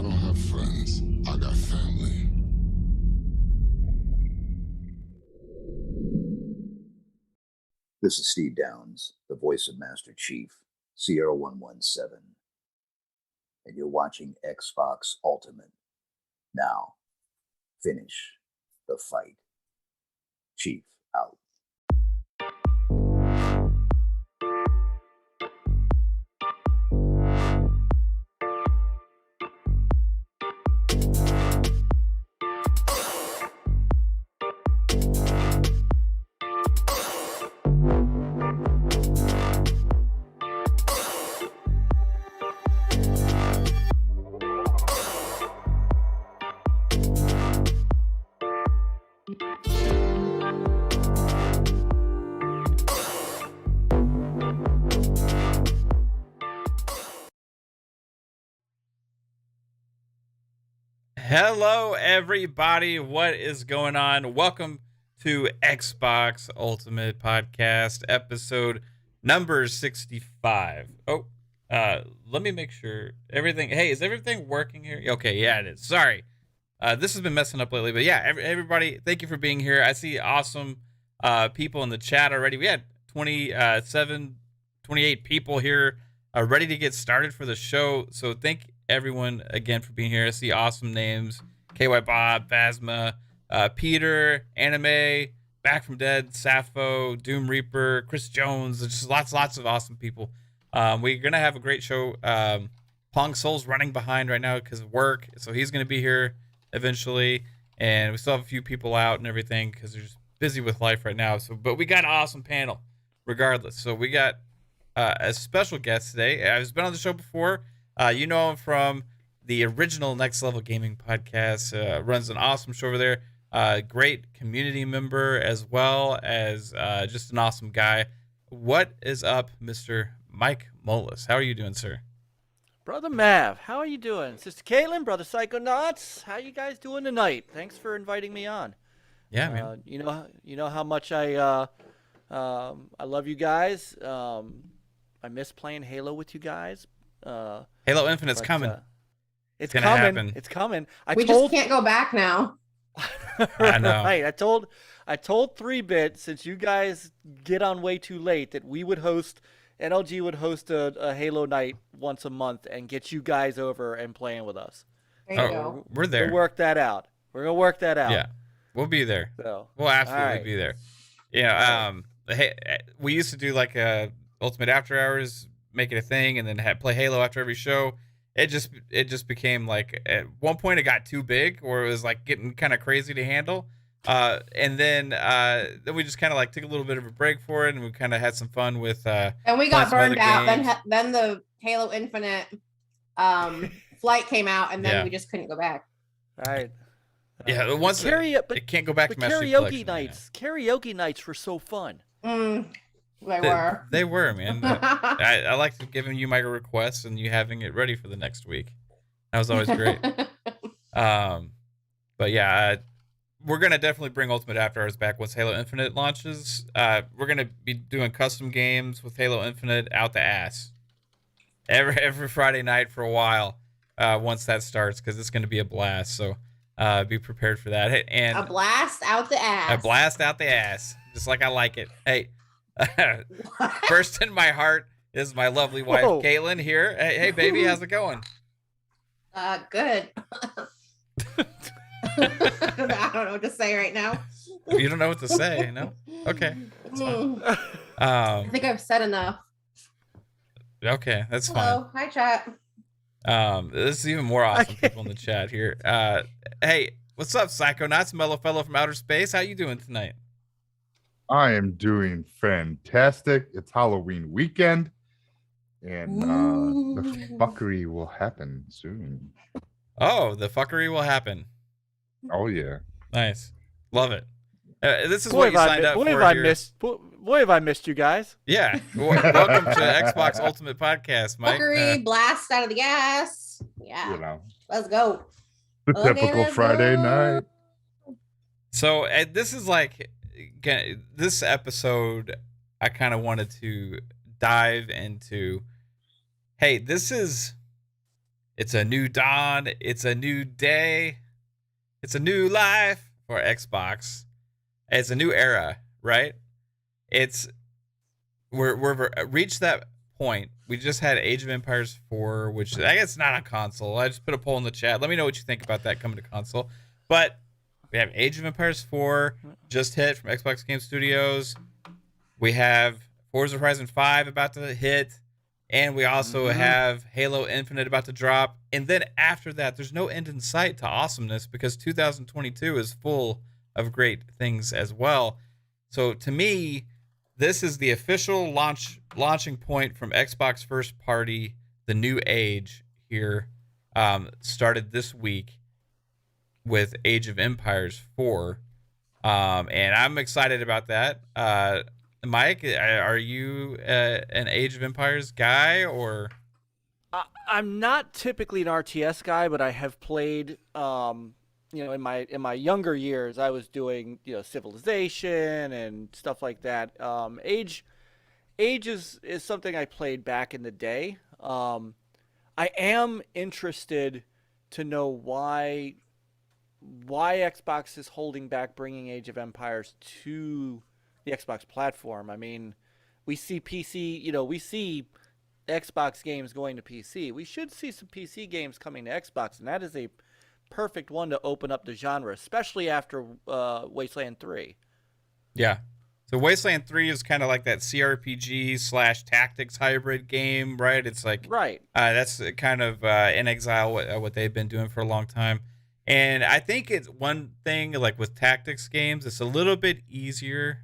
don't have friends. I got family. This is Steve Downs, the voice of Master Chief, Sierra 117. And you're watching Xbox Ultimate. Now, finish the fight. Chief out. Hello, everybody. What is going on? Welcome to Xbox Ultimate Podcast, episode number 65. Oh, let me make sure everything. Hey, is everything working here? Okay, yeah, it is. Sorry. This has been messing up lately, but yeah, everybody, thank you for being here. I see awesome people in the chat already. We had 28 people here ready to get started for the show. So thank everyone again for being here. I see awesome names: KY Bob, Phasma, Peter, Anime, Back from Dead, Sappho, Doom Reaper, Chris Jones. Just lots of awesome people. We're gonna have a great show. Pong Soul's running behind right now because of work, so he's gonna be here eventually. And we still have a few people out and everything because they're just busy with life right now. So, but we got an awesome panel regardless. So we got a special guest today. I've been on the show before. You know him from the original Next Level Gaming podcast. Runs an awesome show over there. Great community member as well as just an awesome guy. What is up, Mr. Mike Mullis? How are you doing, sir? Brother Mav, how are you doing? Sister Kaitlin, Brother Psychonauts, how you guys doing tonight? Thanks for inviting me on. Yeah, man. You know how much I love you guys. I miss playing Halo with you guys. Halo Infinite's coming. It's gonna coming. happen. It's coming. We just can't go back now. I know. Right. I told 3-Bit, since you guys get on way too late, that we would host, NLG would host a Halo night once a month and get you guys over and playing with us. There you go. We're there. We'll work that out. We're gonna work that out. Yeah, we'll be there. So, We'll absolutely right. be there. Yeah. Hey, we used to do like Ultimate After Hours, make it a thing, and then play Halo after every show. It just became like, at one point it got too big, or it was like getting kind of crazy to handle. And then we just kind of like took a little bit of a break for it, and we kind of had some fun with. And we got burned out. Then the Halo Infinite flight came out, and then we just couldn't go back. Right. Yeah, once it can't go back to Master Chief karaoke nights. Karaoke nights were so fun. They were, man. I liked giving you my requests and you having it ready for the next week. That was always great. But yeah, we're gonna definitely bring Ultimate After Hours back once Halo Infinite launches. We're gonna be doing custom games with Halo Infinite out the ass every Friday night for a while. Once that starts, because it's gonna be a blast. So be prepared for that. And a blast out the ass. A blast out the ass, just like I like it. Hey. First in my heart is my lovely wife, Kaitlin, here. Hey, baby, how's it going? Good. I don't know what to say right now. You don't know what to say, no? Okay. That's fine. I think I've said enough. Okay, that's Hello. Hi, chat. This is even more awesome people in the chat here. Hey, what's up, Psychonauts, mellow fellow from outer space? How you doing tonight? I am doing fantastic. It's Halloween weekend, and the fuckery will happen soon. Oh, the fuckery will happen. Oh, yeah. Nice. Love it. This is what you signed up for here. Boy, have I missed you guys. Yeah. Welcome to Xbox Ultimate Podcast, Mike. Fuckery, blast out of the gas. Yeah. You know, let's go. the typical Friday night. So this is like... this episode, I kind of wanted to dive into, hey, this is It's a new dawn. It's a new day. It's a new life for Xbox. It's a new era, right? We're reached that point. We just had Age of Empires 4, which I guess not on console. I just put a poll in the chat. Let me know what you think about that coming to console. But we have Age of Empires 4 just hit from Xbox Game Studios. We have Forza Hlrizon 5 about to hit. And we also have Halo Infinite about to drop. And then after that, there's no end in sight to awesomeness because 2022 is full of great things as well. So to me, this is the official launching point from Xbox first party. The new age here started this week with Age of Empires 4. And I'm excited about that. Mike, are you an Age of Empires guy or? I'm not typically an RTS guy, but I have played. In my younger years, I was doing Civilization and stuff like that. Age is something I played back in the day. I am interested to know why Xbox is holding back bringing Age of Empires to the Xbox platform. I mean, we see PC, we see Xbox games going to PC. We should see some PC games coming to Xbox, and that is a perfect one to open up the genre, especially after Wasteland 3. Yeah. So Wasteland 3 is kind of like that CRPG / tactics hybrid game, right? It's like right. That's kind of In Exile what they've been doing for a long time. And I think it's one thing like with tactics games, it's a little bit easier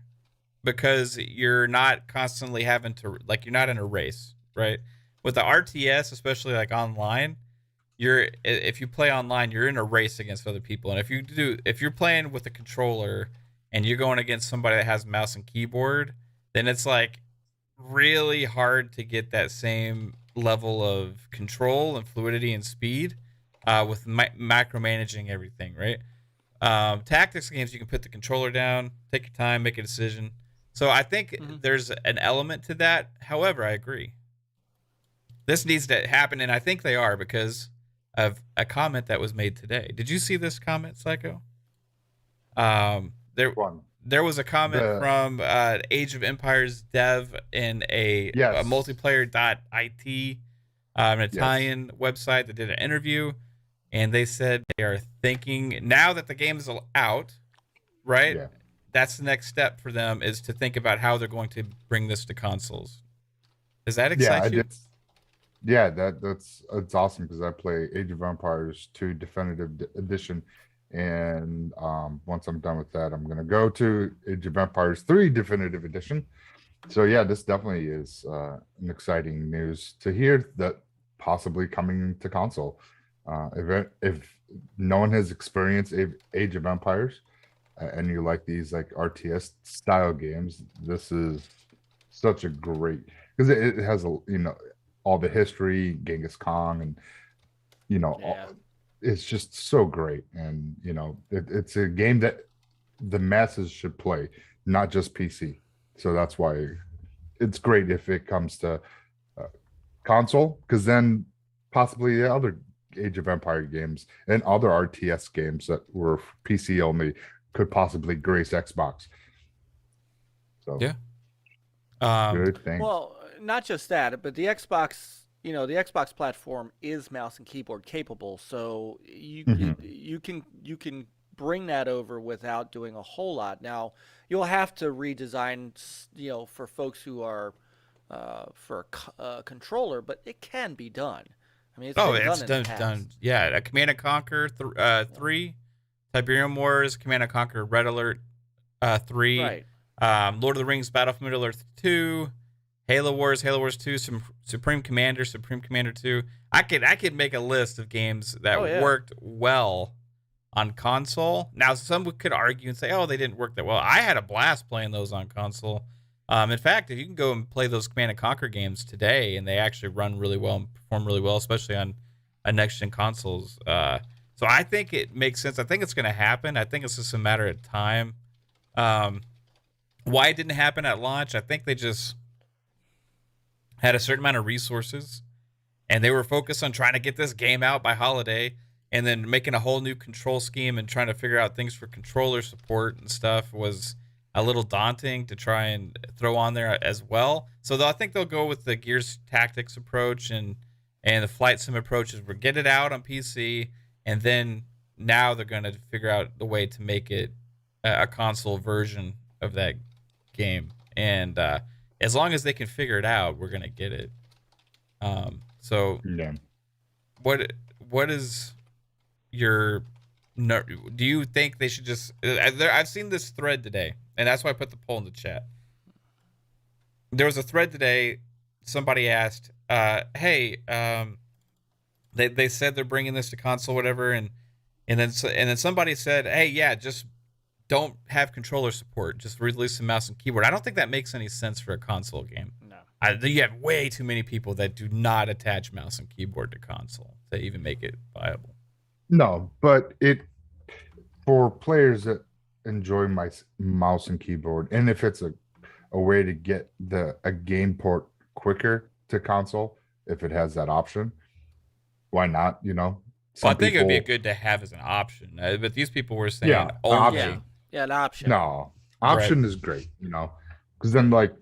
because you're not constantly having to you're not in a race, right? With the RTS, especially like online, if you play online, you're in a race against other people. And if you're playing with a controller and you're going against somebody that has mouse and keyboard, then it's like really hard to get that same level of control and fluidity and speed with micromanaging everything, right? Tactics games, you can put the controller down, take your time, make a decision. So I think there's an element to that. However, I agree. This needs to happen, and I think they are because of a comment that was made today. Did you see this comment, Psycho? There was a comment from Age of Empires dev in a multiplayer.it, an Italian website that did an interview, and they said they are thinking, now that the game is out, right? Yeah. That's the next step for them, is to think about how they're going to bring this to consoles. Does that excite you? Yeah, that's awesome because I play Age of Empires 2 Definitive Edition, and once I'm done with that, I'm gonna go to Age of Empires 3 Definitive Edition. So yeah, this definitely is an exciting news to hear that possibly coming to console. If no one has experienced Age of Empires and you like these like RTS style games, this is such a great, because it has all the history, Genghis Khan, and it's just so great. And it's a game that the masses should play, not just PC. So that's why it's great if it comes to console, because then possibly the other Age of Empire games and other RTS games that were PC only could possibly grace Xbox. So yeah, good thing. Well, not just that, but the Xbox, the Xbox platform is mouse and keyboard capable, so you can bring that over without doing a whole lot. Now, you'll have to redesign, for folks who are for a controller, but it can be done. I mean, it's done. Yeah, Command & Conquer 3, Tiberium Wars, Command & Conquer Red Alert 3, right. Lord of the Rings Battle for Middle-earth 2, Halo Wars 2, Supreme Commander 2. I could make a list of games that worked well on console. Now, some could argue and say, oh, they didn't work that well. I had a blast playing those on console. In fact, if you can go and play those Command & Conquer games today, and they actually run really well and perform really well, especially on next-gen consoles. So I think it makes sense. I think it's going to happen. I think it's just a matter of time. Why it didn't happen at launch, I think they just had a certain amount of resources, and they were focused on trying to get this game out by holiday, and then making a whole new control scheme and trying to figure out things for controller support and stuff was a little daunting to try and throw on there as well. So I think they'll go with the Gears Tactics approach and the Flight Sim approaches. We'll get it out on PC, and then now they're going to figure out the way to make it a console version of that game. And as long as they can figure it out, we're going to get it. So Yeah. what is your... Do you think they should just... I've seen this thread today, and that's why I put the poll in the chat. There was a thread today. Somebody asked, hey, they said they're bringing this to console, whatever, and then somebody said, hey, yeah, just don't have controller support. Just release the mouse and keyboard. I don't think that makes any sense for a console game. No. You have way too many people that do not attach mouse and keyboard to console to even make it viable. No, but for players that enjoy my mouse and keyboard, and if it's a way to get a game port quicker to console, if it has that option, why not? You know, Well, I think it would be good to have as an option, but these people were saying Yeah, only. option. Yeah, an option. No, option is great, you know, because then like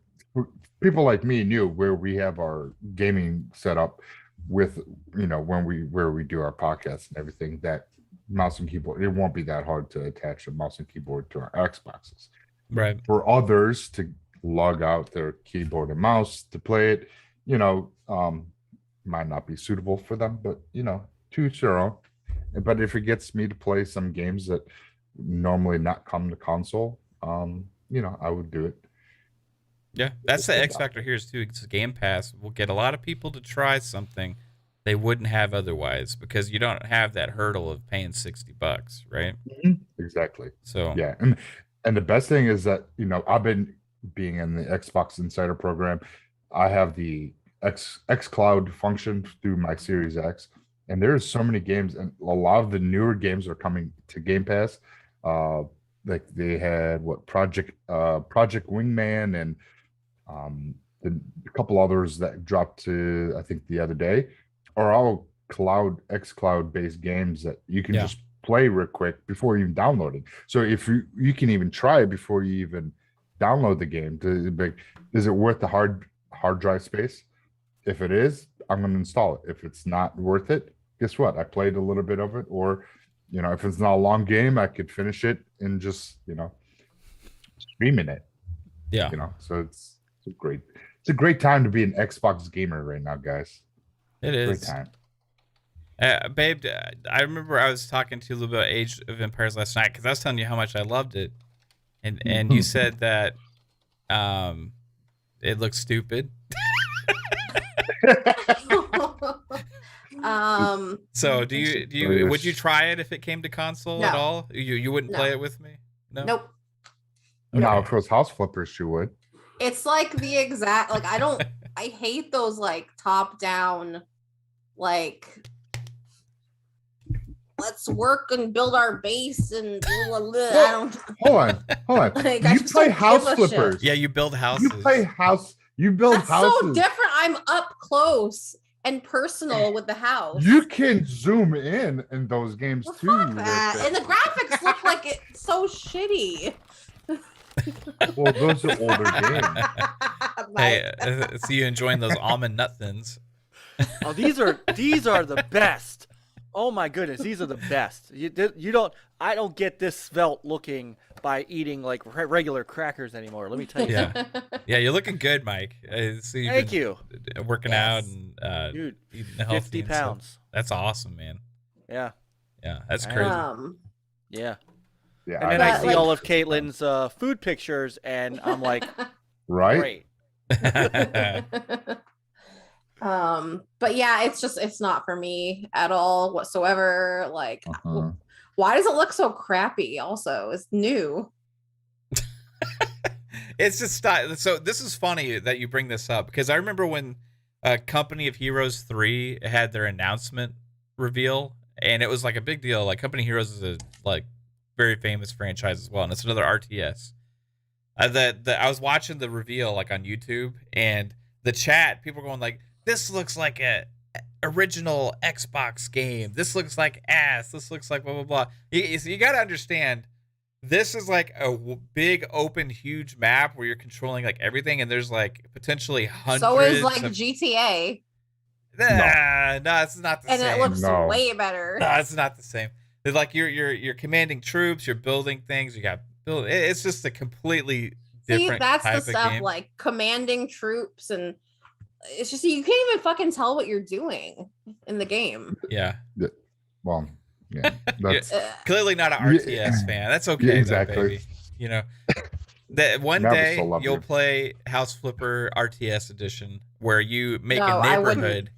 people like me and you, where we have our gaming set up with, you know, where we do our podcasts and everything, that mouse and keyboard, it won't be that hard to attach a mouse and keyboard to our Xboxes. Right. For others to log out their keyboard and mouse to play it, you know, might not be suitable for them, but you know, to each their own. But if it gets me to play some games that normally not come to console, you know, I would do it. Yeah, that's the X factor here is too. It's Game Pass will get a lot of people to try something they wouldn't have otherwise, because you don't have that hurdle of paying $60, right? Exactly. So yeah, and the best thing is that, you know, I've been being in the Xbox Insider program. I have the xCloud function through my Series X, and there's so many games, and a lot of the newer games are coming to Game Pass. Like they had Project Wingman and a couple others that dropped to, I think, the other day, are all xCloud based games that you can just play real quick before you even download it. So if you can even try it before you even download the game. Is it worth the hard drive space? If it is, I'm going to install it. If it's not worth it, guess what? I played a little bit of it, or, you know, if it's not a long game, I could finish it and just, you know, streaming it. Yeah. You know, so it's a great time to be an Xbox gamer right now, guys. It is. Great time. Babe, I remember I was talking to you a little bit about Age of Empires last night, because I was telling you how much I loved it, and you said that it looks stupid. So do you would you try it if it came to console at all? You wouldn't play it with me? No. Nope. No, if it was House Flippers, you would. It's like the exact, like, I hate those like top down, like, let's work and build our base and blah, blah, blah. I don't. Hold on. Like, You play House Flippers. Yeah, you build houses. You build That's houses. so different. I'm up close and personal with the house. You can zoom in those games Well, too. fuck that. And the graphics look like it's so shitty. Well, those are older games. Hey, see you enjoying those almond nut thins. Oh, these are the best. Oh my goodness, these are the best. I don't get this svelte looking by eating like regular crackers anymore. Let me tell you. Yeah, you're looking good, Mike. Thank you. Working out and Dude, eating healthy 50 and stuff. pounds. That's awesome, man. Yeah. Yeah, that's crazy. Yeah. Yeah, And then I see all of Kaitlin's food pictures, and I'm like, right? Great. But yeah, it's not for me at all whatsoever. Like, why does it look so crappy? Also, it's new. It's just so this is funny that you bring this up, because I remember when Company of Heroes 3 had their announcement reveal, and it was like a big deal. Like, Company of Heroes is a like very famous franchise as well, and it's another RTS. I was watching the reveal like on YouTube, and the chat, people going like, "This looks like a original Xbox game. This looks like ass. This looks like blah blah blah. You got to understand. This is like a big, open, huge map where you're controlling like everything, and there's like potentially hundreds. So is like of... GTA. No, it's not the and same. And it looks way better. No, it's not the same. It's like you're commanding troops, you're building things, you got build. It's just a completely different. That's type the stuff game. like commanding troops, and it's just you can't even fucking tell what you're doing in the game. Yeah. Well, yeah, that's clearly not an RTS fan. That's okay, exactly. though, baby. You know, that one Never day so love you'll you. play House Flipper RTS edition, where you make a neighborhood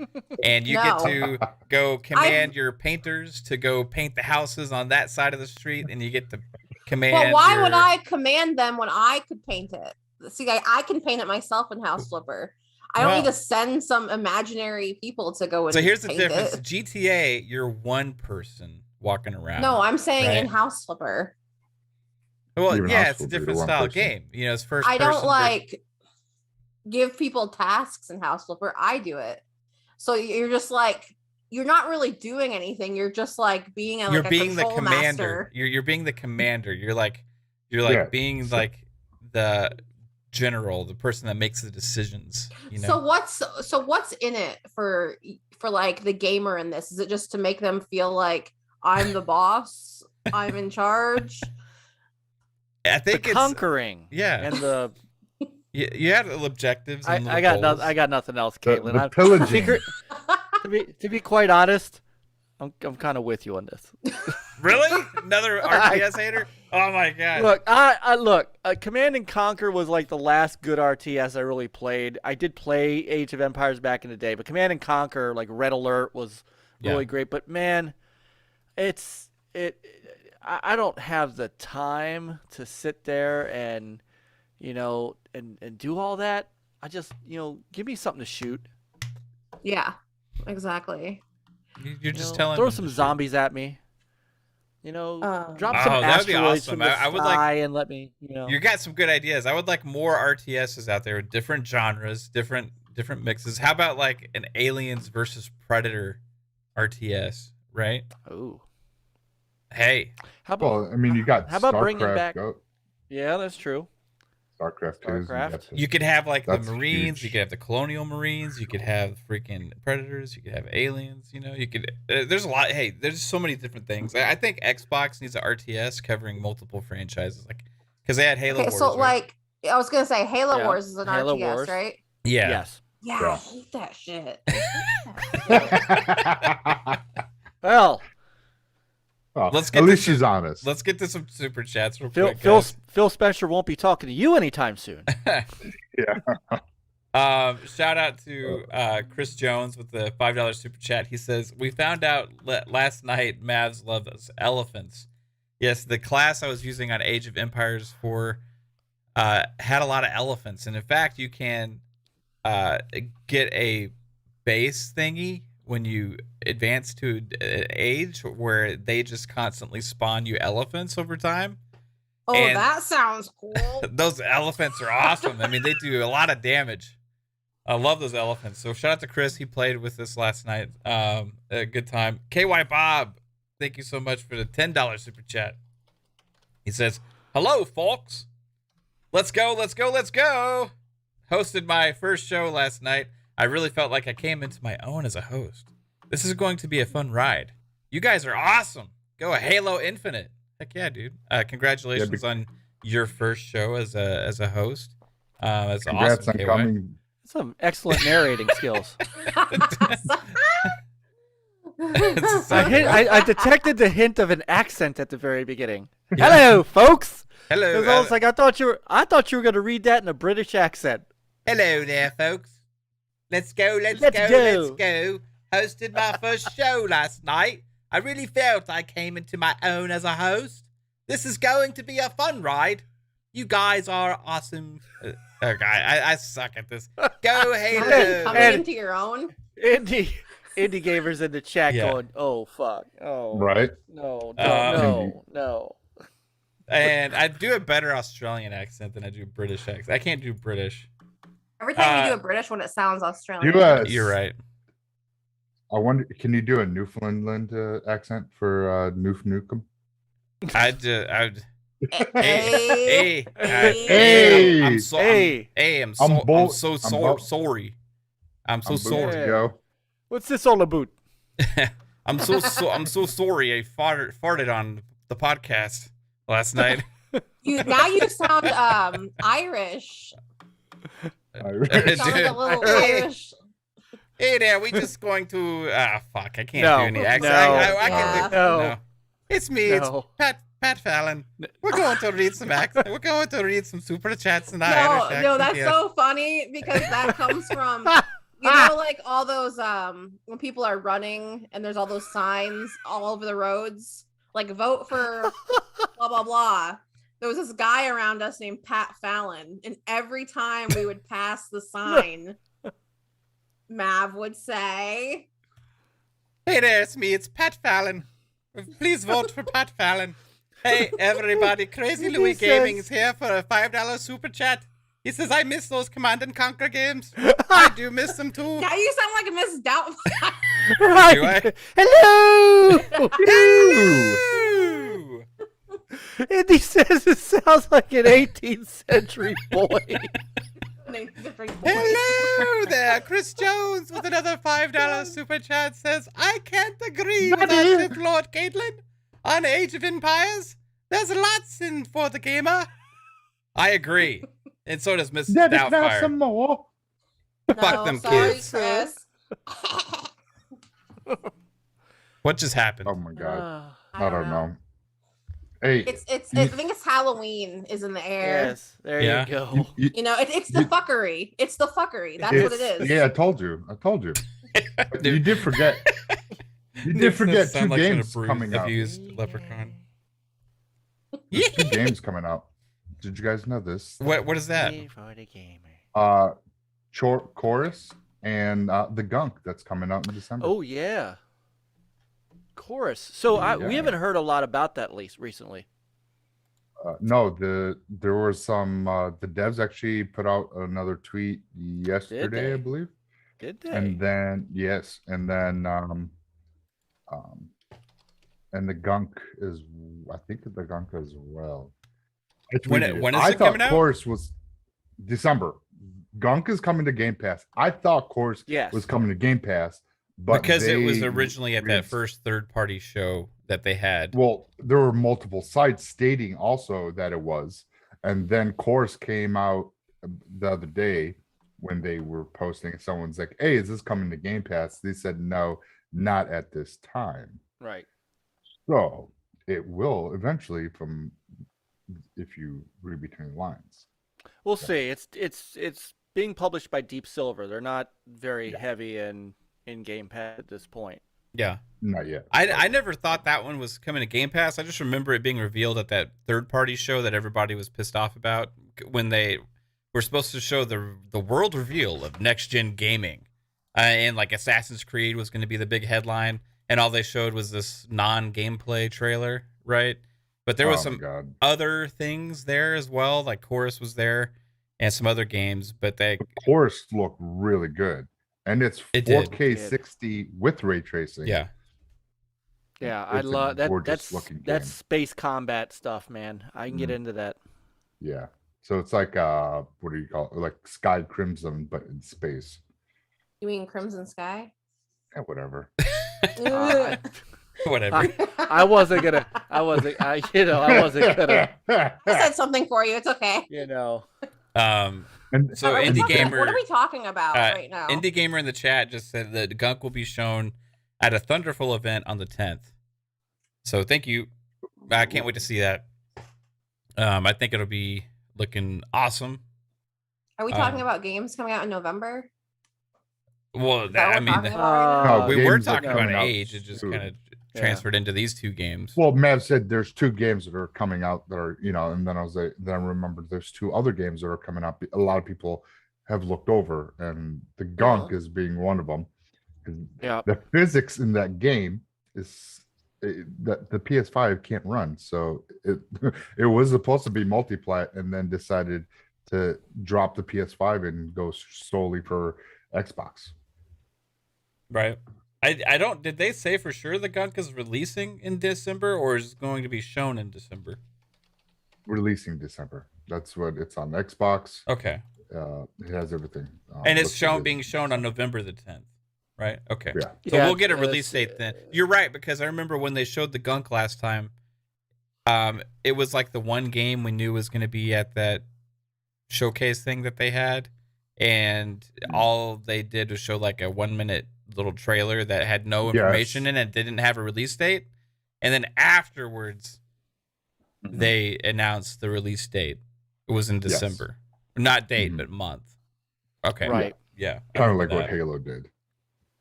and you get to go command your painters to go paint the houses on that side of the street, and you get to command. But why would I command them when I could paint it? See, I can paint it myself in House Flipper. I don't need to send some imaginary people to go and So here's the paint difference. it. GTA, you're one person walking around. No, I'm saying in House Flipper. Well, Even yeah, House it's a Flipper, different you're one style person. game. You know, it's first I person. don't like give people tasks in House Flipper. I do it. So you're just like, you're not really doing anything. You're just like being a, you're like being a the control commander. master. You're being the commander. You're like being like the general, the person that makes the decisions. You know. So what's in it for like the gamer in this? Is it just to make them feel like I'm the boss? I'm in charge? I think the it's conquering. Yeah, and the you had objectives. And I got nothing else, Kaitlin. The pillaging. To be quite honest, I'm kind of with you on this. Really? Another RTS hater? Oh my god! Look, I Command and Conquer was like the last good RTS I really played. I did play Age of Empires back in the day, but Command and Conquer, like Red Alert, was really great. But man, I don't have the time to sit there and and do all that. I just give me something to shoot. Yeah, exactly. You're just telling. Throw some zombies at me. Drop some that'd be asteroids awesome. from the I would sky and let me. You got some good ideas. I would like more RTSs out there with different genres, different mixes. How about like an Aliens versus Predator RTS, right? Ooh. Hey. How about? Well, I mean, you got. How about StarCraft, bringing back? Yeah, that's true. StarCraft 2. You could have like the That's Marines. huge. You could have the Colonial Marines. You could have freaking Predators. You could have Aliens. You could. There's a lot. Hey, there's so many different things. I think Xbox needs an RTS covering multiple franchises, like because they had Halo Wars. So right? I was gonna say Halo Wars is an Halo RTS, Wars. right? Yeah. Yes. Yeah, Yeah. I hate that shit. Well, Let's At get least this- she's honest. Let's get to some super chats real Phil quick. guys. Spencer won't be talking to you anytime soon. Shout out to Chris Jones with the $5 super chat. He says, we found out last night Mavs love those elephants. Yes, the class I was using on Age of Empires 4 had a lot of elephants. And in fact, you can get a base thingy when you advance to an age where they just constantly spawn you elephants over time. Oh, And- that sounds cool. Those elephants are awesome. I mean, they do a lot of damage. I love those elephants. So shout out to Chris. He played with us last night. A good time. KY Bob, thank you so much for the $10 super chat. He says, hello, folks. Let's go, let's go, let's go. Hosted my first show last night. I really felt like I came into my own as a host. This is going to be a fun ride. You guys are awesome. Go Halo Infinite. Heck yeah, dude. Congratulations on your first show as a host. That's Congrats awesome, on KY. coming. Some excellent narrating skills. I detected the hint of an accent at the very beginning. Hello, folks. Hello. It was almost like I thought you were going to read that in a British accent. Hello there, folks. Let's go. Hosted my first show last night. I really felt I came into my own as a host. This is going to be a fun ride. You guys are awesome. Okay, I suck at this. Go Halo. Coming into your own. Indie gamers in the chat Yeah. going, "Oh fuck, oh Right. no, no." And I do a better Australian accent than I do British accent. I can't do British. Every time you do a British one, it sounds Australian. U.S. You're right. I wonder, can you do a Newfoundland accent for Noof Nukem? Hey, Hey, I'm so Hey. I'm so sorry. I'm so I'm sorry. about to go. What's this all about? I'm so sorry. I farted on the podcast last night. now you sound Irish. You sound like a little Irish. Hey there, we just going to fuck, I can't No, do any accent. no, I can do no. It's me, No. it's Pat Fallon. We're going to read some We're going to read some super chats and No, that's so funny because that comes from like all those when people are running and there's all those signs all over the roads, like vote for blah blah blah. There was this guy around us named Pat Fallon, and every time we would pass the sign, Mav would say, "Hey there, it's me, it's Pat Fallon. Please vote for Pat Fallon. Hey everybody, Crazy Louis Gaming is here for a $5 super chat. He says, I miss those Command and Conquer games. I do miss them too." now you sound like Miss Doubtfire. Right. Do I? Hello. Hello! Andy says it sounds like an 18th century boy. Hello there, Chris Jones with another $5 super chat says, I can't agree with our Sith Lord Kaitlin on Age of Empires. There's lots in for the gamer. I agree. And so does Mrs. Doubtfire. Some more. Fuck them kids. Chris. What just happened? Oh my god. I don't know. Hey, I think it's Halloween is in the air. Yes, there Yeah. you go. It's the fuckery. It's the fuckery. That's what it is. Yeah, I told you. But you did forget. You did forget two games coming out. Abused leprechaun. There's 2 games coming out. Did you guys know this? What is that? For the gamer. Chorus and the Gunk that's coming out in December. Oh yeah. Chorus. So we Yeah. haven't heard a lot about that recently. No, there was some the devs actually put out another tweet yesterday, they? I believe. Did they? And then and the Gunk is, I think the Gunk as well. When is it coming out? Chorus was December. Gunk is coming to Game Pass. I thought Chorus was coming to Game Pass, but because it was originally at that first third-party show that they had. Well, there were multiple sites stating also that it was, and then Chorus came out the other day when they were posting. Someone's like, "Hey, is this coming to Game Pass?" They said, "No, not at this time." Right. So it will eventually, from if you read between the lines. We'll see. It's being published by Deep Silver. They're not very heavy in Game Pass at this point. Yeah. Not yet. I never thought that one was coming to Game Pass. I just remember it being revealed at that third-party show that everybody was pissed off about when they were supposed to show the world reveal of next-gen gaming. And like Assassin's Creed was going to be the big headline, and all they showed was this non-gameplay trailer, right? But there was some other things there as well, like Chorus was there and some other games, but the Chorus looked really good. And it's 4K 60 with ray tracing. Yeah. Yeah, I love that. That's space combat stuff, man. I can get into that. Yeah. So it's like what do you call it? Like Sky Crimson, but in space. You mean Crimson Sky? Yeah, whatever. Whatever. I wasn't gonna. I said something for you. It's okay. And so Indie Gamer. What are we talking about right now? Indie Gamer in the chat just said that Gunk will be shown at a Thunderful event on the 10th. So thank you. I can't wait to see that. I think it'll be looking awesome. Are we talking about games coming out in November? Well, we were talking about Age. It just kind of transferred into these two games. Well, Mav said there's 2 games that are coming out that are, and then I remembered there's 2 other games that are coming up. A lot of people have looked over, and the Gunk is being one of them. Yeah. The physics in that game is that the PS5 can't run. So it was supposed to be multiplat, and then decided to drop the PS5 and go solely for Xbox. Right. I don't. Did they say for sure the Gunk is releasing in December, or is it going to be shown in December? Releasing December. That's what it's on Xbox. Okay. It has everything. And it's being shown on November the 10th, right? Okay. Yeah. So we'll get a release date then. You're right, because I remember when they showed the Gunk last time, it was like the one game we knew was going to be at that showcase thing that they had, and all they did was show like a 1-minute little trailer that had no information in it, didn't have a release date, and then afterwards they announced the release date. It was in December. Not date, but month. Okay. Right. Yeah. Kind of like what Halo did.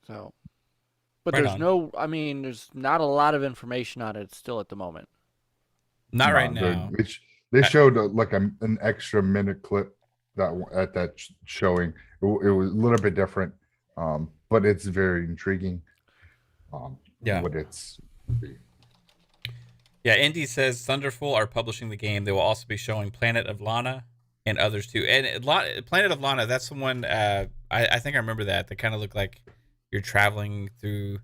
So, but there's there's not a lot of information on it still at the moment. Not right now. They showed like an extra minute clip at that showing. It was a little bit different, but it's very intriguing. What it's. Yeah, Indy says Thunderful are publishing the game. They will also be showing Planet of Lana and others too. And Planet of Lana, that's the one, I think I remember that. They kind of look like you're traveling through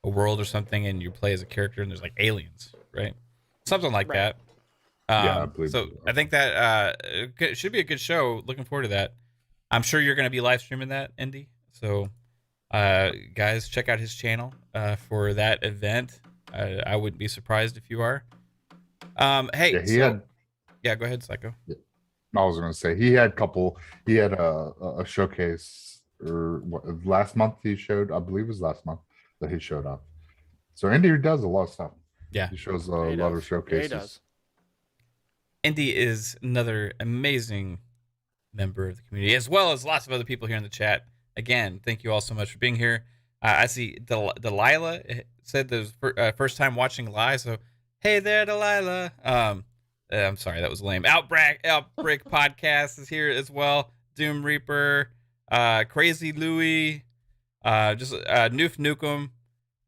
a world or something and you play as a character and there's like aliens, right? Something like that. I believe so. I think that it should be a good show. Looking forward to that. I'm sure you're going to be live streaming that, Indy. So, guys, check out his channel for that event. I wouldn't be surprised if you are. Hey, go ahead, Psycho. Yeah. I was going to say he had a showcase last month. He showed, I believe it was last month that he showed up. So Indy does a lot of stuff. Yeah, he shows a lot of showcases. Yeah, he does. Indy is another amazing member of the community, as well as lots of other people here in the chat. Again, thank you all so much for being here. I see Delilah said this first time watching live, so hey there, Delilah. I'm sorry, that was lame. Outbreak Podcast is here as well. Doom Reaper, Crazy Louie, just Noof Nukem.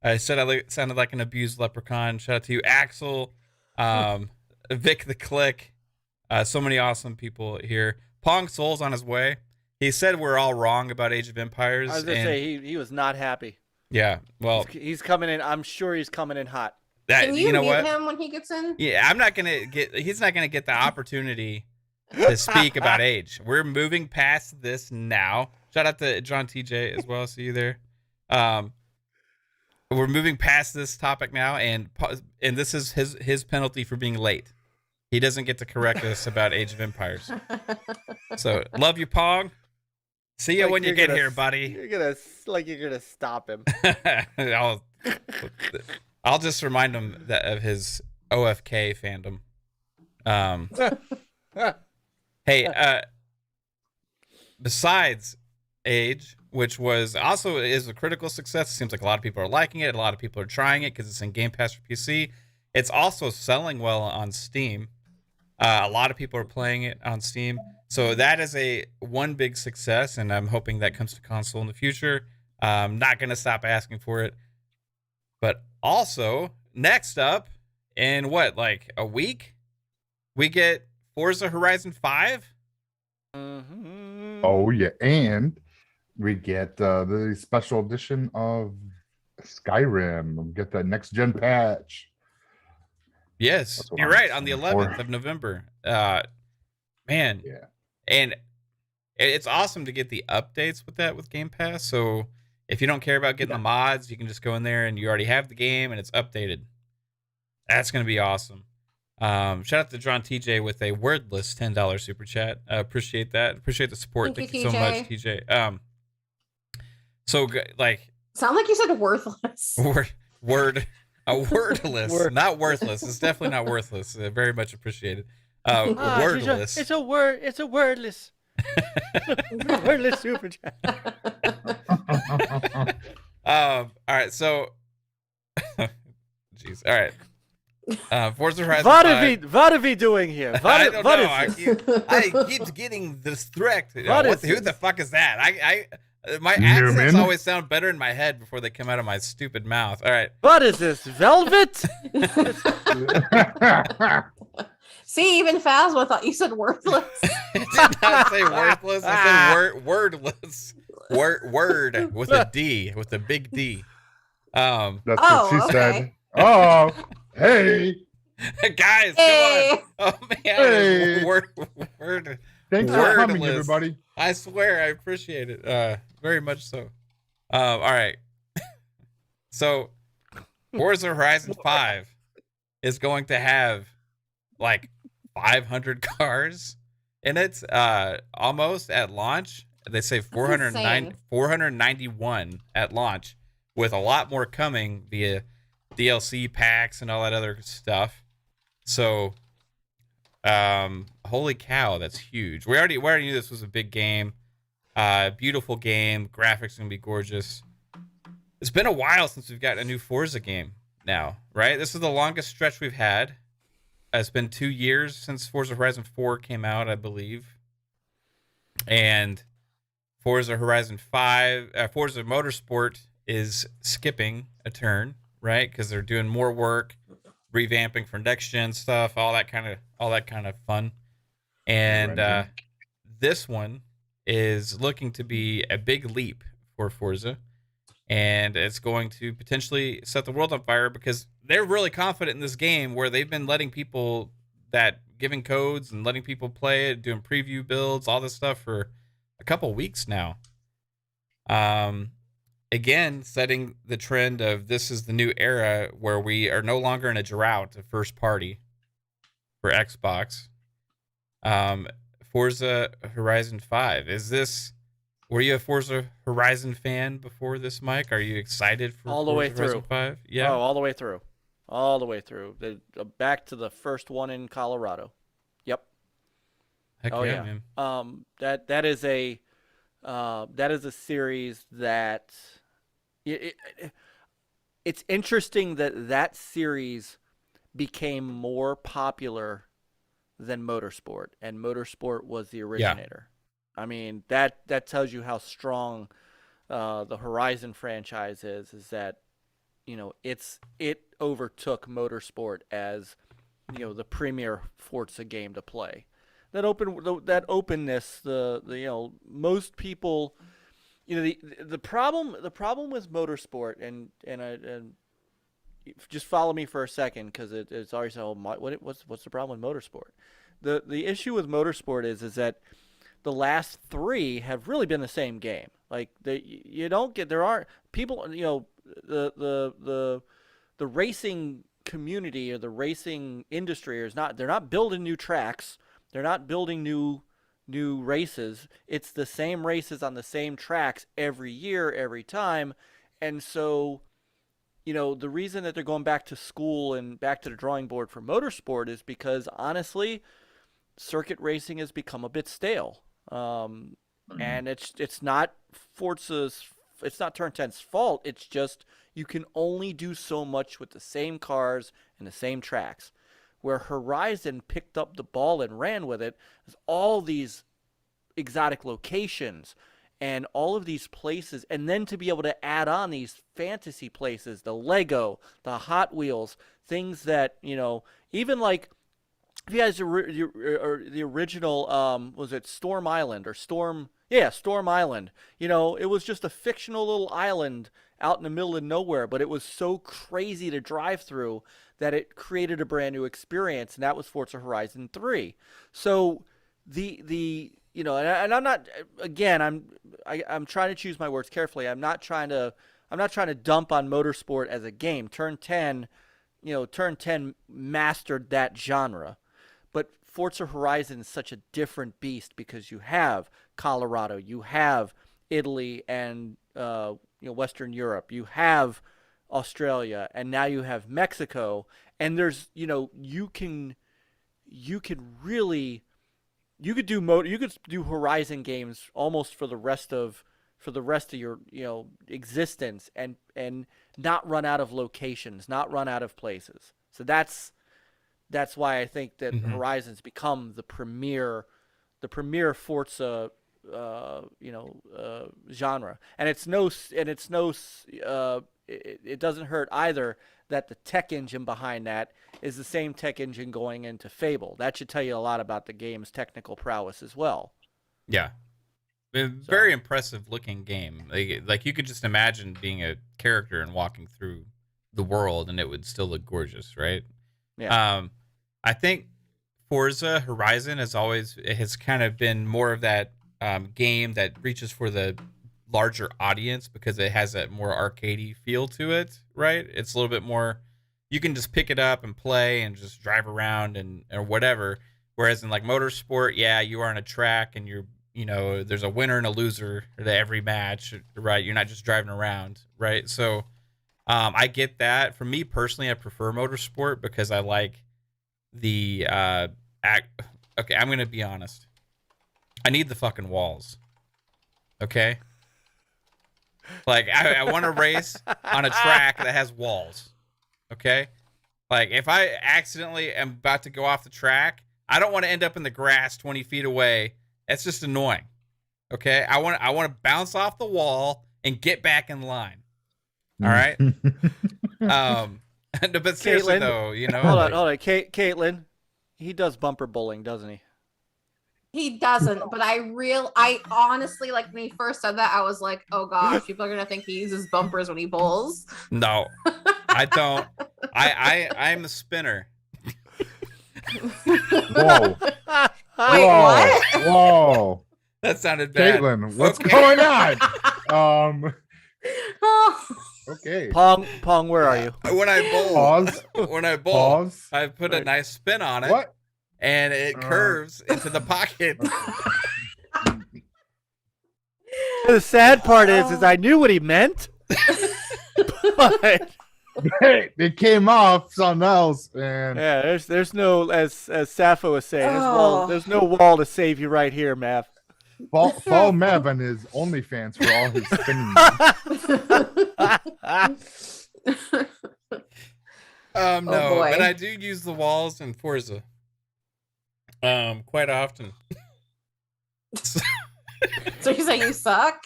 I said I sounded like an abused leprechaun. Shout out to you, Axel, Vic the Click. So many awesome people here. Pong Soul's on his way. He said we're all wrong about Age of Empires. I was gonna say he was not happy. Yeah, well, he's coming in. I'm sure he's coming in hot. Can you know mute what? him when he gets in? Yeah, he's not gonna get the opportunity to speak about Age. We're moving past this now. Shout out to John TJ as well. See you there. We're moving past this topic now, and this is his penalty for being late. He doesn't get to correct us about Age of Empires. So love you, Pong. See you when you get here, buddy. You're gonna stop him. I'll just remind him of his OFK fandom. Hey, besides Age, which is a critical success, it seems like a lot of people are liking it. A lot of people are trying it because it's in Game Pass for PC. It's also selling well on Steam. A lot of people are playing it on Steam. So that is one big success, and I'm hoping that comes to console in the future. I'm not going to stop asking for it. But also, next up, in like a week, we get Forza Horizon 5? Mm-hmm. Oh, yeah. And we get the special edition of Skyrim. We get the next-gen patch. Yes, you're right, on the 11th of November. Man. Yeah. And it's awesome to get the updates with Game Pass. So if you don't care about getting the mods, you can just go in there and you already have the game and it's updated. That's going to be awesome. Shout out to John TJ with a wordless $10 super chat. Appreciate that. Appreciate the support. Thank you so much, TJ. So like, sound like you said worthless. Wordless, not worthless. It's definitely not worthless. Very much appreciated. Wordless. It's a wordless. Wordless super chat. All right, so jeez. All right. Forza Horizon. What are we doing here? I don't know. I keep getting distracted. Who the fuck is that? My accents always sound better in my head before they come out of my stupid mouth. All right. What is this? Velvet? See, even Phasma thought you said worthless. I did not say worthless. I said wordless. Word with a D, with a big D. That's what she Oh, said. okay. Oh, hey, guys, Hey. come on. Oh man, Hey. word, thanks for Wordless. coming, everybody. I swear, I appreciate it. Very much so. All right. So, Forza Horizon 5 is going to have like 500 cars in it. Almost at launch. They say 491 at launch, with a lot more coming via DLC packs and all that other stuff. So, holy cow, that's huge. We already knew this was a big game. Beautiful game. Graphics gonna be gorgeous. It's been a while since we've got a new Forza game now, right? This is the longest stretch we've had. It's been 2 years since Forza Horizon 4 came out, I believe. And Forza Horizon 5, Forza Motorsport is skipping a turn, right? Because they're doing more work, revamping for next gen stuff, all that kind of fun. And this one is looking to be a big leap for Forza, and it's going to potentially set the world on fire because they're really confident in this game, where they've been letting people giving codes and letting people play it, doing preview builds, all this stuff for a couple weeks now. Again, setting the trend of this is the new era where we are no longer in a drought of first party for Xbox. Forza Horizon 5. Were you a Forza Horizon fan before this, Mike? Are you excited for all the Forza way Horizon through? 5? Yeah. Oh, all the way through. All the way through. Back to the first one in Colorado. Yep. Heck Oh yeah, yeah. man. That is a series that it's interesting that series became more popular than Motorsport, and Motorsport was the originator. I mean, that tells you how strong the Horizon franchise is that, you know, it overtook Motorsport as, you know, the premier Forza game to play. That openness, the you know, most people, you know, the problem with Motorsport, and just follow me for a second, because it's always what's the problem with Motorsport? The issue with Motorsport is that the last three have really been the same game. Like there aren't people, you know, the racing community or the racing industry they're not building new tracks. They're not building new races. It's the same races on the same tracks every year, every time. And so, you know, the reason that they're going back to school and back to the drawing board for Motorsport is because, honestly, circuit racing has become a bit stale. And it's not it's not Turn 10's fault. It's just you can only do so much with the same cars and the same tracks. Where Horizon picked up the ball and ran with it, is all these exotic locations and all of these places, and then to be able to add on these fantasy places, the Lego, the Hot Wheels, things that, you know, even like, if you guys are the original, was it Storm Island or Storm? Yeah, Storm Island. You know, it was just a fictional little island out in the middle of nowhere, but it was so crazy to drive through that it created a brand new experience, and that was Forza Horizon 3. So the you know, and I'm not, again, I'm trying to choose my words carefully. I'm not trying to dump on Motorsport as a game. Turn 10 mastered that genre. But Forza Horizon is such a different beast because you have Colorado, you have Italy and you know, Western Europe, you have Australia, and now you have Mexico, and there's, you know, you could do Horizon games almost for the rest of your, you know, existence, and not run out of locations, not run out of places. So that's why I think that Horizon's become the premier Forza genre. And it doesn't hurt either that the tech engine behind that is the same tech engine going into Fable. That should tell you a lot about the game's technical prowess as well. Yeah. very impressive looking game. Like you could just imagine being a character and walking through the world, and it would still look gorgeous, right? Yeah. I think Forza Horizon has kind of been more of that game that reaches for the larger audience because it has that more arcadey feel to it, right? It's a little bit more, you can just pick it up and play and just drive around and or whatever. Whereas in like motorsport, yeah, you are on a track and there's a winner and a loser to every match, right? You're not just driving around, right? So I get that. For me personally, I prefer motorsport because I like the okay, I'm gonna be honest. I need the fucking walls. Okay? Like I want to race on a track that has walls. Okay? Like if I accidentally am about to go off the track, I don't want to end up in the grass 20 feet away. That's just annoying. Okay? I want to bounce off the wall and get back in line. All right? But seriously though, Hold on. Kaitlin, he does bumper bowling, doesn't he? He doesn't, but I honestly, like when he first said that, I was like, oh gosh, people are gonna think he uses bumpers when he bowls. No, I don't. I'm a spinner. Whoa. Wait, what? Whoa. That sounded bad. Kaitlin, what's going on? Okay. Pong, where are you? When I bowl, Pause. I put a nice spin on it. What? And it curves into the pocket. The sad part is I knew what he meant. But it came off something else, and yeah, there's no, as Sappho was saying, there's no wall to save you right here, Mav. Follow Mav on his OnlyFans for all his spinning. No, but I do use the walls in Forza. Quite often. So you say you suck?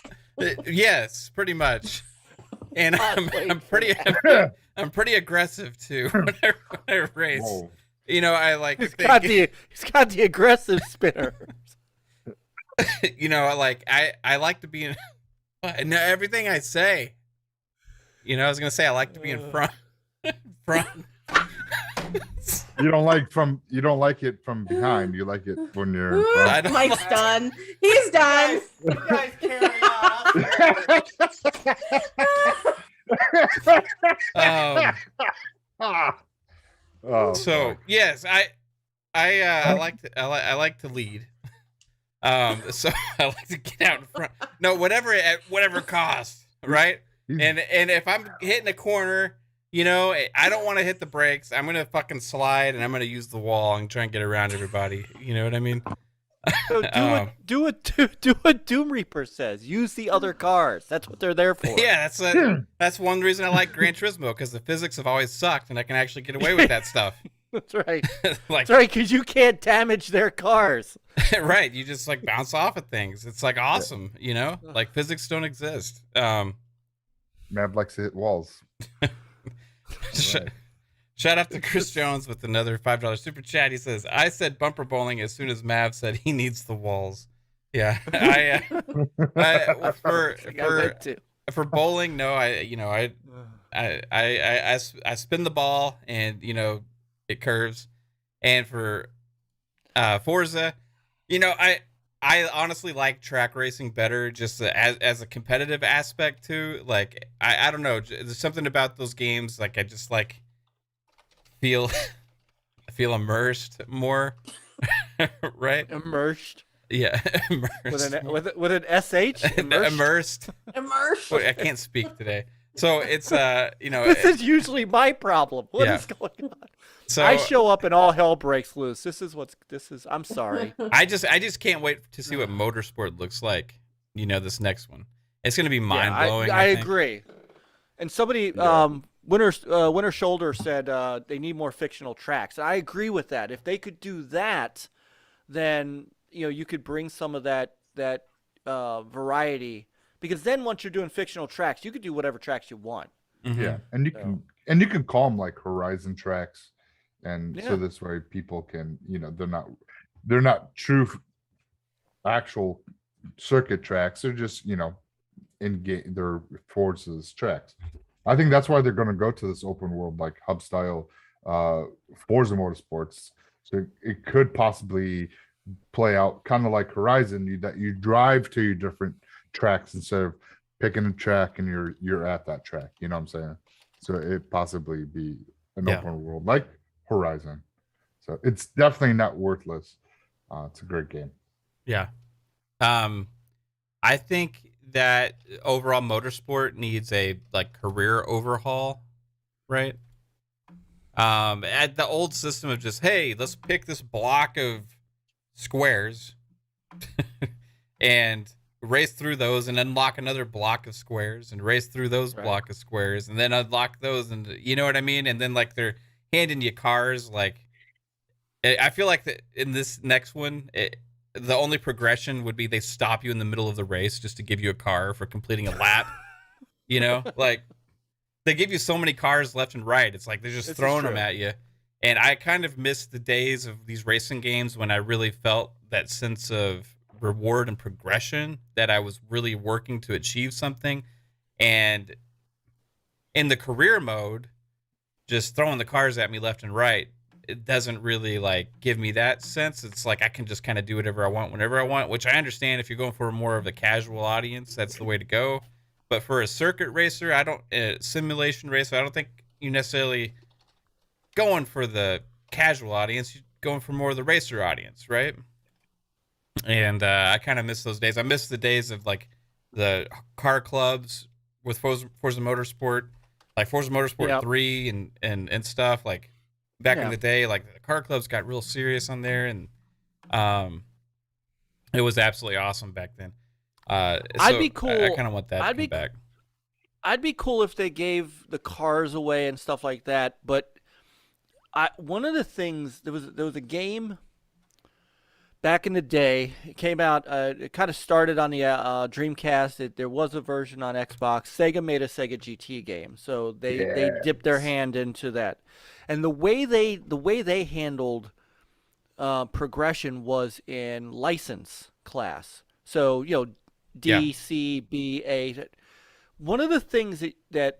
Yes, pretty much. And I'm pretty aggressive too when I race. Whoa. I like. He's got the aggressive spinner. I like to be in everything I say. I was gonna say I like to be in front. You don't like it from behind. You like it when you're in front. Mike's done. He's done. You guys carry on. So yes, I like to lead. So I like to get out in front. No, at whatever cost, right? And if I'm hitting a corner, I don't want to hit the brakes. I'm gonna fucking slide, and I'm gonna use the wall and try and get around everybody. You know what I mean? So do what Doom Reaper says. Use the other cars. That's what they're there for. Yeah, that's one reason I like Gran Turismo, because the physics have always sucked, and I can actually get away with that stuff. That's right. That's right, because you can't damage their cars. Right, you just like bounce off of things. It's like awesome, Like physics don't exist. Mav likes to hit walls. Shout out to Chris Jones with another $5 super chat. He says, "I said bumper bowling as soon as Mav said he needs the walls." Yeah, for bowling, no, I spin the ball and it curves, and for Forza, I honestly like track racing better, just as a competitive aspect too. Like I don't know, there's something about those games, like I just like feel immersed more. Right? Immersed. Yeah, immersed. With an SH? Immersed. Wait, I can't speak today. So it's this is usually my problem. What is going on? So I show up and all hell breaks loose. This is I'm sorry. I just can't wait to see what motorsport looks like. This next one. It's gonna be mind blowing. I agree. And somebody Winter Shoulder said they need more fictional tracks. And I agree with that. If they could do that, then you could bring some of that variety, because then once you're doing fictional tracks, you could do whatever tracks you want. Mm-hmm. Yeah, and you can call them like Horizon tracks, and so this way people can they're not true actual circuit tracks. They're just, in game, they're Forza's tracks. I think that's why they're going to go to this open world, like hub style Forza Motorsports. So it could possibly play out kind of like Horizon, that you drive to your different tracks instead of picking a track and you're at that track. You know what I'm saying? So it possibly be an open world like Horizon. So it's definitely not worthless. It's a great game. Yeah. I think that overall motorsport needs a career overhaul, right? At the old system of just, hey, let's pick this block of squares and race through those and unlock another block of squares and race through those block of squares and then unlock those, and you know what I mean? And then they're handing you cars. I feel like that in this next one, the only progression would be they stop you in the middle of the race just to give you a car for completing a lap. They give you so many cars left and right. It's like they're just throwing them at you. And I kind of miss the days of these racing games when I really felt that sense of reward and progression, that I was really working to achieve something. And in the career mode, just throwing the cars at me left and right, it doesn't really give me that sense. It's like I can just kind of do whatever I want whenever I want, which I understand if you're going for more of a casual audience, that's the way to go. But for a circuit racer, simulation racer, I don't think you necessarily going for the casual audience. You're going for more of the racer audience, right? And I kind of miss those days. I miss the days of the car clubs with Forza Motorsport, like Forza Motorsport 3 and stuff. Back in the day, the car clubs got real serious on there, and it was absolutely awesome back then. I'd be cool. I kind of want that to come back. I'd be cool if they gave the cars away and stuff like that. But one of the things, there was a game back in the day. It came out. It kind of started on the Dreamcast. There was a version on Xbox. Sega made a Sega GT game, so they dipped their hand into that. And the way they handled progression was in license class. So D, C, B, A. One of the things that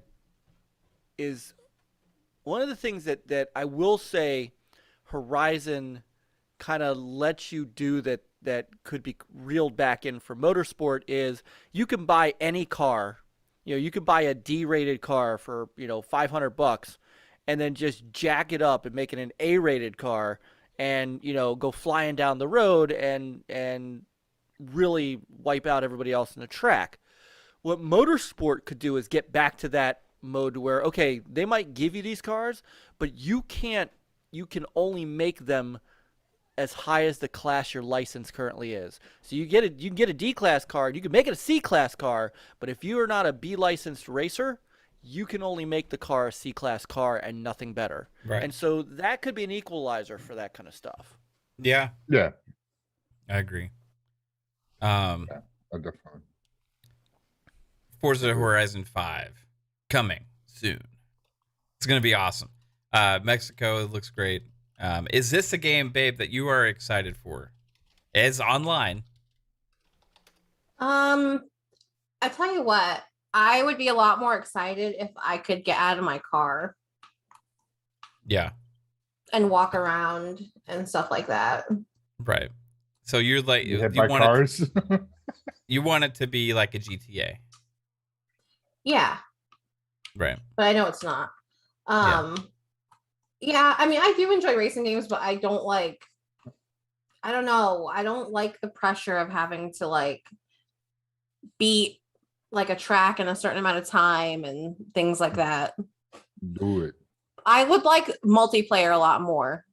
I will say Horizon kind of lets you do that could be reeled back in for motorsport is you can buy any car. You could buy a D-rated car for $500 and then just jack it up and make it an A-rated car and go flying down the road and really wipe out everybody else in the track. What motorsport could do is get back to that mode where, okay, they might give you these cars, but you can only make them as high as the class your license currently is. So you can get a D-class car, you can make it a C-class car, but if you are not a B-licensed racer, you can only make the car a C-class car and nothing better. Right. And so that could be an equalizer for that kind of stuff. Yeah. Yeah. I agree. Definitely. Forza Horizon 5 coming soon. It's going to be awesome. Mexico, it looks great. Is this a game, babe, that you are excited for? It's online. I tell you what, I would be a lot more excited if I could get out of my car. Yeah. And walk around and stuff like that. Right. So you're you want cars? You want it to be like a GTA. Yeah. Right. But I know it's not. Yeah, I mean, I do enjoy racing games, but I don't like the pressure of having to beat a track in a certain amount of time and things like that. Do it. I would like multiplayer a lot more,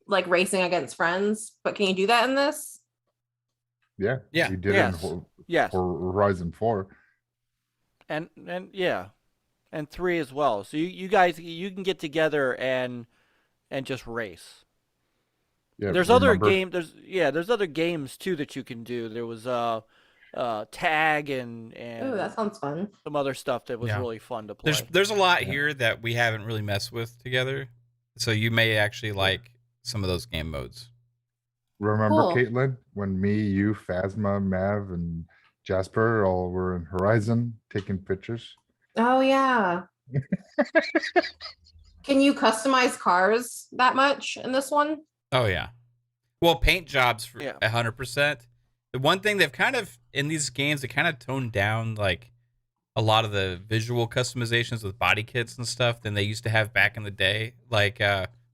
like racing against friends, but can you do that in this? Yeah. Yeah. You did it in Horizon 4. And yeah. And 3 as well. So you guys can get together and just race. Yeah, there's other games too that you can do. There was tag and ooh, that sounds fun. Some other stuff that was really fun to play. There's a lot here that we haven't really messed with together. So you may actually like some of those game modes. Remember, Cool. Kaitlin, when me, you, Phasma, Mav, and Jasper all were in Horizon taking pictures? Oh yeah. Can you customize cars that much in this one? Oh yeah. Well, paint jobs for Yeah. 100%. The one thing they've kind of in these games, they kind of toned down like a lot of the visual customizations with body kits and stuff than they used to have back in the day. Like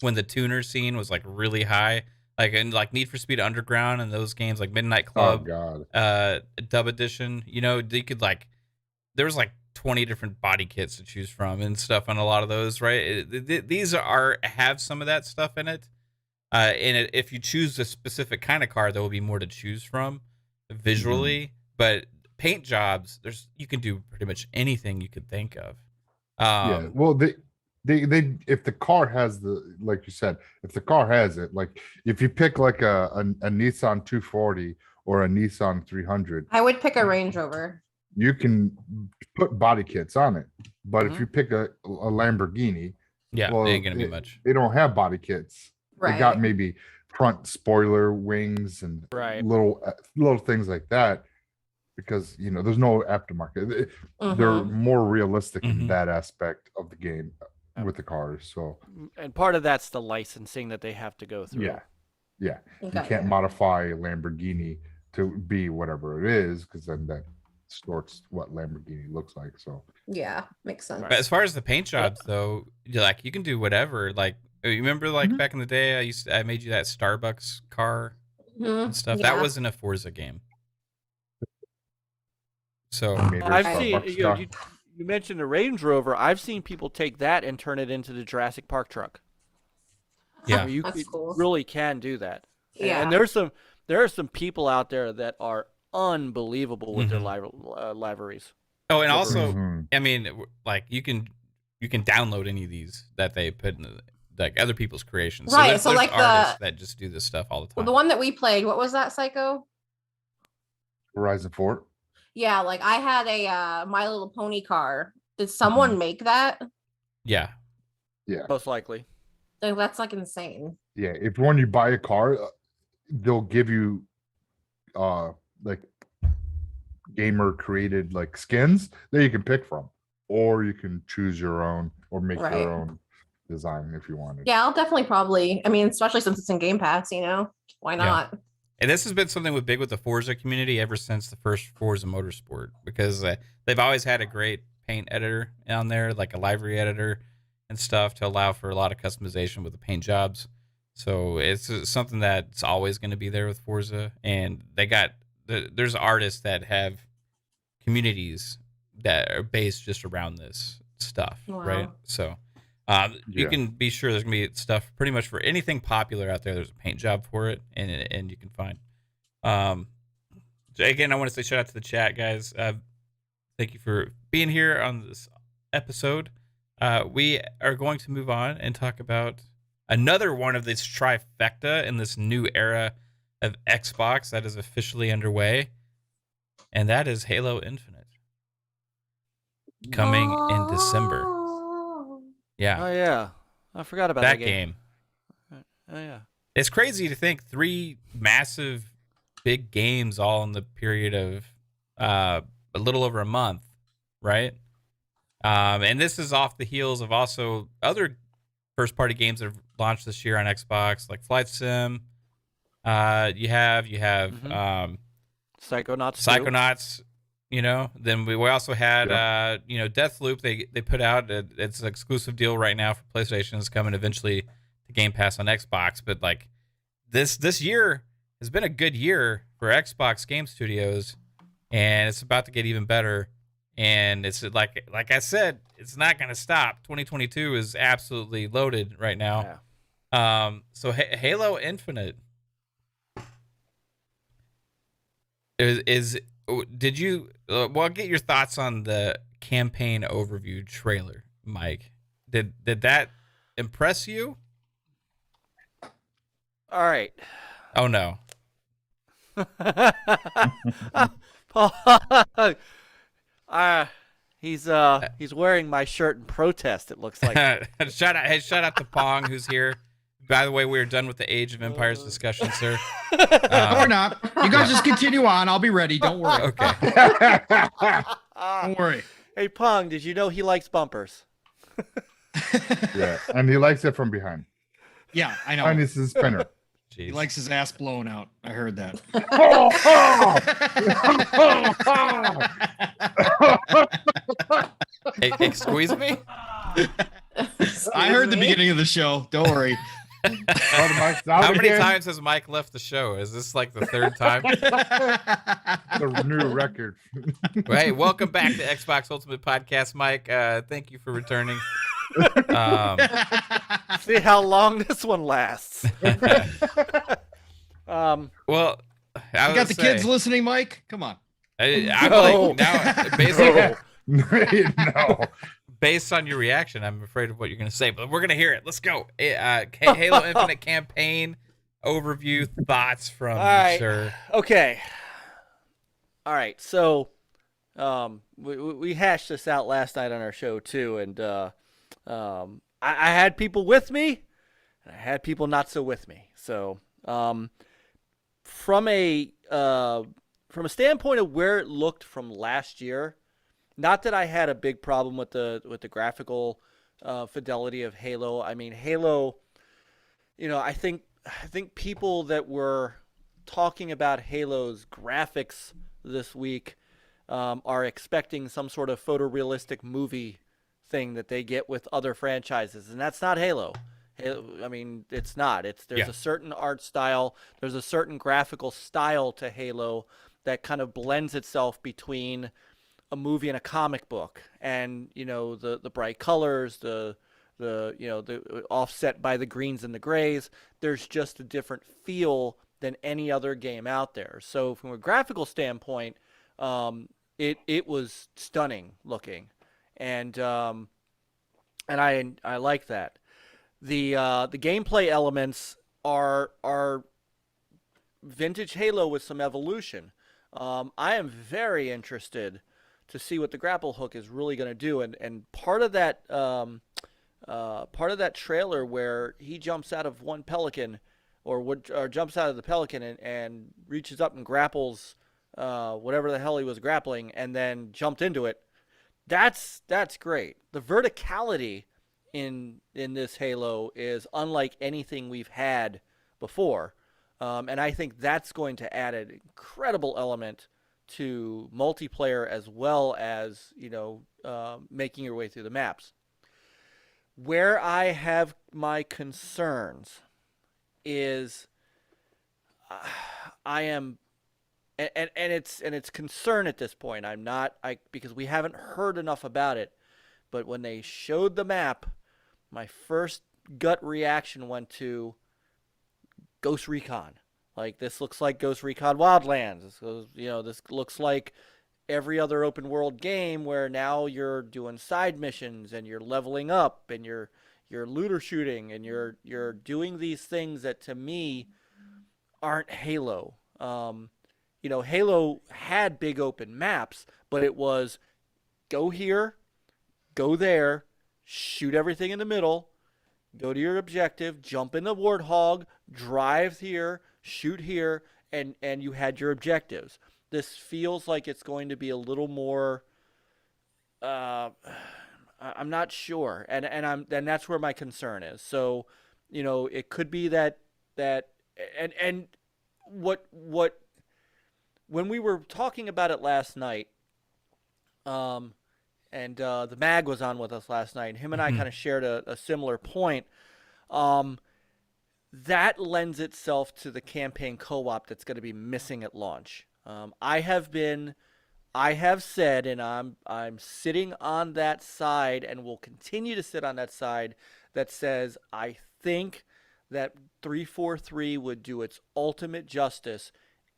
when the tuner scene was like really high, like in like Need for Speed Underground and those games like Midnight Oh Club, God. Dub Edition. You know, you could like there was like 20 different body kits to choose from and stuff on a lot of those, right? These have some of that stuff in it. If you choose a specific kind of car, there will be more to choose from visually. But paint jobs, you can do pretty much anything you could think of. Yeah. Well, they if the car has like you said, if the car has it, like if you pick like a Nissan 240 or a Nissan 300, I would pick a Range Rover. you can put body kits on it. But if you pick a Lamborghini, yeah, well, they ain't gonna be much. They don't have body kits. Right. They got maybe front spoiler wings and Right. little things like that, because there's no aftermarket. They're more realistic in that aspect of the game with the cars. So, and part of that's the licensing that they have to go through. Yeah. Okay. You can't modify a Lamborghini to be whatever it is, because then that distorts what Lamborghini looks like. So Yeah, makes sense. But as far as the paint jobs, though, you can do whatever. Like, you remember, like back in the day, I made you that Starbucks car and stuff. Yeah. That was in a Forza game. So I've seen you mentioned the Range Rover. I've seen people take that and turn it into the Jurassic Park truck. Yeah, you That's cool. really can do that. Yeah. And there are some people out there that are unbelievable with their liveries. Oh, and also, I mean, like you can download any of these that they put in like other people's creations. Right. So So there's like artists that just do this stuff all the time. the one that we played, what was that, Psycho? Horizon 4. Yeah, like I had a My Little Pony car. Did someone make that? Yeah. Most likely. Like, that's like insane. Yeah, if when you buy a car, they'll give you like gamer created like skins that you can pick from, or you can choose your own or make your own design if you wanted. Yeah, I'll definitely probably. I mean, especially since it's in Game Pass, why not? Yeah. And this has been something big with the Forza community ever since the first Forza Motorsport, because they've always had a great paint editor on there, like a livery editor and stuff, to allow for a lot of customization with the paint jobs. So it's something that's always going to be there with Forza. And there's artists that have communities that are based just around this stuff, right? So you can be sure there's going to be stuff pretty much for anything popular out there. There's a paint job for it, and you can find. Again, I want to say shout out to the chat, guys. Thank you for being here on this episode. We are going to move on and talk about another one of this trifecta in this new era of Xbox that is officially underway, and that is Halo Infinite, coming in December. Yeah. Oh yeah, I forgot about that game. Oh yeah. It's crazy to think 3 massive, big games all in the period of a little over a month, right? And this is off the heels of also other first-party games that have launched this year on Xbox, like Flight Sim. You have Psychonauts. Then we also had Deathloop. They put out it's an exclusive deal right now for PlayStation. It's coming eventually to Game Pass on Xbox. But like this year has been a good year for Xbox game studios, and it's about to get even better. And it's like I said, it's not going to stop. 2022 is absolutely loaded right now. Yeah. So Halo Infinite is did you well, get your thoughts on the campaign overview trailer, Mike? Did that impress you? All right. Oh no. He's wearing my shirt in protest, it looks like. Shout out to Pong, who's here By the way, we're done with the Age of Empires discussion, sir. Or not. You guys just continue on. I'll be ready. Don't worry. Okay. Don't worry. Hey, Pong, did you know he likes bumpers? Yeah, and he likes it from behind. Yeah, I know. And it's his spinner. He likes his ass blown out. I heard that. Excuse me? I heard the beginning of the show. Don't worry. How many times has Mike left the show? Is this like the third time? The new record. Hey, welcome back to Xbox Ultimate Podcast, Mike. Thank you for returning. See how long this one lasts. Well, you got the kids listening, Mike? Come on. I'm like now basically No. based on your reaction, I'm afraid of what you're going to say, but we're going to hear it. Let's go. Halo Infinite campaign overview thoughts from sir. Okay. All right. So, we hashed this out last night on our show too, and I had people with me, and I had people not so with me. So, from a standpoint of where it looked from last year. Not that I had a big problem with the graphical fidelity of Halo. I mean, Halo, I think people that were talking about Halo's graphics this week are expecting some sort of photorealistic movie thing that they get with other franchises, and that's not Halo. I mean, it's not. There's a certain art style, there's a certain graphical style to Halo that kind of blends itself between a movie and a comic book, and the bright colors, the offset by the greens and the grays. There's just a different feel than any other game out there. So from a graphical standpoint, it was stunning looking, and I like that. The gameplay elements are vintage Halo with some evolution. I am very interested to see what the grapple hook is really going to do, and part of that trailer where he jumps out of one pelican, or jumps out of the pelican and reaches up and grapples whatever the hell he was grappling, and then jumped into it. That's great. The verticality in this Halo is unlike anything we've had before, and I think that's going to add an incredible element to multiplayer, as well as making your way through the maps. Where I have my concerns is I am, and it's concern at this point. I'm not because we haven't heard enough about it, but when they showed the map, my first gut reaction went to Ghost Recon. Like, this looks like Ghost Recon Wildlands. This looks like every other open world game where now you're doing side missions and you're leveling up and you're looter shooting and you're doing these things that to me aren't Halo. Halo had big open maps, but it was go here, go there, shoot everything in the middle, go to your objective, jump in the Warthog, drive here, shoot here, and you had your objectives. This feels like it's going to be a little more I'm not sure, and that's where my concern is. So it could be that what when we were talking about it last night, and the Mag was on with us last night, and him and I kind of shared a similar point. That lends itself to the campaign co-op that's going to be missing at launch. I have said, and I'm sitting on that side, and will continue to sit on that side, that says I think that 343 would do its ultimate justice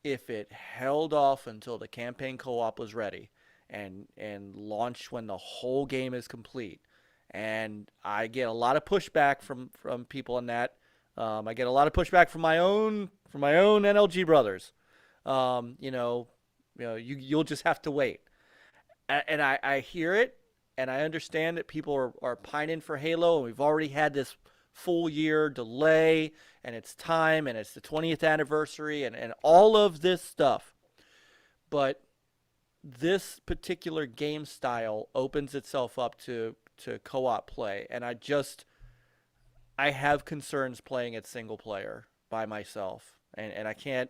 if it held off until the campaign co-op was ready and launched when the whole game is complete. And I get a lot of pushback from people on that. I get a lot of pushback from my own NLG brothers. You'll just have to wait. And I hear it, and I understand that people are pining for Halo, and we've already had this full year delay, and it's time, and it's the 20th anniversary, and all of this stuff. But this particular game style opens itself up to co-op play, and I have concerns playing it single player by myself, and I can't.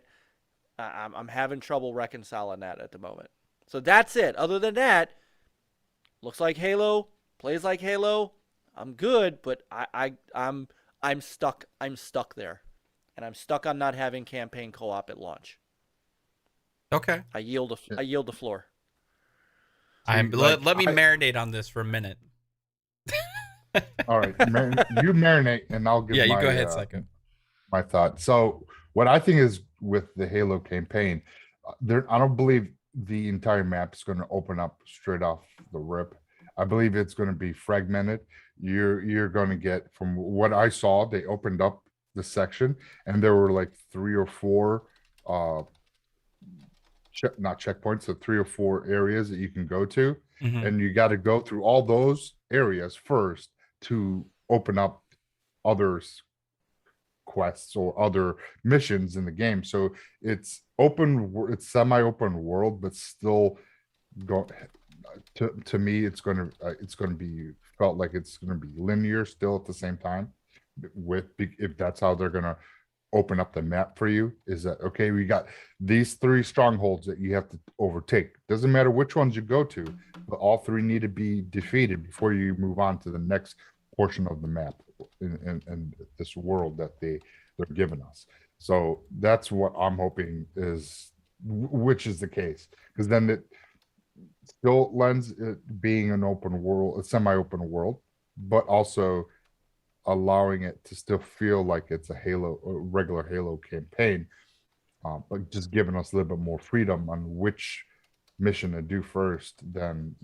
I'm having trouble reconciling that at the moment. So that's it. Other than that, looks like Halo, plays like Halo. I'm good, but I'm stuck. I'm stuck there, and I'm stuck on not having campaign co-op at launch. Okay. I yield the floor. Let me marinate on this for a minute. All right, you marinate, and I'll give. Yeah, you go ahead, second. My thought. So, what I think is with the Halo campaign, I don't believe the entire map is going to open up straight off the rip. I believe it's going to be fragmented. You're going to get, from what I saw, they opened up the section, and there were like 3 or 4 not checkpoints, so 3 or 4 areas that you can go to, and you got to go through all those areas first to open up others quests or other missions in the game. So it's semi-open world, but still to me it's going to be felt like it's going to be linear still at the same time. If that's how they're going to open up the map for you, is that okay, we got these 3 strongholds that you have to overtake. Doesn't matter which ones you go to, but all 3 need to be defeated before you move on to the next portion of the map in this world that they're giving us. So that's what I'm hoping is, which is the case, because then it still lends it being an open world, a semi-open world, but also allowing it to still feel like it's a regular Halo campaign, but just giving us a little bit more freedom on which mission to do first. Then,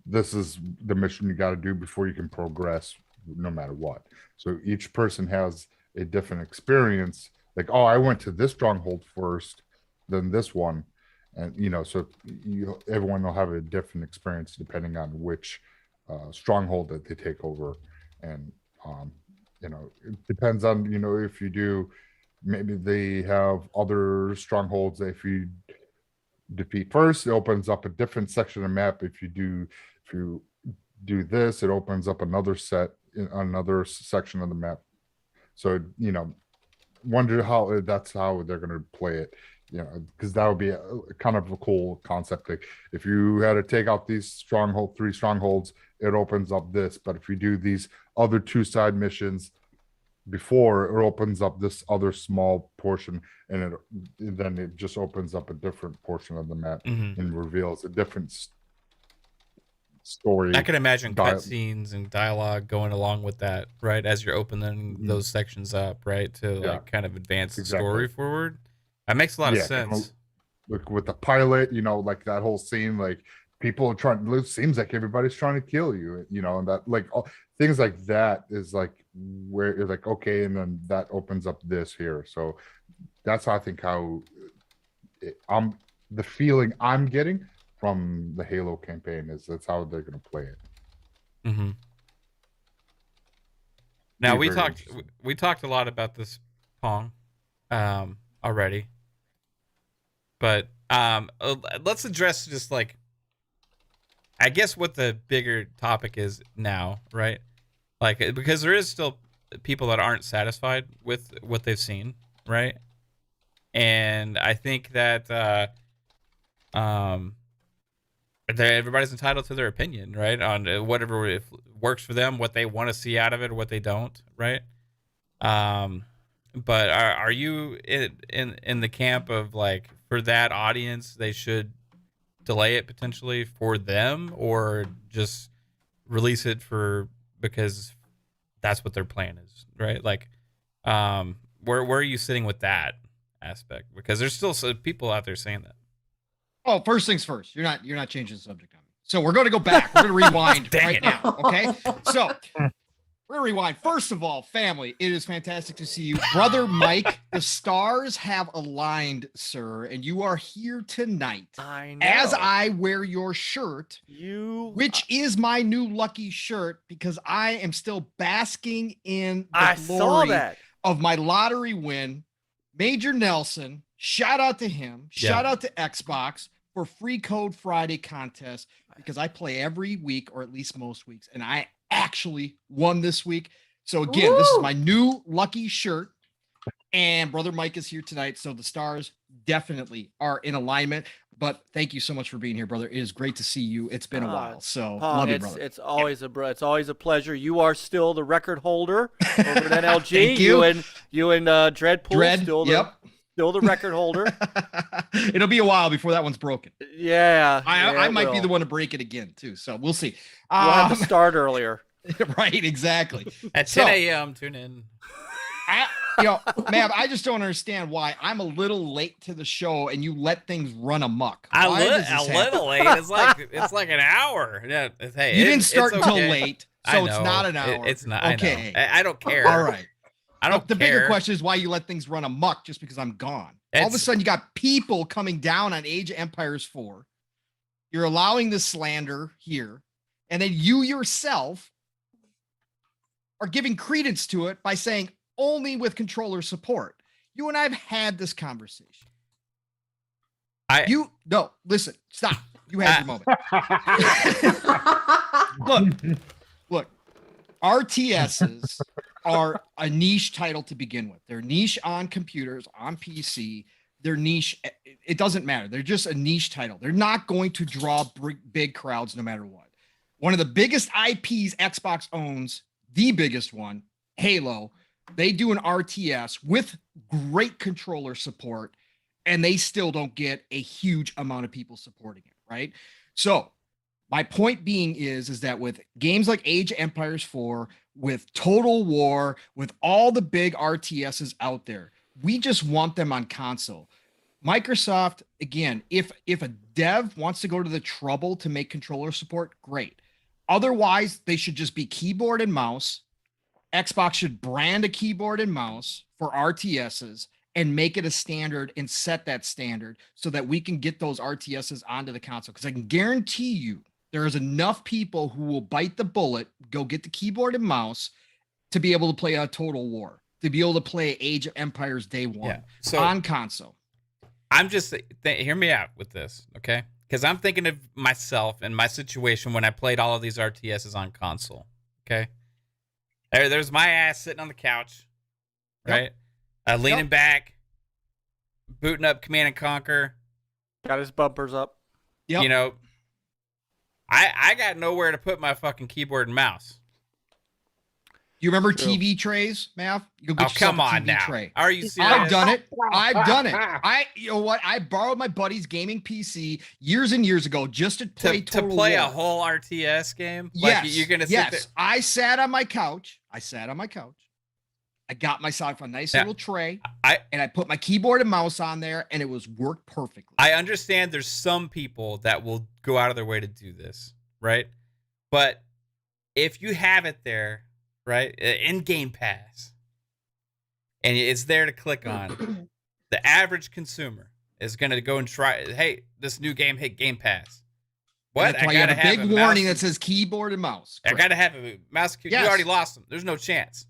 this is the mission you got to do before you can progress, no matter what. So each person has a different experience. Like, oh, I went to this stronghold first, then this one, and so everyone will have a different experience depending on which stronghold that they take over. And it depends on, if you do, maybe they have other strongholds that if you defeat first, it opens up a different section of the map. If you do this, it opens up another section of the map. So, wonder how that's how they're going to play it, because that would be a kind of a cool concept. Like, if you had to take out these 3 strongholds, it opens up this. But if you do these other 2 side missions before, it opens up this other small portion, and then it just opens up a different portion of the map and reveals a different story. I can imagine cutscenes and dialogue going along with that, right? As you're opening those sections up, right? To kind of advance the story forward. That makes a lot of sense. Look, with the pilot, like that whole scene, like people are trying, it seems like everybody's trying to kill you, and that, like, things like that is like where you're like, okay, and then that opens up this here. So that's how I think the feeling I'm getting from the Halo campaign is that's how they're going to play it. Now we talked a lot about this, Pong, already, but let's address just like, I guess what the bigger topic is now, right? Like, because there is still people that aren't satisfied with what they've seen, right? And I think that everybody's entitled to their opinion, right? On whatever works for them, what they want to see out of it, or what they don't, right? But are you in the camp of like, for that audience, they should delay it potentially for them, or just release it because that's what their plan is, right? Like, where are you sitting with that aspect? Because there's still some people out there saying that. Oh, first things first. You're not changing the subject on me. So we're going to go back. We're going to rewind right now. Okay. So We're gonna rewind. First of all, family, it is fantastic to see you. Brother Mike, the stars have aligned, sir, and you are here tonight. I know. As I wear your shirt, which is my new lucky shirt, because I am still basking in the glory of my lottery win. Major Nelson, shout out to him. Shout out to Xbox for Free Code Friday contest, because I play every week, or at least most weeks, and I actually won this week. So again, this is my new lucky shirt, and Brother Mike is here tonight, so the stars definitely are in alignment. But thank you so much for being here, brother. It is great to see you. It's been a while, so love you, brother. It's always a pleasure. You are still the record holder over at NLG. Thank you. You and Dreadpool still the record holder. It'll be a while before that one's broken. Yeah, I might be the one to break it again too. So we'll see. We'll have to start earlier. Right, exactly. At 10 a.m. Tune in. Ma'am, I just don't understand why I'm a little late to the show and you let things run amok. A little late. It's like an hour. Yeah, hey, you didn't start until okay. late, so it's not an hour. It's not. Okay. I don't care. All right. I don't The care. bigger question is why you let things run amok just because I'm gone. All of a sudden, you got people coming down on Age of Empires 4. You're allowing this slander here, and then you yourself are giving credence to it by saying only with controller support. You and I have had this conversation. Listen, stop. You had your moment. Look, RTSs are a niche title to begin with. They're niche on computers, on PC. They're niche. It doesn't matter. They're just a niche title. They're not going to draw big crowds no matter what. One of the biggest IPs Xbox owns, the biggest one, Halo, they do an RTS with great controller support, and they still don't get a huge amount of people supporting it, right? So my point being is that with games like Age of Empires 4, with Total War, with all the big RTSs out there, we just want them on console. Microsoft, again, if a dev wants to go to the trouble to make controller support, great. Otherwise, they should just be keyboard and mouse. Xbox should brand a keyboard and mouse for RTSs and make it a standard and set that standard so that we can get those RTSs onto the console. Because I can guarantee you there is enough people who will bite the bullet, go get the keyboard and mouse to be able to play a Total War, to be able to play Age of Empires Day One on console. I'm just hear me out with this, okay? Because I'm thinking of myself and my situation when I played all of these RTSs on console, okay? There's my ass sitting on the couch, right? Leaning back, booting up Command and Conquer. Got his bumpers up. You know, I got nowhere to put my fucking keyboard and mouse. You remember TV trays, Mav? You go get come on a TV now. Tray. Are you serious? I've done it. You know what? I borrowed my buddy's gaming PC years and years ago just to play Total to play War. a whole RTS game. Yes, like, you're gonna sit there. I sat on my couch. I got myself a nice little tray, and I put my keyboard and mouse on there, and it worked perfectly. I understand there's some people that will go out of their way to do this, right? But if you have it there, right, in Game Pass, and it's there to click on, the average consumer is going to go and try, hey, this new game hit Game Pass. What? That's why you have a big warning that says keyboard and mouse. I got to have a mouse. Yes. You already lost them. There's no chance.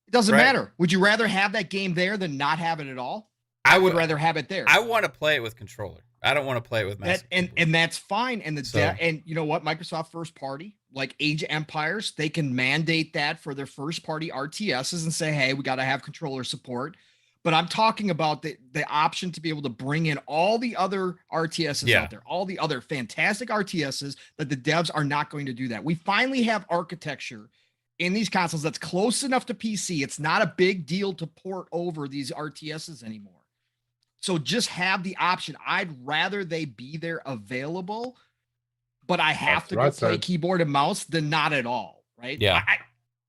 It doesn't matter. Would you rather have that game there than not have it at all? I would rather have it there. I want to play it with controller. I don't want to play it with mouse. And that's fine. And and you know what? Microsoft first party, like Age of Empires, they can mandate that for their first party RTSs and say, hey, we got to have controller support. But I'm talking about the option to be able to bring in all the other RTSs out there, all the other fantastic RTSs that the devs are not going to do that. We finally have architecture in these consoles that's close enough to PC. It's not a big deal to port over these RTSs anymore. So just have the option. I'd rather they be there available, but I have to go play keyboard and mouse than not at all, right? Yeah.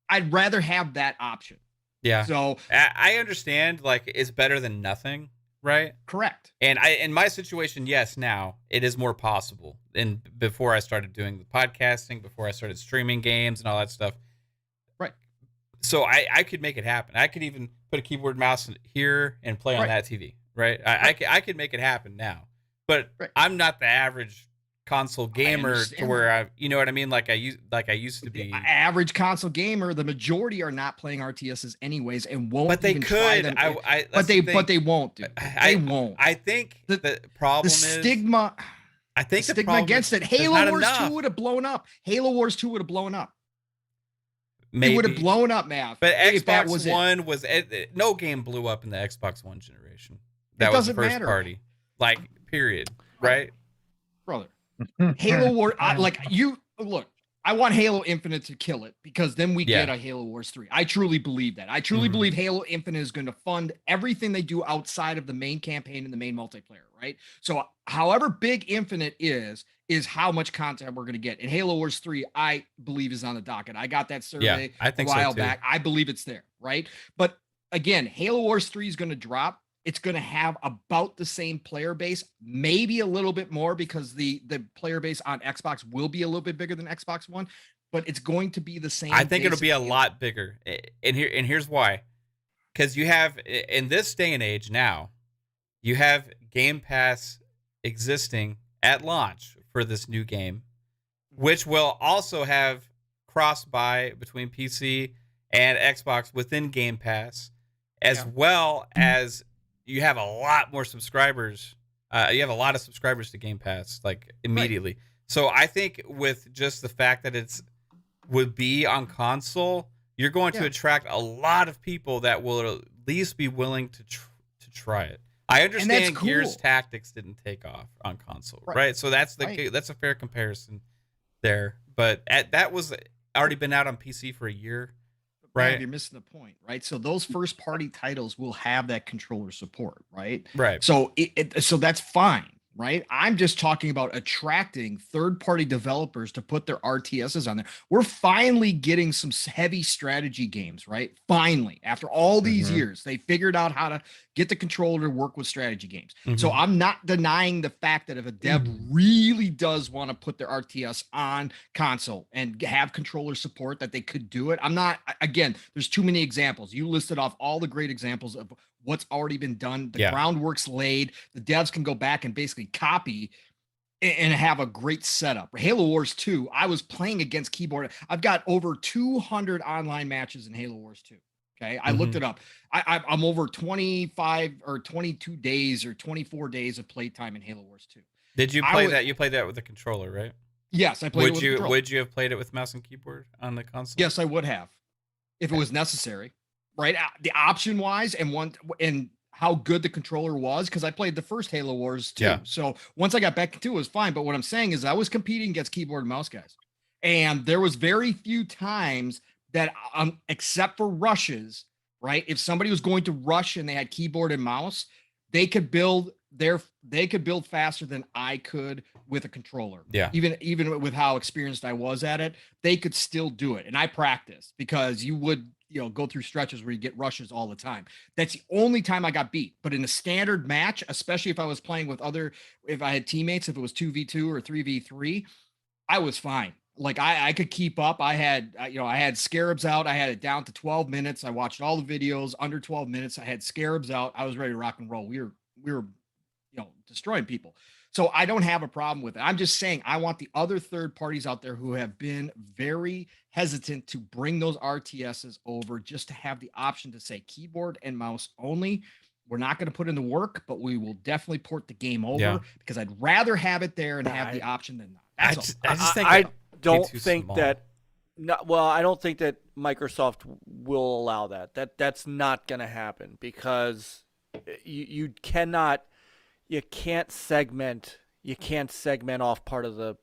I'd rather have that option. Yeah. So I understand, like, it's better than nothing, right? Correct. And in my situation, yes, now it is more possible. And before I started doing the podcasting, before I started streaming games and all that stuff. Right. So I could make it happen. I could even put a keyboard mouse here and play on that TV, right? I could make it happen now. But I'm not the average console gamer to where you know what I mean? Like I used to be. Average console gamer, the majority are not playing RTSs anyways and won't but they even could. try them. But they won't, dude. They won't. I think the problem is stigma. I think the stigma against it. Halo Wars 2 would have blown up. Halo Wars 2 would have blown up. Maybe. It would have blown up, Mav. But Xbox One was no game blew up in the Xbox One generation. That was the first party. Like, period. Right? Brother. Halo War, look, I want Halo Infinite to kill it because then we get a Halo Wars 3. I truly believe that. I truly believe Halo Infinite is going to fund everything they do outside of the main campaign and the main multiplayer, right? So however big Infinite is how much content we're going to get. And Halo Wars 3, I believe, is on the docket. I got that survey I think a while so too. back. I believe it's there, right? But again, Halo Wars 3 is going to drop. It's going to have about the same player base, maybe a little bit more because the player base on Xbox will be a little bit bigger than Xbox One, but it's going to be the same. I think it'll be a lot bigger. And here's why. Because you have, in this day and age now, you have Game Pass existing at launch for this new game, which will also have cross-buy between PC and Xbox within Game Pass, as well as you have a lot more subscribers. You have a lot of subscribers to Game Pass, like, immediately. Right. So I think with just the fact that would be on console, you're going to attract a lot of people that will at least be willing to try it. I understand Gears Tactics didn't take off on console, right? So that's that's a fair comparison there. But that was already been out on PC for a year. Right. You're missing the point, right? So those first party titles will have that controller support, right? Right. So so that's fine, right? I'm just talking about attracting third-party developers to put their RTSs on there. We're finally getting some heavy strategy games, right? Finally, after all these years, they figured out how to get the controller to work with strategy games. So I'm not denying the fact that if a dev really does want to put their RTS on console and have controller support, that they could do it. I'm not, again, there's too many examples. You listed off all the great examples of what's already been done. The groundwork's laid. The devs can go back and basically copy and have a great setup. Halo Wars 2, I was playing against keyboard. I've got over 200 online matches in Halo Wars 2. Okay, I looked it up. I'm over 25 or 22 days or 24 days of playtime in Halo Wars 2. Did you play that? You played that with a controller, right? Yes, I played it with a controller. Would you have played it with mouse and keyboard on the console? Yes, I would have, if it was necessary. Right, the option wise and how good the controller was, because I played the first Halo Wars too. So once I got back into it, it was fine. But what I'm saying is I was competing against keyboard and mouse guys, and there was very few times that except for rushes, right? If somebody was going to rush and they had keyboard and mouse, they could build faster than I could with a controller. Yeah. Even with how experienced I was at it, they could still do it. And I practiced because you would, go through stretches where you get rushes all the time. That's the only time I got beat. But in a standard match, especially if I was playing with if I had teammates, if it was 2v2 or 3v3, I was fine. Like I could keep up. I had scarabs out. I had it down to 12 minutes. I watched all the videos under 12 minutes. I had scarabs out. I was ready to rock and roll. We were destroying people. So I don't have a problem with it. I'm just saying I want the other third parties out there who have been very hesitant to bring those RTSs over just to have the option to say keyboard and mouse only. We're not going to put in the work, but we will definitely port the game over because I'd rather have it there and have the option than not. I don't think that Microsoft will allow that. That's not going to happen because you can't segment off part of the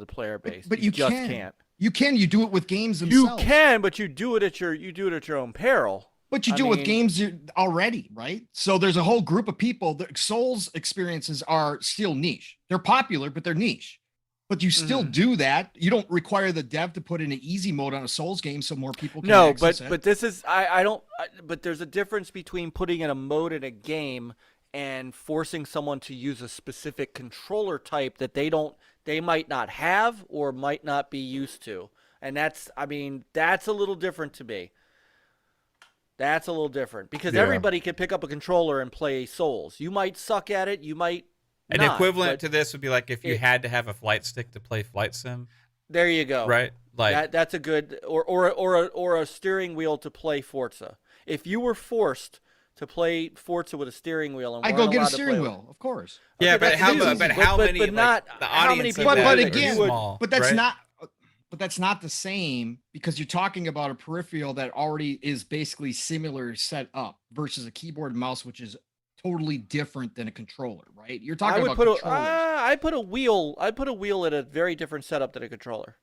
player base. But you just can't. You do it with games themselves. You can, but you do it at your own peril. But you do it with games already, right? So there's a whole group of people. The Souls experiences are still niche. They're popular, but they're niche. But you still do that. You don't require the dev to put in an easy mode on a Souls game so more people can access it. But this is but there's a difference between putting in a mode in a game and forcing someone to use a specific controller type that they might not have or might not be used to. And that's a little different to me. That's a little different because Yeah. everybody can pick up a controller and play Souls. You might suck at it, you might An not, equivalent but to this would be like if you it- had to have a flight stick to play Flight Sim, there you go. right? Like That's a good or a steering wheel to play Forza. If you were forced to play Forza with a steering wheel and I weren't go get a allowed to steering play- weel, of course. yeah, Okay, but that's how easy. but how But many like, not the how many audience of people- that But is again, small, But that's right? not. But that's not the same because you're talking about a peripheral that already is basically similar set up versus a keyboard and mouse, which is totally different than a controller, right? You're talking I would about put controllers. I put a wheel at a very different setup than a controller.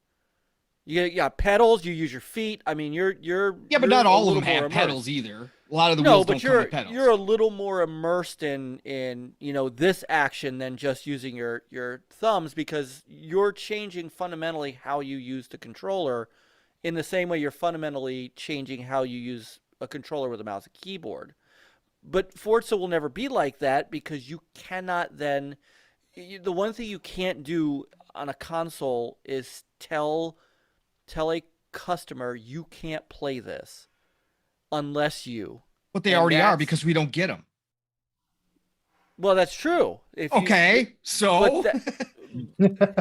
You got pedals. You use your feet. I mean, you're Yeah, but you're not a all of little them more have immersed. pedals either. A lot of the No, wheels but don't come with pedals. you're a little more immersed in this action than just using your thumbs because you're changing fundamentally how you use the controller in the same way you're fundamentally changing how you use a controller with a mouse and keyboard. But Forza will never be like that because you cannot then the one thing you can't do on a console is tell a customer you can't play this unless you. But they and already are that's- because we don't get them. Well, that's true. If you- Okay, so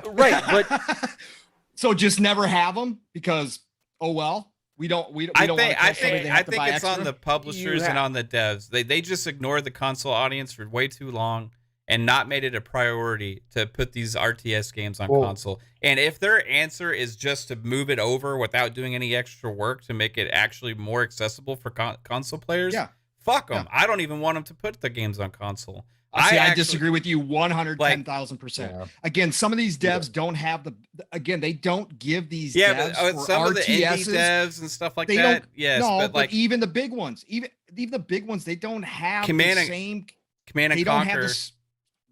right, but so just never have them because we don't want to tell somebody they have to buy it's on extra? the publishers and on the devs. They just ignored the console audience for way too long and not made it a priority to put these RTS games on console. And if their answer is just to move it over without doing any extra work to make it actually more accessible for console players, fuck them. I don't even want them to put the games on console. I disagree with you 110,000%. Yeah. Again, some of these devs don't have they don't give these Yeah, devs but for some of the indie RTSs, devs and stuff like they that. don't- Yes, no, but like even the big ones, even the big ones, they don't have Command the and- same. Command and They don't have Conquer. this.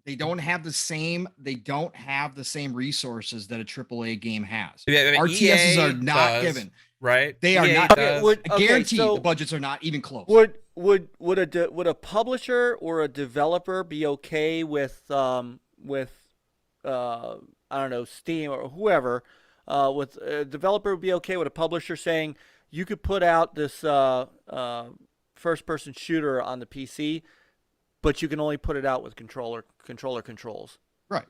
They don't have the same. They don't have the same resources that a AAA game has. Yeah, but RTSs EA are not does, given. right? They are EA not. does. I guarantee so the budgets are not even close. would a publisher or a developer be okay with I don't know, Steam or whoever, with a developer would be okay with a publisher saying you could put out this first person shooter on the PC, but you can only put it out with controller controls. Right.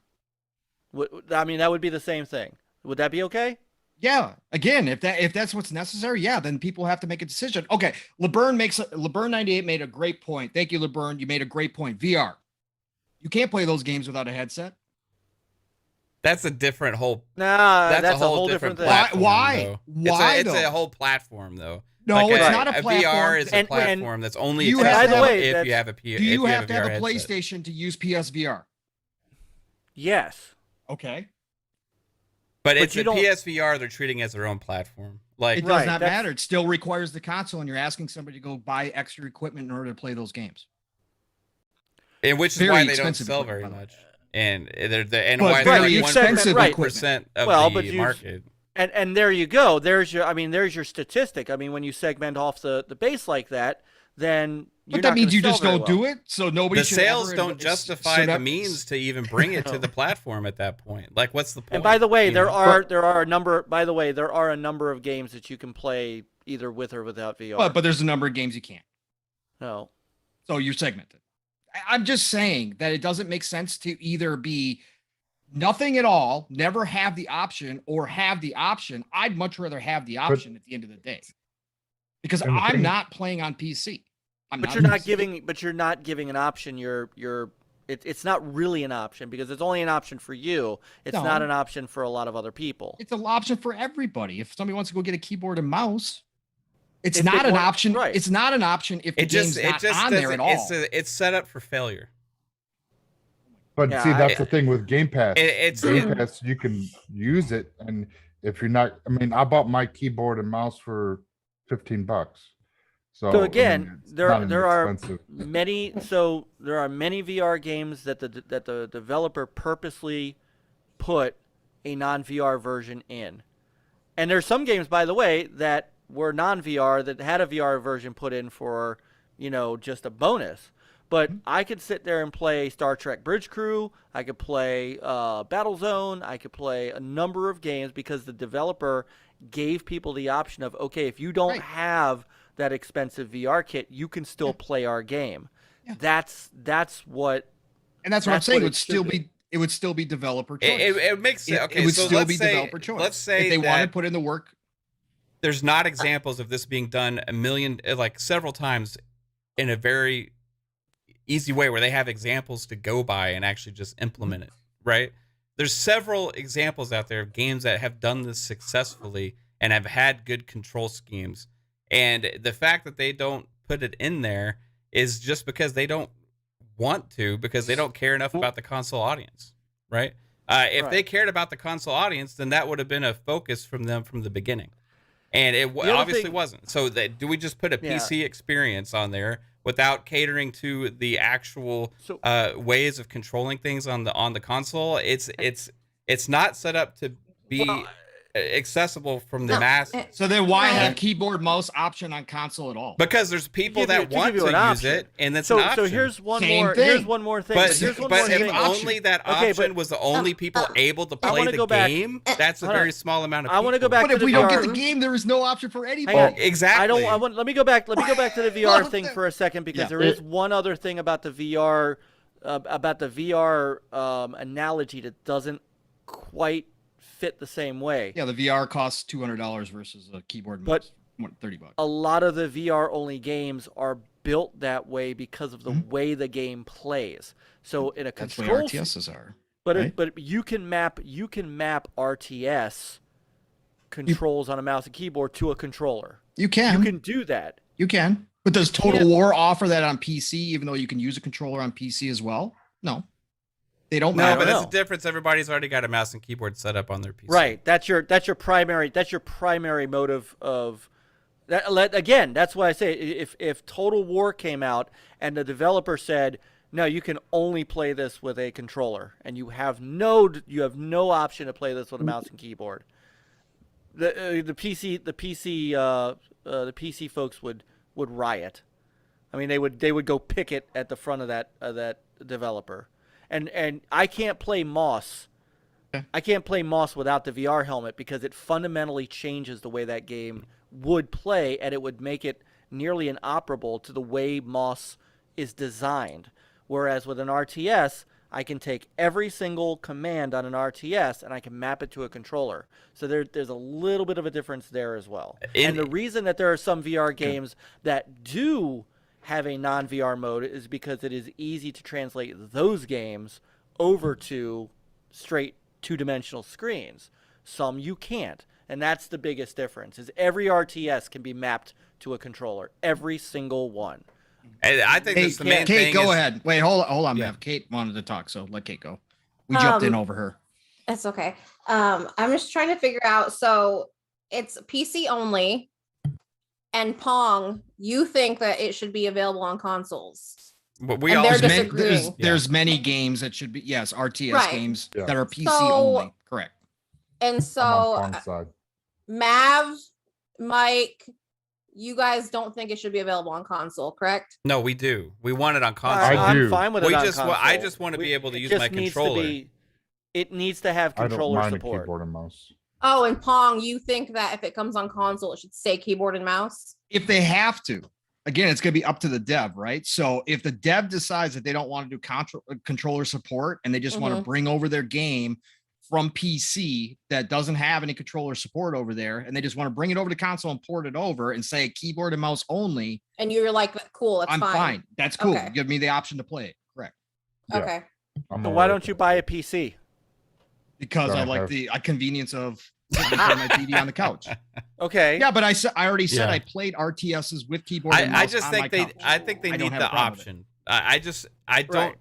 I mean, that would be the same thing. Would that be okay? Yeah. Again, if that's what's necessary, then people have to make a decision. Okay. LeBurn 98 made a great point. Thank you, LeBurn. You made a great point. VR. You can't play those games without a headset. That's a different whole. Nah, That's a whole different thing. platform. Why? Though. Why, It's a though? whole platform, though. No, Like it's not a platform. VR is a And- platform that's only you have accessible to- if you have a Do you have to have a VR headset. PlayStation to use PSVR? Yes. Okay. But it's you a don't- PSVR. They're treating as their own platform. Like It does Right, not that's- matter. It still requires the console, and you're asking somebody to go buy extra equipment in order to play those games. and which is very why they don't expensive sell equipment, very by the way. much. And and But why very they're like expensive 1% of Well, the but you- market. And there you go. There's your statistic. I mean, when you segment off the base like that, then But that means you just don't do it, so nobody. The should sales ever- don't justify the means to even bring it to the platform at that point. Like, what's the point? And by the way, you there know? are a number. By the way, there are a number of games that you can play either with or without VR. But there's a number of games you can't. No. So you're segmented. I'm just saying that it doesn't make sense to either be nothing at all, never have the option, or have the option. I'd much rather have the option at the end of the day, because And the I'm thing- not playing on PC. But you're not giving an option. It's not really an option because it's only an option for you. It's No. not an option for a lot of other people. It's an option for everybody. If somebody wants to go get a keyboard and mouse, it's If not they an want- option. right. It's not an option if the game's not on there at all. It's set up for failure. But Yeah, see, that's the thing with Game Pass. It's Game Pass, you can use it, and if you're not, I mean, I bought my keyboard and mouse for $15. So, So I again, mean, it's there not an are expensive- many. So there are many VR games that the developer purposely put a non-VR version in, and there's some games, by the way, that were non-VR that had a VR version put in for, just a bonus. But I could sit there and play Star Trek Bridge Crew. I could play Battlezone. I could play a number of games because the developer gave people the option of, okay, if you don't Right. have that expensive VR kit, you can still play our game. Yeah. That's what. And that's what I'm saying. what It would still be. It would still be developer choice. It makes sense. Okay, it would so still let's be say, developer choice. Let's say if they that want to put in the work. There's not examples of this being done several times in a very easy way where they have examples to go by and actually just implement it, right? There's several examples out there of games that have done this successfully and have had good control schemes. And the fact that they don't put it in there is just because they don't want to, because they don't care enough about the console audience, right? If they cared about the console audience, then that would have been a focus from them from the beginning. And it obviously wasn't. So do we just put a PC experience on there without catering to the actual ways of controlling things on the console? It's not set up to be accessible from the masses. So then why have keyboard mouse option on console at all? Because there's people that want to use it, and that's an option. So here's one Same more. thing. Here's one more thing. But here's one if more thing. only that option was the only people able to play the game, that's a very small amount of people. I want to go back. But to if the we VR. don't get the game, there is no option for anybody. Hang on. Exactly. Let me go back. Let me go back to the VR thing for a second, because there is one other thing about the VR, analogy that doesn't quite fit the same way. Yeah, the VR costs $200 versus a keyboard and mouse, $30. A lot of the VR only games are built that way because of the way the game plays. So in a control, that's what RTSs are. But but you can map RTS controls on a mouse and keyboard to a controller. You can. You can do that. You can. But does Total War offer that on PC, even though you can use a controller on PC as well? No. They don't matter. No, but there's a difference. Everybody's already got a mouse and keyboard set up on their PC. Right. That's your primary motive of that. Again, that's why I say if Total War came out and the developer said, no, you can only play this with a controller, and you have no option to play this with a mouse and keyboard. The PC folks would riot. I mean, they would go picket at the front of that developer. And I can't play Moss. I can't play Moss without the VR helmet, because it fundamentally changes the way that game would play, and it would make it nearly inoperable to the way Moss is designed. Whereas with an RTS, I can take every single command on an RTS and I can map it to a controller. So there's a little bit of a difference there as well. And the reason that there are some VR games that do have a non-VR mode is because it is easy to translate those games over to straight two-dimensional screens. Some you can't, and that's the biggest difference. Is every RTS can be mapped to a controller, every single one. And I think that's the main Kate, thing. go ahead. Wait, hold on, Mav. Kate wanted to talk, so let Kate go. We jumped in over her. It's okay. I'm just trying to figure out. So it's PC only. And Pong, you think that it should be available on consoles? But there's many games that should be RTS games that are PC only. Correct. And so Mav, Mike, you guys don't think it should be available on console, correct? No, we do. We want it on console. I'm fine with it on console. I just want to be able to use my controller. It needs to have controller support. I don't mind a keyboard and mouse. Oh, and Pong, you think that if it comes on console, it should stay keyboard and mouse? If they have to. Again, it's going to be up to the dev, right? So if the dev decides that they don't want to do controller support and they just want to bring over their game from PC that doesn't have any controller support over there, and they just want to bring it over to console and port it over and say keyboard and mouse only. And you're like, cool, it's I'm fine. That's cool. Okay. Give me the option to play it. Correct. Okay. So why don't you buy a PC? Because I like the convenience of putting my TV on the couch. Okay. Yeah, but I already said I played RTSs with keyboard and mouse. I think they need the option. I don't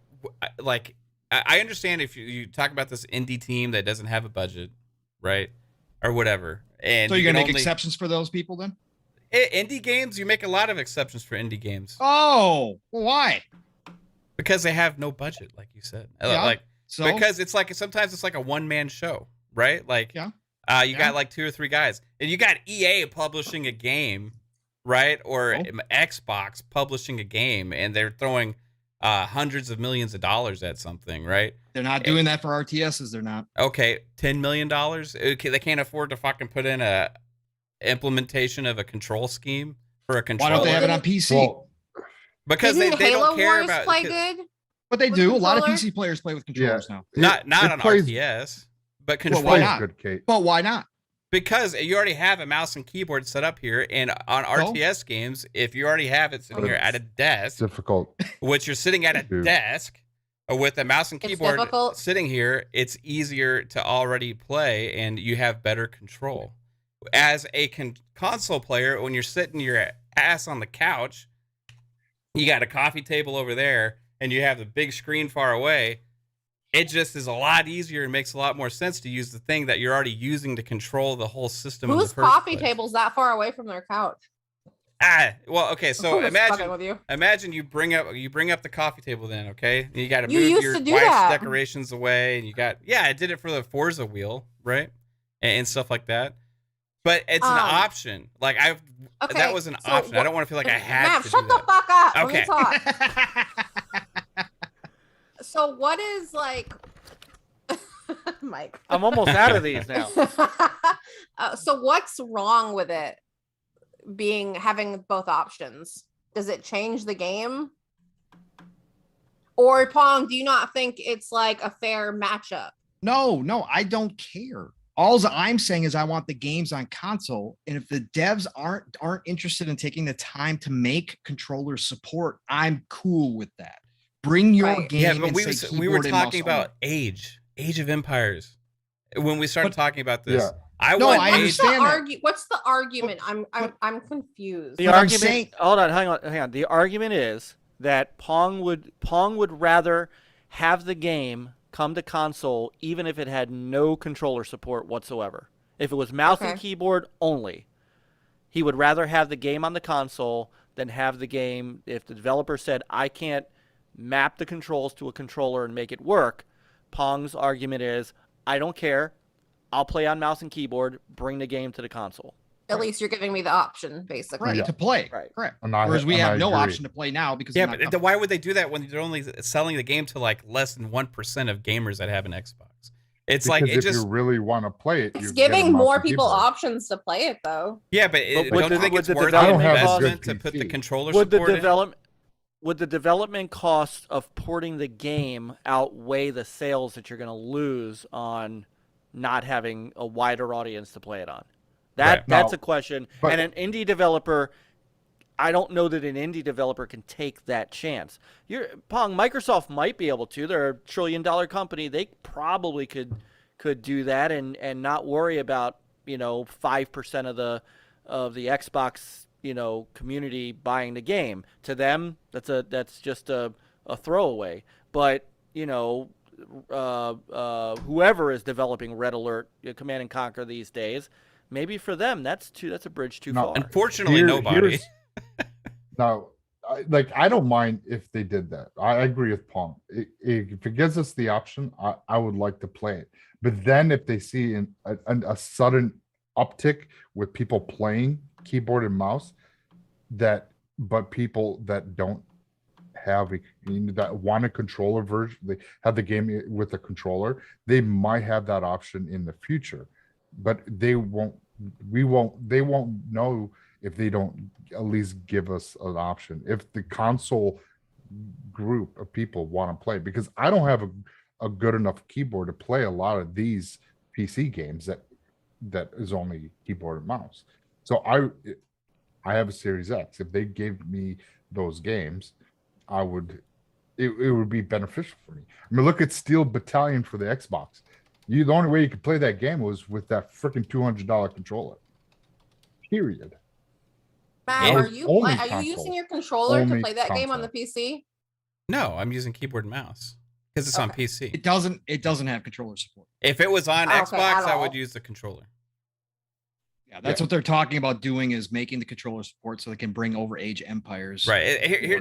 like. I understand if you talk about this indie team that doesn't have a budget, right, or whatever. And so you're gonna make exceptions for those people then? Indie games, you make a lot of exceptions for indie games. Oh, why? Because they have no budget, like you said. Because it's like sometimes it's like a one-man show, right? Like, you got like 2 or 3 guys, and you got EA publishing a game, right, or Xbox publishing a game, and they're throwing hundreds of millions of dollars at something, right? They're not doing that for RTSs. They're not. Okay, $10 million. Okay, they can't afford to fucking put in a implementation of a control scheme for a Why controller. don't they have it on PC? Well, Because they Didn't don't Halo care Wars about play cause- good? But they with do. A lot of controller? PC players play with controllers now. not it on plays- RTS, but Well, controller. why plays not? good, Kate. But why not? Because you already have a mouse and keyboard set up here, and on RTS games, if you already have it sitting here at a desk, Difficult. which you're sitting at a Dude. desk with a mouse and It's keyboard difficult. sitting here, it's easier to already play, and you have better control. As a console player, when you're sitting your ass on the couch, you got a coffee table over there, and you have the big screen far away. It just is a lot easier and makes a lot more sense to use the thing that you're already using to control the whole system. Whose in the first coffee place. table's that far away from their couch? Well, okay, so Who's fucking with you? imagine you bring up the coffee table then, okay? And you got to You move used your to do wife's that. decorations away, and I did it for the Forza wheel, right? And stuff like that. But it's an option. Like Okay, that was an so option. I don't want to feel like I had Matt, to shut do the that. fuck up. Okay. Let me talk. So what is like, Mike? I'm almost out of these now. So what's wrong with it having both options? Does it change the game? Or Pong, do you not think it's like a fair matchup? No, I don't care. All I'm saying is I want the games on console, and if the devs aren't interested in taking the time to make controller support, I'm cool with that. Bring your Right. game. Yeah, but and we say were keyboard and mouse talking about Age of Empires when we started But- talking about this. Yeah. I No, want I Age. understand that. What's the argument? I'm confused. The But I'm argument. saying- Hold on, hang on. The argument is that Pong would rather have the game come to console even if it had no controller support whatsoever. If it was mouse and Okay. keyboard only, he would rather have the game on the console than have the game if the developer said, I can't map the controls to a controller and make it work. Pong's argument is, I don't care. I'll play on mouse and keyboard, bring the game to the console. At least you're giving me the option, basically. to play. Right. Correct. And I- Whereas we and have I no agree. option to play now because Yeah, they're not but covered. why would they do that when they're only selling the game to like less than 1% of gamers that have an Xbox? It's like Because it if just you really want to play it, It's you get a giving mouse more and people keyboard. options to play it, though. yeah, but would don't you the- think would it's the worth the development investment cost- to put the PC. controller Would the support in? development costs of porting the game outweigh the sales that you're going to lose on not having a wider audience to play it on? That's Now, a question. but- And an indie developer, I don't know that an indie developer can take that chance. Pong, Microsoft might be able to. They're a $1 trillion company. They probably could do that and not worry about 5% of the Xbox community buying the game. To them, that's just a throwaway. But whoever is developing Red Alert, Command and Conquer these days, maybe for them that's a bridge too No. far. Unfortunately, nobody. Now, I don't mind if they did that. I agree with Pong. If it gives us the option, I would like to play it. But then if they see a sudden uptick with people playing keyboard and mouse, but people that don't have that want a controller version, they have the game with a controller, they might have that option in the future. But they won't know if they don't at least give us an option. If the console group of people want to play, because I don't have a good enough keyboard to play a lot of these PC games that is only keyboard and mouse. So I have a Series X. If they gave me those games, it would be beneficial for me. I mean, look at Steel Battalion for the Xbox. The only way you could play that game was with that freaking $200 controller. Period. Matt, Yeah. are you Only using console. your controller to Only play that game on the console. PC? No, I'm using keyboard and mouse because it's on Okay. PC. It doesn't have controller support. If it was on Okay, Xbox, at I would all. use the controller. Yeah, that's what they're talking about doing, is making the controller support so they can bring over Age Empires. Right.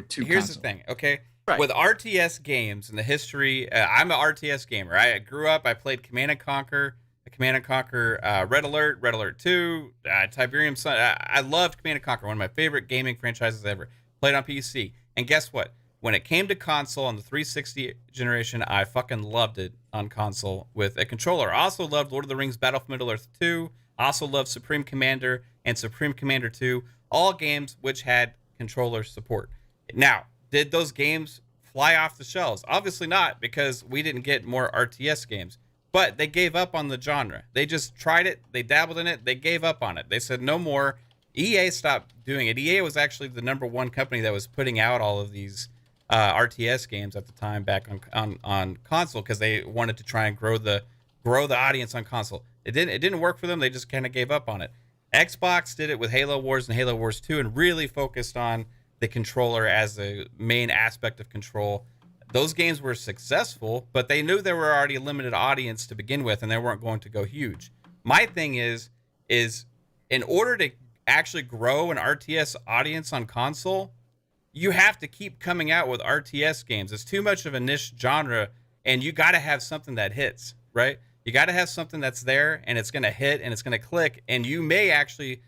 to Here's the console. thing. Okay. Right. With RTS games and the history, I'm an RTS gamer. I grew up. I played Command and Conquer, Red Alert, Red Alert 2, Tiberium Sun. I loved Command and Conquer, one of my favorite gaming franchises ever. Played on PC, and guess what? When it came to console on the 360 generation, I fucking loved it on console with a controller. I also loved Lord of the Rings: Battle for Middle Earth 2. Also loved Supreme Commander and Supreme Commander 2, all games which had controller support. Now, did those games fly off the shelves? Obviously not, because we didn't get more RTS games. But they gave up on the genre. They just tried it, they dabbled in it, they gave up on it. They said no more. EA stopped doing it. EA was actually the #1 company that was putting out all of these RTS games at the time back on console, because they wanted to try and grow the audience on console. It didn't work for them. They just kind of gave up on it. Xbox did it with Halo Wars and Halo Wars 2 and really focused on the controller as the main aspect of control. Those games were successful, but they knew there were already a limited audience to begin with, and they weren't going to go huge. My thing is in order to actually grow an RTS audience on console, you have to keep coming out with RTS games. It's too much of a niche genre, and you got to have something that hits, right? You got to have something that's there, and it's going to hit, and it's going to click, and you may actually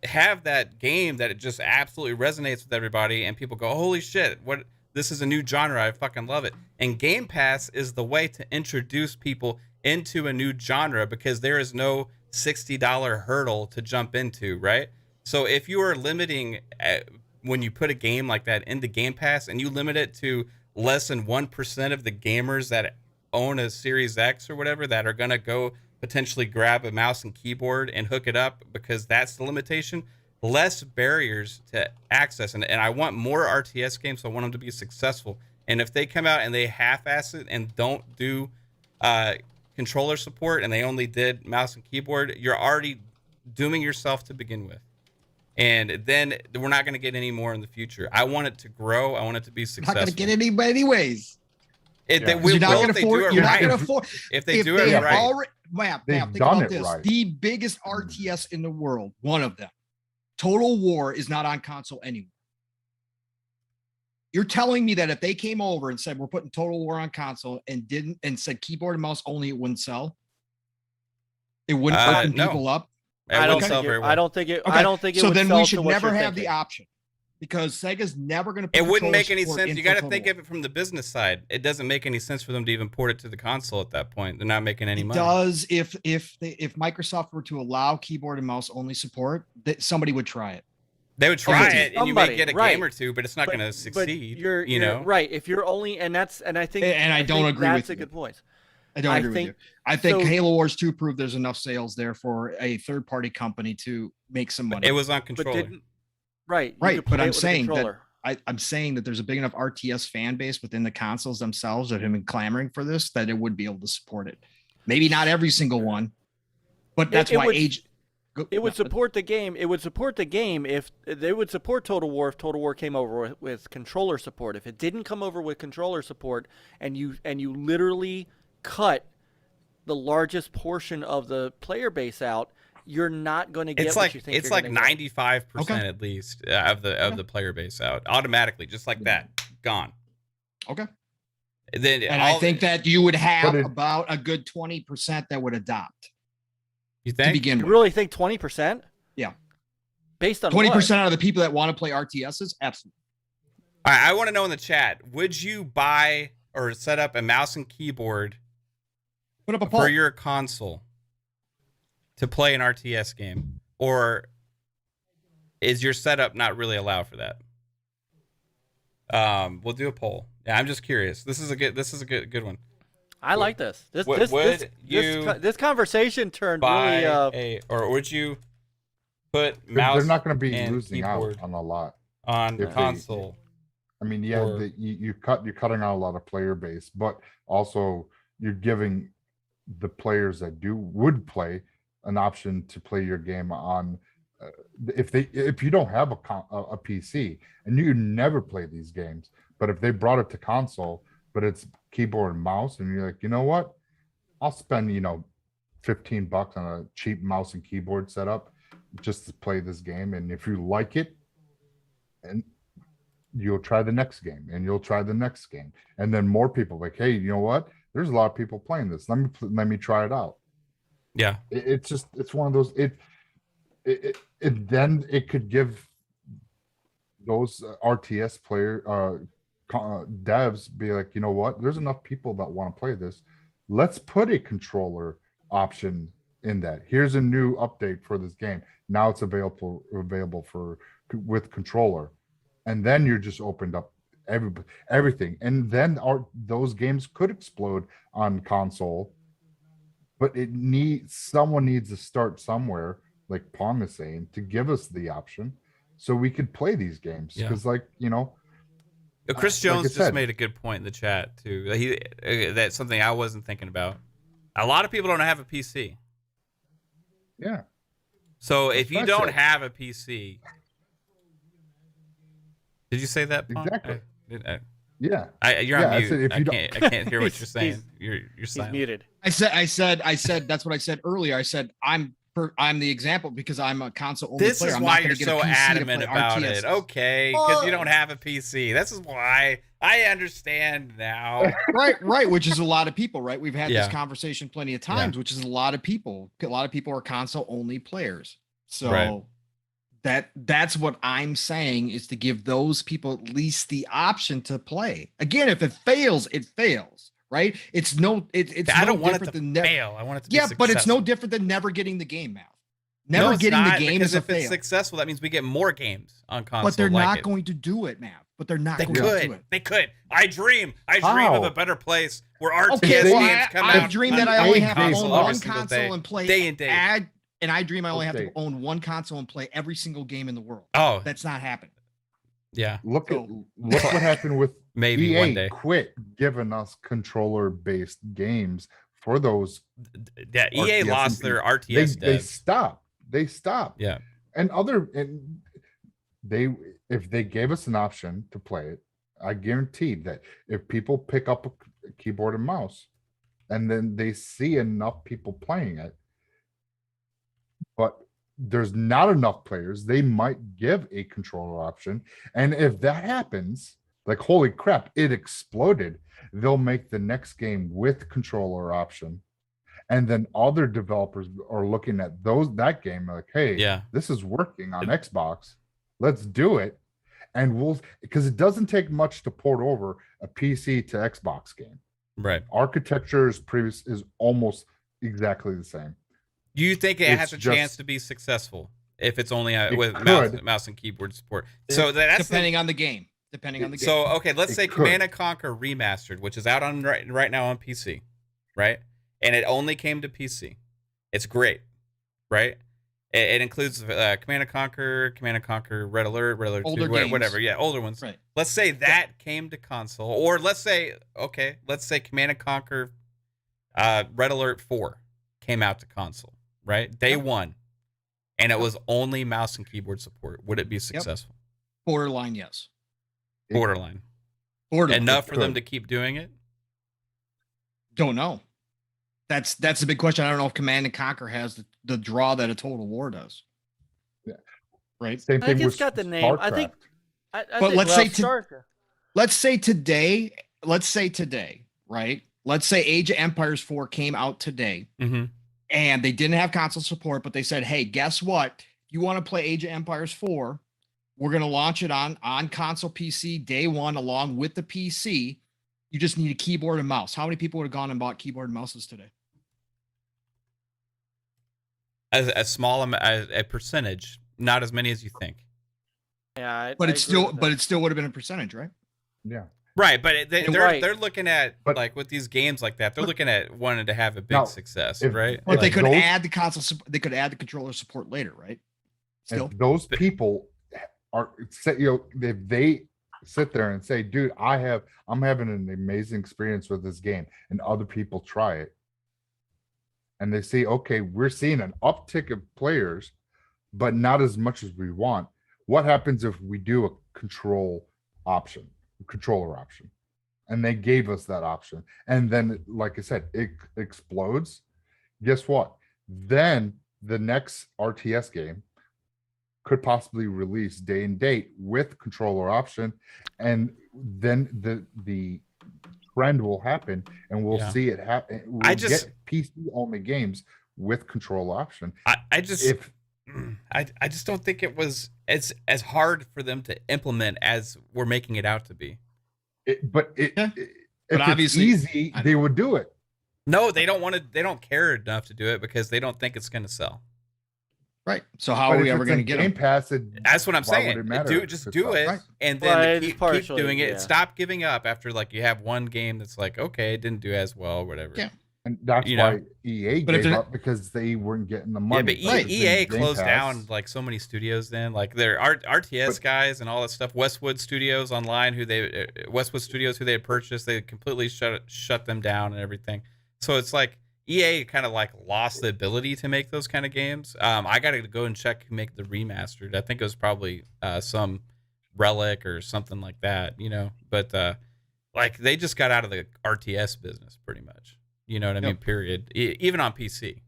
have that game that it just absolutely resonates with everybody, and people go, holy shit, what? This is a new genre. I fucking love it. And Game Pass is the way to introduce people into a new genre, because there is no $60 hurdle to jump into, right? So if you are limiting when you put a game like that into Game Pass and you limit it to less than 1% of the gamers that own a Series X or whatever that are going to go potentially grab a mouse and keyboard and hook it up, because that's the limitation, less barriers to access. And I want more RTS games, so I want them to be successful. And if they come out and they half-ass it and don't do controller support and they only did mouse and keyboard, you're already dooming yourself to begin with. And then we're not going to get any more in the future. I want it to grow. I want it to be successful. Not going to get any anyways. They will if they do it right. If they do it right. Think about this. Right. The biggest RTS in the world, one of them, Total War, is not on console anymore. You're telling me that if they came over and said we're putting Total War on console and said keyboard and mouse only, it wouldn't sell? It wouldn't open people up? I don't think it. So would then sell we should to what never you're have thinking. the option, because Sega's never going to. It wouldn't make any sense. You got to think of it from the business side. It doesn't make any sense for them to even port it to the console at that point. They're not making any money. It does if Microsoft were to allow keyboard and mouse only support, that somebody would try it. They would try it, and you may get a game or two, but it's not going to succeed. You're right. If you're only, and I think I don't agree with you. That's a good point. I don't agree with you. I think Halo Wars 2 proved there's enough sales there for a third-party company to make some money. It was on controller. Right. But I'm saying that there's a big enough RTS fan base within the consoles themselves that have been clamoring for this, that it would be able to support it. Maybe not every single one, but that's it would support the game. It would support the game if they would support Total War if Total War came over with controller support. If it didn't come over with controller support, and you literally cut the largest portion of the player base out, you're not going to get what you think. It's like 95% at least of the player base out automatically, just like that, gone. Okay. And I think that you would have about a good 20% that would adopt. You think? To begin with. You really think 20%? Yeah. Based on 20% out of the people that want to play RTSs? Absolutely. All right, I want to know in the chat, would you buy or set up a mouse and keyboard for your console to play an RTS game, or is your setup not really allowed for that? We'll do a poll. Yeah, I'm just curious. This is a good one. I like this. This conversation turned really. Or would you put mouse? They're not going to be losing out on a lot on console. I mean, yeah, you're cutting out a lot of player base, but also you're giving the players that would play an option to play your game on if you don't have a PC and you never play these games, but if they brought it to console, but it's keyboard and mouse, and you're like, you know what, I'll spend $15 on a cheap mouse and keyboard setup just to play this game, and if you like it, and you'll try the next game, and you'll try the next game, and then more people like, hey, you know what, there's a lot of people playing this, let me try it out. Yeah, it's one of those. Then it could give those RTS devs be like, you know what, there's enough people that want to play this. Let's put a controller option in that. Here's a new update for this game. Now it's available for with controller, and then you're just opened up everything, and then those games could explode on console. But someone needs to start somewhere, like Pong is saying, to give us the option so we could play these games. Because, Chris Jones just made a good point in the chat too. That's something I wasn't thinking about. A lot of people don't have a PC. Yeah. So if you don't have a PC, did you say that, Pong? Exactly. Yeah. You're on mute. I can't hear what you're saying. You're silent. Muted. I said that's what I said earlier. I said I'm the example because I'm a console only this player. This is I'm why not you're so adamant about RTS. it. Okay, because you don't have a PC. This is why I understand now. Right. Which is a lot of people, right? We've had this conversation plenty of times, which is a lot of people. A lot of people are console only players. So that's what I'm saying, is to give those people at least the option to play. Again, if it fails, it fails. Right? It's I don't want it to fail. I want it to be successful. But it's no different than never getting the game out. Never getting the game is a fail. If it's successful, that means we get more games on console. But they're not going to do it, Matt. But they're not going to do it. They could. I dream of a better place where RTS games come out. I dream that I only have to own one console and play day and day. And I dream I only have to own one console and play every single game in the world. Oh, that's not happening. Yeah. Look what happened with maybe EA one day. Quit giving us controller-based games for those. Yeah, EA lost their RTS. They stopped. Yeah. And if they gave us an option to play it, I guaranteed that if people pick up a keyboard and mouse, and then they see enough people playing it, but there's not enough players, they might give a controller option. And if that happens, like, holy crap, it exploded, they'll make the next game with controller option. And then other developers are looking at that game like, hey, this is working on Xbox. Let's do it. And because it doesn't take much to port over a PC to Xbox game. Right. Architecture is almost exactly the same. Do you think it has a chance to be successful if it's only with mouse and keyboard support? So that's depending on the game. So okay, let's say Command & Conquer Remastered, which is out on right now on PC, right? And it only came to PC. It's great, right? It includes Command & Conquer, Red Alert, Red Alert 2, whatever. Yeah, older ones. Right. Let's say that came to console, or let's say Command & Conquer Red Alert 4 came out to console. Right, day one, and it was only mouse and keyboard support. Would it be successful? Borderline, yes. Borderline. Enough for them to keep doing it? Don't know. That's the big question. I don't know if Command & Conquer has the draw that a Total War does. Yeah. Right. Same thing with got the name. I think. But let's say today, right? Let's say Age of Empires 4 came out today. Mm-hmm. And they didn't have console support, but they said, hey, guess what? You want to play Age of Empires 4? We're going to launch it on console PC day one along with the PC. You just need a keyboard and mouse. How many people would have gone and bought keyboard and mouses today? As a small a percentage, not as many as you think. Yeah, but it still would have been a percentage, right? Yeah. Right, but they're looking at, like, with these games like that, they're looking at wanting to have a big success, right? But they could add the console, they could add the controller support later, right? Still, those people are, if they sit there and say, dude, I'm having an amazing experience with this game, and other people try it, and they see, okay, we're seeing an uptick of players, but not as much as we want. What happens if we do a controller option, and they gave us that option, and then, like I said, it explodes? Guess what? Then the next RTS game could possibly release day and date with controller option, and then the trend will happen, and we'll see it happen. We'll get PC only games with control option. I just don't think it was as hard for them to implement as we're making it out to be. But obviously, easy, they would do it. No, they don't want to. They don't care enough to do it because they don't think it's going to sell. Right. So how But are we if ever it's going to in get Game them? Pass, That's what I'm why would saying. it matter Do if just it's do up? it, Right. and Well, then it's keep partially, doing it. yeah. Stop giving up after like you have one game that's like, okay, it didn't do as well, whatever. Yeah. And that's You why know. EA But if gave it- up because they weren't getting the Yeah, money. but But it's in EA Game closed Pass. down like so many studios. Then like their RTS But- guys and all that stuff. Westwood Studios online, Westwood Studios who they had purchased, they completely shut them down and everything. So it's like EA kind of like lost the ability to make those kind of games. I got to go and check who make the remastered. I think it was probably some Relic or something like that, you know. But like they just got out of the RTS business pretty much. You know what I mean? Period. Even on PC.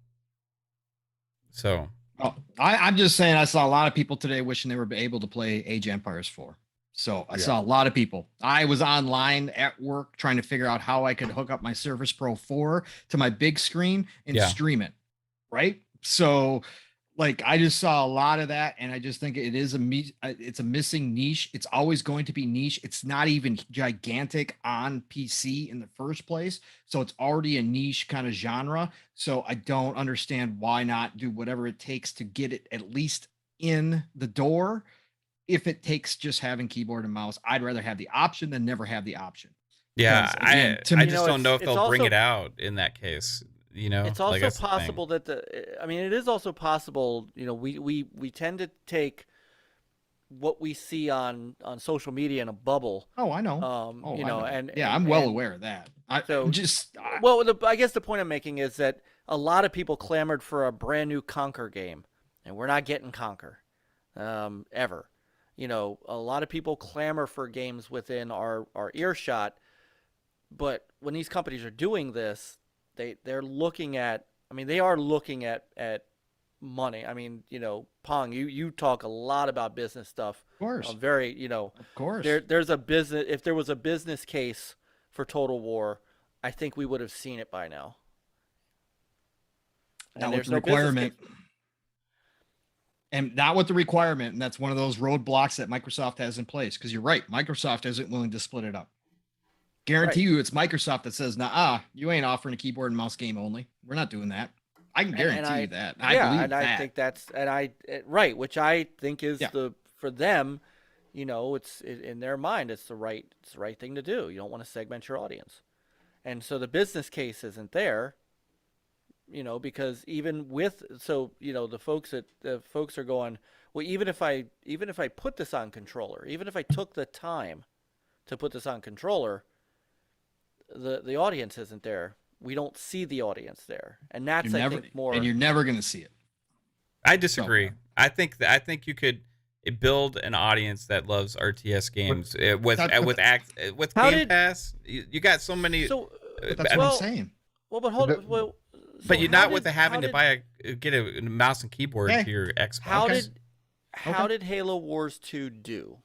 So Oh, I'm just saying, I saw a lot of people today wishing they were able to play Age of Empires 4. So I saw a lot of people. I was online at work trying to figure out how I could hook up my Surface Pro 4 to my big screen and stream it. Right. So like I just saw a lot of that, and I just think it is it's a missing niche. It's always going to be niche. It's not even gigantic on PC in the first place, so it's already a niche kind of genre. So I don't understand why not do whatever it takes to get it at least in the door. If it takes just having keyboard and mouse, I'd rather have the option than never have the option. yeah, Because, again, to I me- just don't know if it's they'll bring also- it out in that case. You know, It's like, also that's the thing. possible that I mean, it is also possible. You know, we tend to take what we see on social media in a bubble. Oh, I know. You know, and I'm well aware of that. Well, I guess the point I'm making is that a lot of people clamored for a brand new Conquer game, and we're not getting Conquer ever. You know, a lot of people clamor for games within our earshot, but when these companies are doing this, they're looking at. I mean, they are looking at money. I mean, you know, Pong, you talk a lot about business stuff. Of course. Very, you know, Of course. there's a business. If there was a business case for Total War, I think we would have seen it by now. Not And with there's the no business requirement. case. And not with the requirement. And that's one of those roadblocks that Microsoft has in place. Because you're right. Microsoft isn't willing to split it up. Guarantee you it's Microsoft that says, nah, you ain't offering a keyboard and mouse game only. We're not doing that. I can guarantee you that. I believe that. I think that's, right, which I think is for them, you know, in their mind, it's the right thing to do. You don't want to segment your audience. And so the business case isn't there, you know, because even with, so, you know, the folks are going, well, even if I put this on controller, even if I took the time to put this on controller, the audience isn't there. We don't see the audience there, and that's I think more. And you're never going to see it. I disagree. I think you could build an audience that loves RTS games with Game Pass. You got so many. So that's what I'm saying. Well, but hold on. Well, but you're not with having to get a mouse and keyboard to your Xbox. How did Halo Wars 2 do?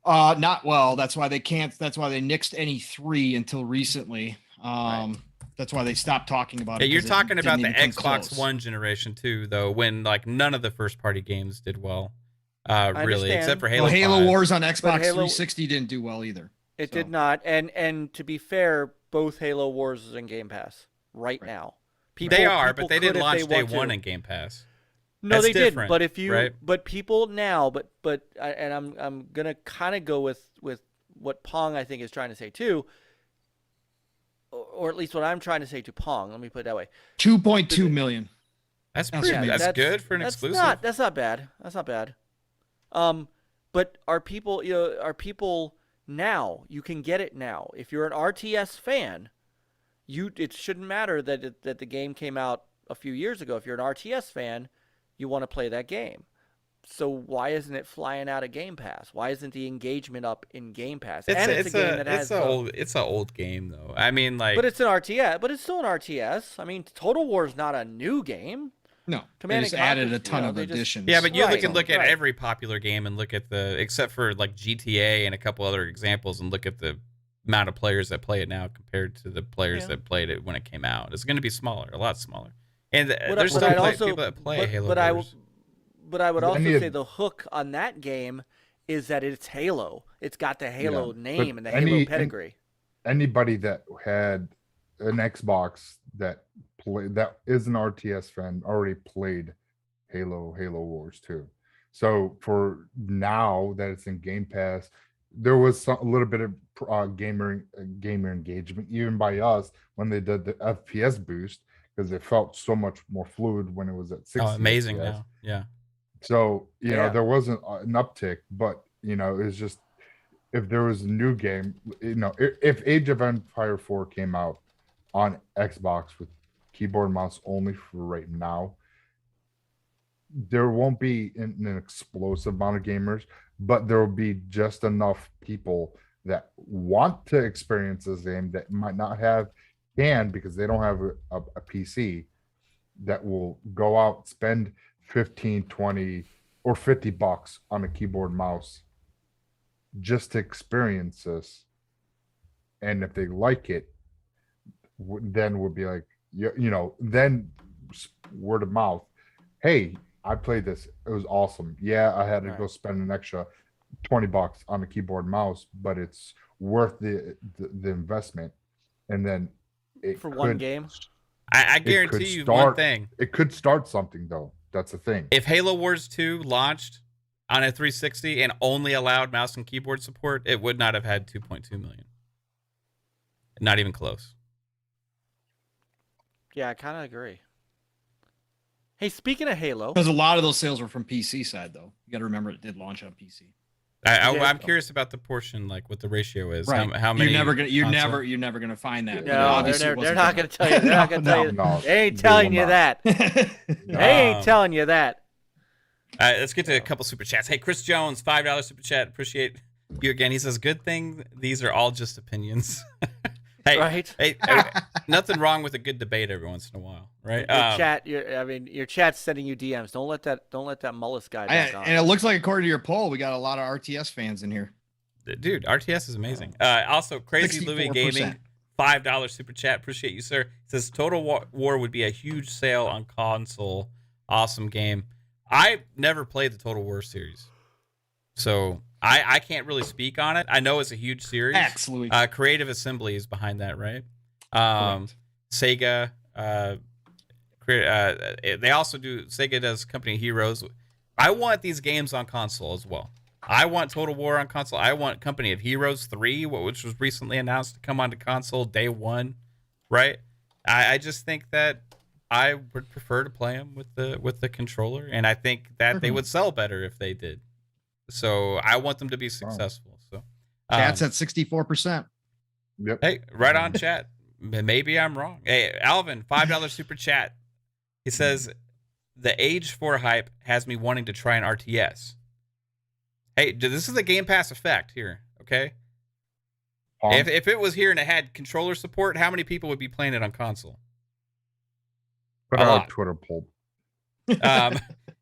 Not well. That's why they can't. That's why they nixed any 3 until recently. That's why they stopped talking about it. You're talking about the Xbox close. One generation too, though, when like none of the first party games did well, really, except for Halo. Well, Halo 5. Wars on Xbox 360 didn't do well either. It did not. And to be fair, both Halo Wars is in Game Pass right now. They are, but they didn't launch day one in Game Pass. No, they didn't. But if you, right? but people now, and I'm gonna kind of go with what Pong I think is trying to say too, or at least what I'm trying to say to Pong. Let me put it that way. 2.2 million. That's pretty. That's good for an exclusive. That's not bad. That's not bad. But are people, you know, now? You can get it now. If you're an RTS fan, it shouldn't matter that the game came out a few years ago. If you're an RTS fan, you want to play that game. So why isn't it flying out of Game Pass? Why isn't the engagement up in Game Pass? It's an old game though. I mean, like, but it's an RTS. But it's still an RTS. I mean, Total War is not a new game. No, Command they just added a ton of additions. Yeah, but you can look at every popular game and look at except for like GTA and a couple other examples, and look at the amount of players that play it now compared to the players that played it when it came out. It's going to be smaller, a lot smaller. And there's still people that play Halo Wars. But I would also say the hook on that game is that it's Halo. It's got the Halo name and the Halo pedigree. Anybody that had an Xbox that is an RTS fan already played Halo Wars 2. So for now that it's in Game Pass, there was a little bit of gamer engagement even by us when they did the FPS boost, because it felt so much more fluid when it was at 60 amazing FPS. now. Yeah. So you know Yeah. there wasn't an uptick, but you know it's just, if there was a new game, you know, if Age of Empire 4 came out on Xbox with keyboard and mouse only for right now, there won't be an explosive amount of gamers, but there will be just enough people that want to experience this game that might not have because they don't have a PC, that will go out, spend 15, 20 or $50 on a keyboard mouse just to experience this. And if they like it, then we'll be like, you know, then word of mouth, hey, I played this, it was awesome. Yeah, I had to go spend an extra $20 on a keyboard and mouse, but it's worth the investment. And then For one game? I guarantee you one thing. It could start something, though. That's the thing. If Halo Wars 2 launched on a 360 and only allowed mouse and keyboard support, it would not have had 2.2 million. Not even close. Yeah, I kind of agree. Hey, speaking of Halo, Because a lot of those sales were from PC side, though. You got to remember it did launch on PC. I'm curious about the portion, like what the ratio is. Right. How many? You're console? never gonna find that. no, they're not going to tell you. They're not going to tell you. No, They ain't telling you that. They ain't telling you that. Let's get to a couple super chats. Hey, Chris Jones, $5 super chat. Appreciate you again. He says, "Good thing these are all just opinions." Hey, Right. hey, nothing wrong with a good debate every once in a while, right? Your chat's sending you DMs. Don't let that Mullis guy back on. And it looks like, according to your poll, we got a lot of RTS fans in here. Dude, RTS is amazing. Also, Crazy Louis 64%. Gaming, $5 super chat. Appreciate you, sir. Says Total War would be a huge sale on console. Awesome game. I never played the Total War series, so I can't really speak on it. I know it's a huge series. Absolutely. Creative Assembly is behind that, right? Correct. Sega. They also do. Sega does Company of Heroes. I want these games on console as well. I want Total War on console. I want Company of Heroes 3, which was recently announced to come onto console day one, right? I just think that I would prefer to play them with the controller, and I think that they would sell better if they did. So I want them to be successful. So Chat's at 64%. Yep. hey, right on, chat. Maybe I'm wrong. Hey, Alvin, $5 super chat. He says the Age 4 hype has me wanting to try an RTS. Hey, this is a Game Pass effect here, okay? If it was here and it had controller support, how many people would be playing it on console? Put a out lot. a Twitter poll.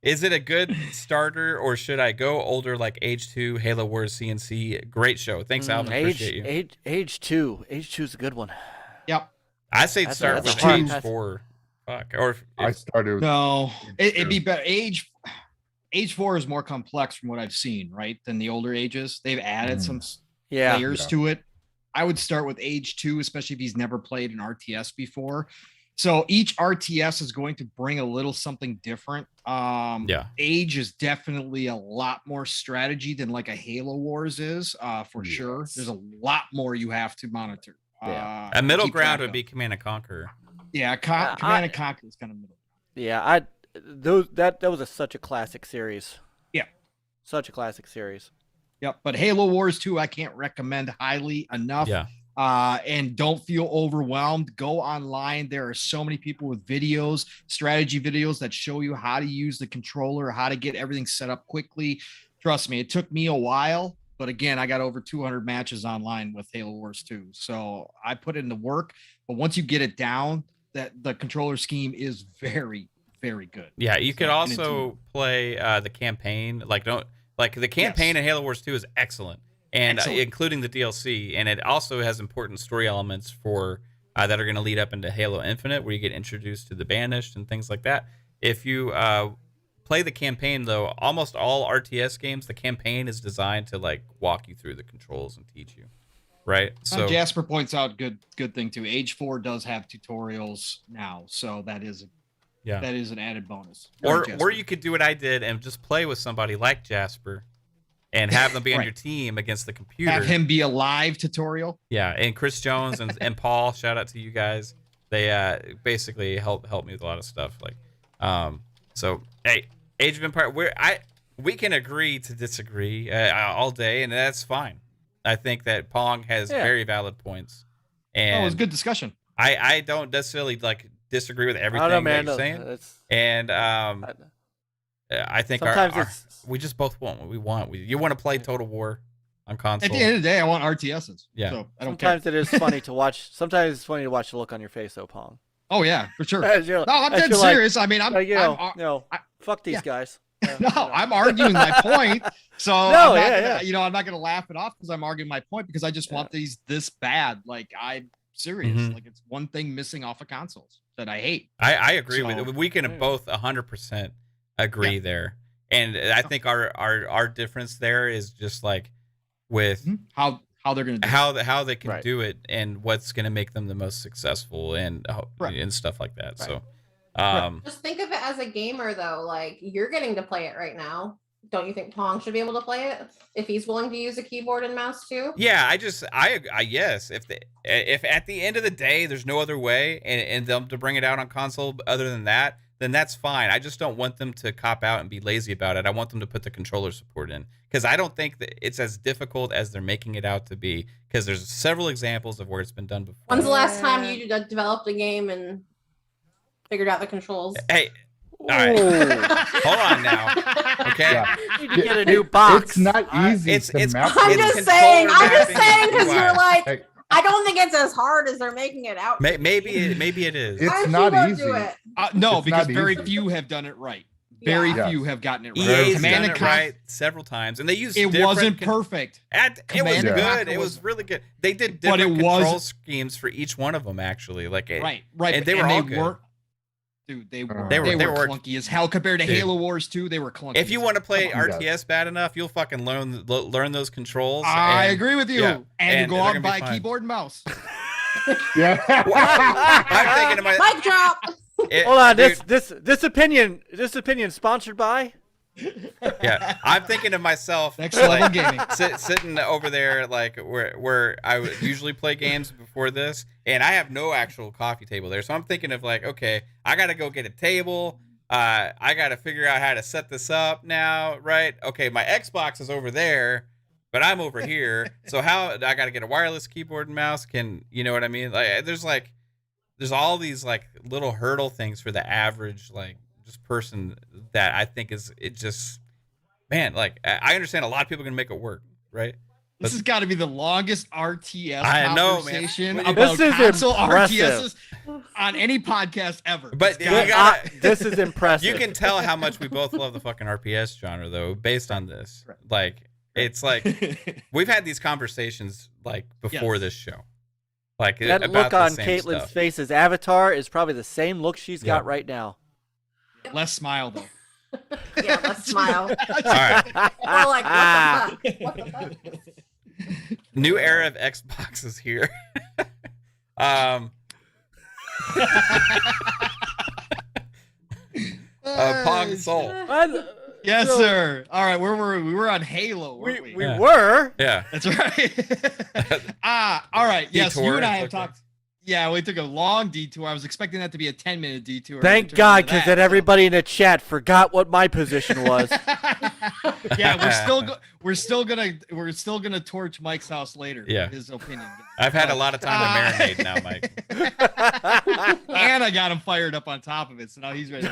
Is it a good starter, or should I go older like Age 2, Halo Wars, CNC? Great show. Thanks, Alvin. Appreciate you. Age 2. Age 2 is a good one. Yep. I say That's start that's with hard. Age That's- 4. Fuck. Or I started with No, it'd two. be better. Age 4 is more complex from what I've seen, right? Than the older ages. They've added some Yeah. layers Yeah. to it. I would start with Age 2, especially if he's never played an RTS before. So each RTS is going to bring a little something different. Yeah. Age is definitely a lot more strategy than like a Halo Wars is, for sure. Yes. There's a lot more you have to monitor. Yeah. a middle keep ground track would of. be Command and Conquer. Yeah, Command and Conquer is kind of middle. Yeah, that was such a classic series. Yeah. Such a classic series. Yep. But Halo Wars 2, I can't recommend highly enough. Yeah. And don't feel overwhelmed. Go online. There are so many people with videos, strategy videos that show you how to use the controller, how to get everything set up quickly. Trust me, it took me a while, but again, I got over 200 matches online with Halo Wars 2. So I put in the work, but once you get it down, that the controller scheme is very, very good. Yeah, you could So, and also play the campaign. The campaign in Halo Wars 2 is excellent. And Excellent. including the DLC, and it also has important story elements for that are going to lead up into Halo Infinite, where you get introduced to the Banished and things like that. If you play the campaign, though, almost all RTS games, the campaign is designed to like walk you through the controls and teach you. right? So Jasper points out good thing too. Age 4 does have tutorials now, so that is an added bonus. Or you could do what I did and just play with somebody like Jasper and have them be on your team against the computer. Have him be a live tutorial. Yeah, and Chris Jones and Paul, shout out to you guys. They basically help me with a lot of stuff. Like, so hey, Age of Empire, we can agree to disagree all day, and that's fine. I think that Pong has very valid points. And it was a good discussion. I don't necessarily like disagree with everything that you're saying. And I think we just both want what we want. You want to play Total War on console. At the end of the day, I want RTSs. Yeah. So I don't Sometimes care. it is funny to watch. Sometimes it's funny to watch the look on your face, though, Pong. Oh yeah, for sure. I'm dead serious. I mean, fuck these guys. I'm arguing my point. So I'm not gonna laugh it off because I'm arguing my point because I just want these this bad. Like I'm serious. Mhm. Like it's one thing missing off of consoles that I hate. I agree with it. We can both 100% agree there. And I think our difference there is just like with how they're gonna do how they can do it and what's gonna make them the most successful and stuff like that. So just think of it as a gamer though, like you're getting to play it right now. Don't you think Pong should be able to play it if he's willing to use a keyboard and mouse too? Yeah, I yes. If at the end of the day there's no other way and them to bring it out on console other than that, then that's fine. I just don't want them to cop out and be lazy about it. I want them to put the controller support in because I don't think that it's as difficult as they're making it out to be. Because there's several examples of where it's been done before. When's the last time you developed a game and figured out the controls? Hey. All right, hold on now. Okay, you need to get a new box. It's not easy. I'm just saying because you're like, I don't think it's as hard as they're making it out. Maybe it is. It's not easy. No, it's because not very easy. few have done it right. Very few have gotten it right. EA's done it right several times, and they used it wasn't perfect. It was good. It was really good. They did different control schemes for each one of them, actually. Like right, and they were all good. Dude, they were clunky as hell compared to Halo Wars 2. They were clunky. If you want to play RTS bad enough, you'll fucking learn those controls. I agree with you. And you go out and buy a keyboard and mouse. Yeah. I'm thinking to myself. Mic drop. Hold on, this opinion sponsored by. Yeah, I'm thinking to myself, next level gaming, sitting over there like where I would usually play games before this, and I have no actual coffee table there. So I'm thinking of like, okay, I gotta go get a table. I gotta figure out how to set this up now, right? Okay, my Xbox is over there, but I'm over here. So how I gotta get a wireless keyboard and mouse? Can you know what I mean? Like, there's all these like little hurdle things for the average like just person that I think like I understand a lot of people can make it work, right? This has got to be the longest RTS conversation man. about console RTSs on any podcast ever. But this is impressive. You can tell how much we both love the fucking RPS genre, though, based on this. Right. Like, it's like we've had these conversations like before this show. Like that about look on Caitlin's Caitlin's face's avatar is probably the same look she's got right now. Less smile though. Yeah, let's smile. All right. We're like, what the fuck? New era of Xbox is here. Pong Soul. Yes, sir. All right, where were we? We were on Halo, weren't we? We were. Yeah. That's right. All right. Yes, Detour. you and I have talked. Yeah, we took a long detour. I was expecting that to be a 10-minute detour. Thank God, because then everybody in the chat forgot what my position was. Yeah, we're still gonna torch Mike's house later. Yeah, his opinion. I've had a lot of time to marinate now, Mike. And I got him fired up on top of it, so now he's ready.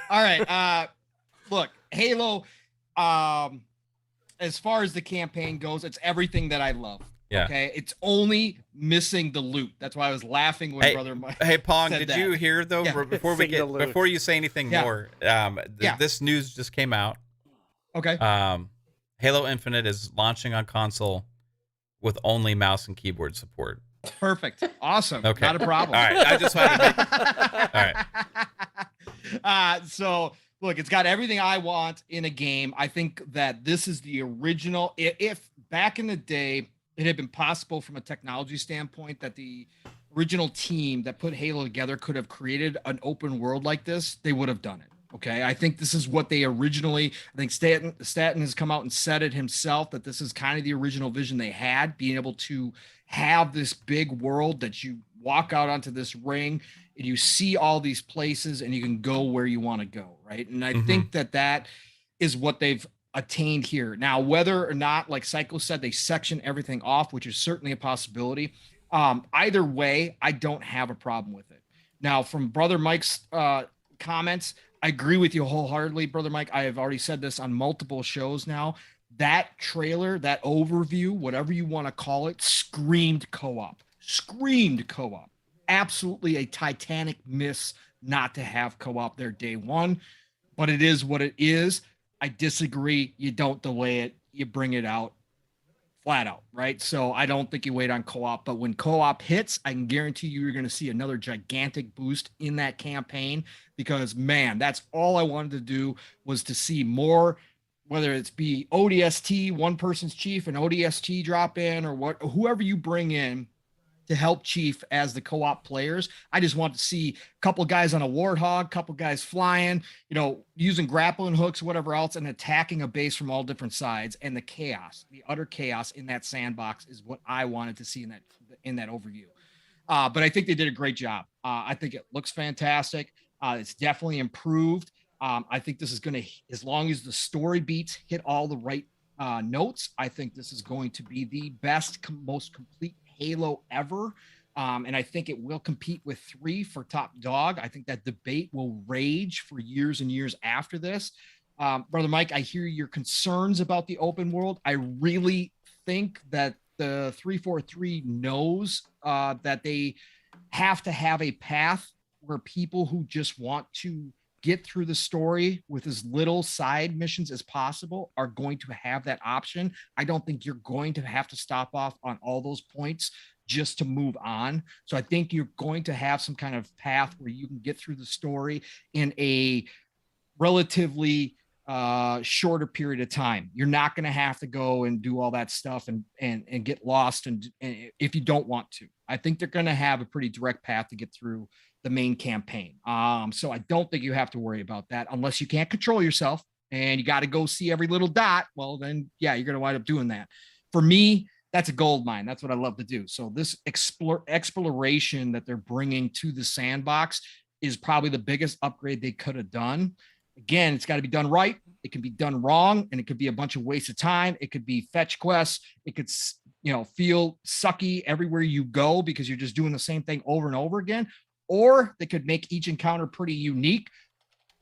All right. Look, Halo. As far as the campaign goes, it's everything that I love. Yeah. Okay. It's only missing the loot. That's why I was laughing when Brother Mike. Hey, Pong, said did that. you hear though? Yeah. Before you say anything more, this news just came out. Okay. Halo Infinite is launching on console with only mouse and keyboard support. Perfect. Awesome. Okay. Not a problem. All right. I just wanted to All right. So look, it's got everything I want in a game. I think that this is the original. If back in the day, it had been possible from a technology standpoint that the original team that put Halo together could have created an open world like this, they would have done it. Okay. I think this is what they originally, I think Staten has come out and said it himself, that this is kind of the original vision they had, being able to have this big world that you walk out onto this ring and you see all these places and you can go where you want to go. Right. And I think that is what they've attained here. Now, whether or not, like Psycho said, they section everything off, which is certainly a possibility. Either way, I don't have a problem with it. Now, from Brother Mike's comments, I agree with you wholeheartedly, Brother Mike. I have already said this on multiple shows now. That trailer, that overview, whatever you want to call it, screamed co-op. Screamed co-op. Absolutely a titanic miss not to have co-op there day one, but it is what it is. I disagree. You don't delay it. You bring it out flat out, right? So I don't think you wait on co-op, but when co-op hits, I can guarantee you're going to see another gigantic boost in that campaign, because man, that's all I wanted to do, was to see more, whether it's be ODST, one person's chief, and ODST drop in, or whoever you bring in to help Chief as the co-op players. I just want to see a couple of guys on a warthog, couple guys flying, using grappling hooks, whatever else, and attacking a base from all different sides. And the chaos, the utter chaos in that sandbox is what I wanted to see in that overview. But I think they did a great job. I think it looks fantastic. It's definitely improved. I think this is going to, as long as the story beats hit all the right notes, I think this is going to be the best, most complete Halo ever. And I think it will compete with 3 for top dog. I think that debate will rage for years and years after this. Brother Mike, I hear your concerns about the open world. I really think that the 343 knows that they have to have a path where people who just want to get through the story with as little side missions as possible are going to have that option. I don't think you're going to have to stop off on all those points just to move on. So I think you're going to have some kind of path where you can get through the story in a relatively shorter period of time. You're not going to have to go and do all that stuff and get lost, and if you don't want to. I think they're going to have a pretty direct path to get through the main campaign. So I don't think you have to worry about that, unless you can't control yourself and you got to go see every little dot. Well, then, yeah, you're going to wind up doing that. For me, that's a gold mine. That's what I love to do. So this exploration that they're bringing to the sandbox is probably the biggest upgrade they could have done. Again, it's got to be done right. It can be done wrong, and it could be a bunch of waste of time. It could be fetch quests. It could, feel sucky everywhere you go because you're just doing the same thing over and over again. Or they could make each encounter pretty unique,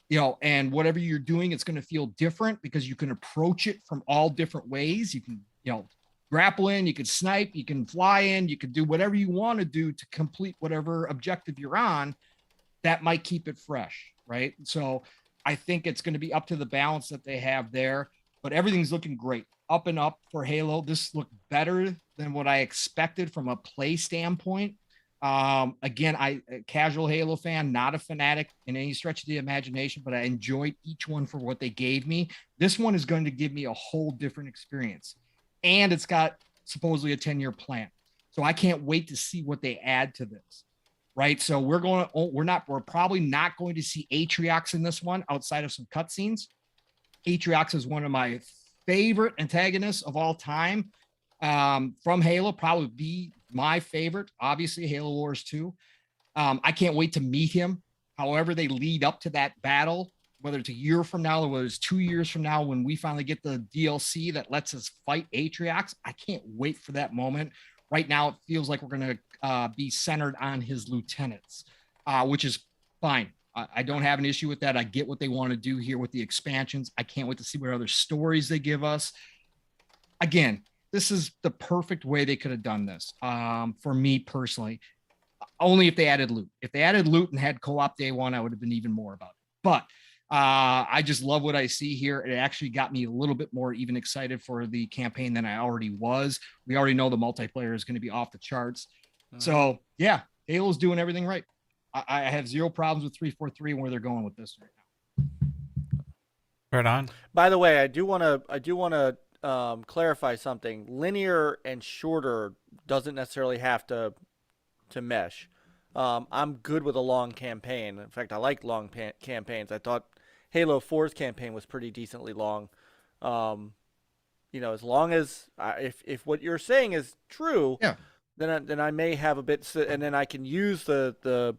and whatever you're doing, it's going to feel different because you can approach it from all different ways. You can, grapple in, you can snipe, you can fly in, you can do whatever you want to do to complete whatever objective you're on. That might keep it fresh, right? So I think it's going to be up to the balance that they have there, but everything's looking great. Up and up for Halo. This looked better than what I expected from a play standpoint. Again, a casual Halo fan, not a fanatic in any stretch of the imagination, but I enjoyed each one for what they gave me. This one is going to give me a whole different experience, and it's got supposedly a 10-year plan. So I can't wait to see what they add to this. Right. So we're probably not going to see Atriox in this one outside of some cutscenes. Atriox is one of my favorite antagonists of all time. From Halo, probably be my favorite, obviously Halo Wars 2. I can't wait to meet him. However they lead up to that battle, whether it's a year from now or whether it's 2 years from now when we finally get the DLC that lets us fight Atriox, I can't wait for that moment. Right now, it feels like we're going to be centered on his lieutenants, which is fine. I don't have an issue with that. I get what they want to do here with the expansions. I can't wait to see what other stories they give us. Again, this is the perfect way they could have done this for me personally, only if they added loot. If they added loot and had co-op day one, I would have been even more about it. But I just love what I see here. It actually got me a little bit more even excited for the campaign than I already was. We already know the multiplayer is going to be off the charts. So yeah, Halo's doing everything right. I have zero problems with 343 and where they're going with this right now. Right on. By the way, I do want to clarify something. Linear and shorter doesn't necessarily have to mesh. I'm good with a long campaign. In fact, I like long campaigns. I thought Halo 4's campaign was pretty decently long. As long as if what you're saying is true, Yeah. then I may have a bit, and then I can use the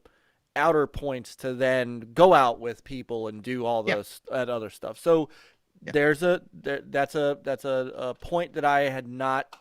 outer points to then go out with people and do all those that other stuff. So that's a point that I had not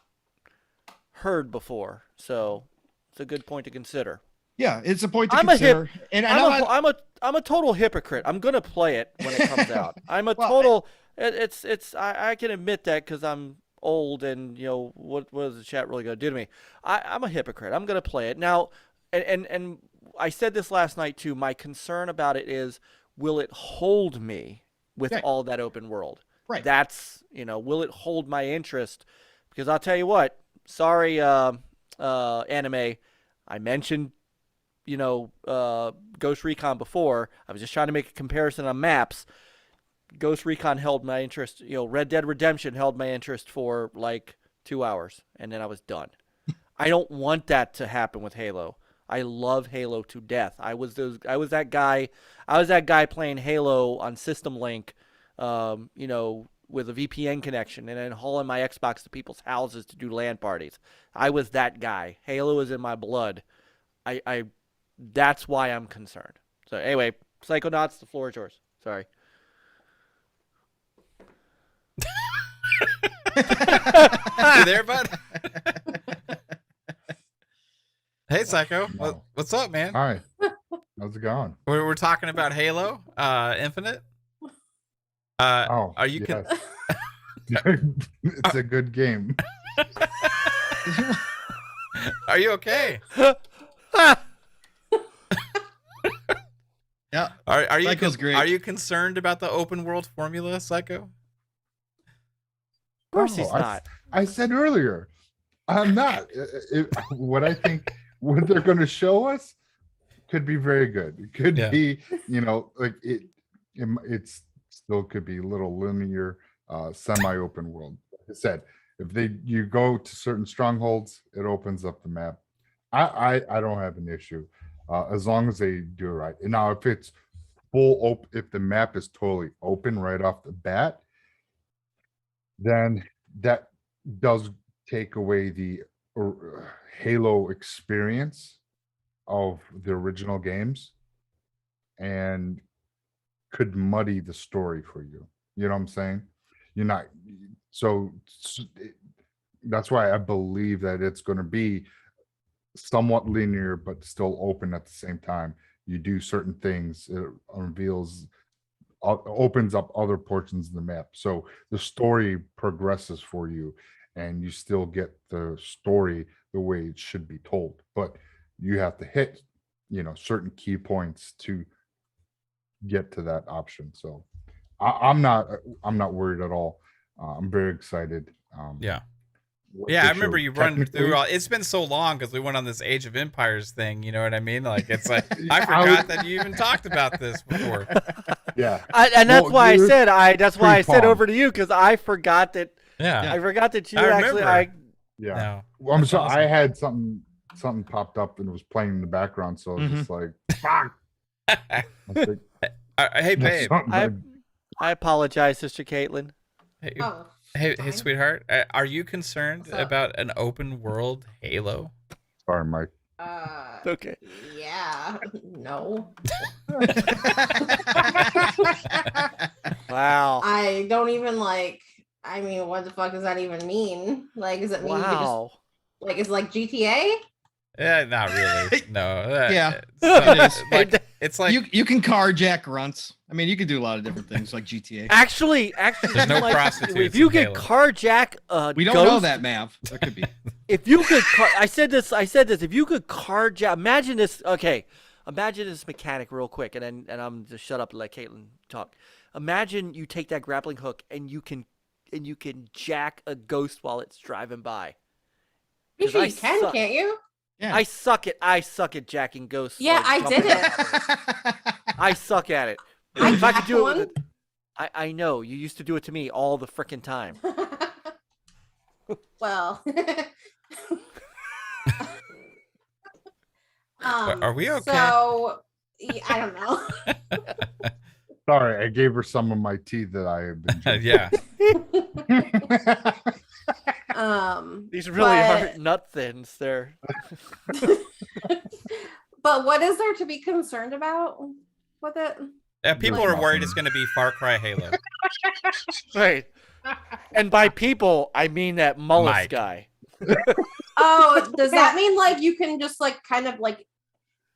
heard before. So it's a good point to consider. Yeah, it's a point to I'm consider. I'm a total hypocrite. I'm gonna play it when it comes out. I'm a total. I can admit that because I'm old and what is the chat really gonna do to me? I'm a hypocrite. I'm gonna play it now, and I said this last night too. My concern about it is, will it hold me with all that open world? Right. That's will it hold my interest? Because I'll tell you what. Sorry, anime. I mentioned Ghost Recon before. I was just trying to make a comparison on maps. Ghost Recon held my interest. Red Dead Redemption held my interest for like 2 hours, and then I was done. I don't want that to happen with Halo. I love Halo to death. I was that guy. I was that guy playing Halo on System Link, with a VPN connection, and then hauling my Xbox to people's houses to do LAN parties. I was that guy. Halo is in my blood. That's why I'm concerned. So anyway, Psychonauts, the floor is yours. Sorry. You there, bud? Hey, Psycho. What's up, man? Hi. How's it going? We're talking about Halo Infinite. Are you? Yes. It's a good game. Are you okay? Yeah. Are you? Psycho's great. Are you concerned about the open world formula, Psycho? Of course he's not. I said earlier, I'm not. What I think, what they're going to show us, could be very good. It could be, like it's still could be a little linear, semi-open world. Like I said, if you go to certain strongholds, it opens up the map. I don't have an issue, as long as they do it right. And now if it's if the map is totally open right off the bat, then that does take away the Halo experience of the original games and could muddy the story for you. You know what I'm saying? You're not. So that's why I believe that it's going to be somewhat linear, but still open at the same time. You do certain things, it opens up other portions of the map. So the story progresses for you and you still get the story the way it should be told. But you have to hit, certain key points to get to that option. So I'm not worried at all. I'm very excited. I remember you run through all. It's been so long because we went on this Age of Empires thing. You know what I mean? Like it's like I forgot that you even talked about this before. Yeah, that's why I said That's why I said Pong. over to you because I forgot that. Yeah, I forgot that you I actually. remember. Yeah. Well, I'm sorry. Awesome. I had something popped up and it was playing in the background, so I was just like, fuck. Hey, babe. I apologize, Sister Kaitlin. Hey, sweetheart. Are you concerned about an open world Halo? Sorry, Mike. Okay. Yeah. No. Wow. I don't even what the fuck does that even mean? Like, does it mean it's like GTA? Yeah, not really. No. Yeah. It's like you can carjack grunts. I mean, you can do a lot of different things like GTA. Actually, there's no prostitutes. If you could carjack we don't know that, Mav. There could be. If you could, I said this. If you could carjack, imagine this. Okay, imagine this mechanic real quick, and I'm just shut up and let Kaitlin talk. Imagine you take that grappling hook and you can jack a ghost while it's driving by. You sure you can, can't you? Yeah. I suck at jacking ghosts. Yeah, I did it. I suck at it. If I could do it, I know you used to do it to me all the frickin' time. Well, Are we okay? So yeah, I don't know. Sorry, I gave her some of my tea that I have been drinking. Yeah. These really aren't nut thins. They're. But what is there to be concerned about with it? People are worried it's going to be Far Cry Halo. Right. And by people, I mean that Mullis Mike. guy. Oh, does that mean like you can just like kind of like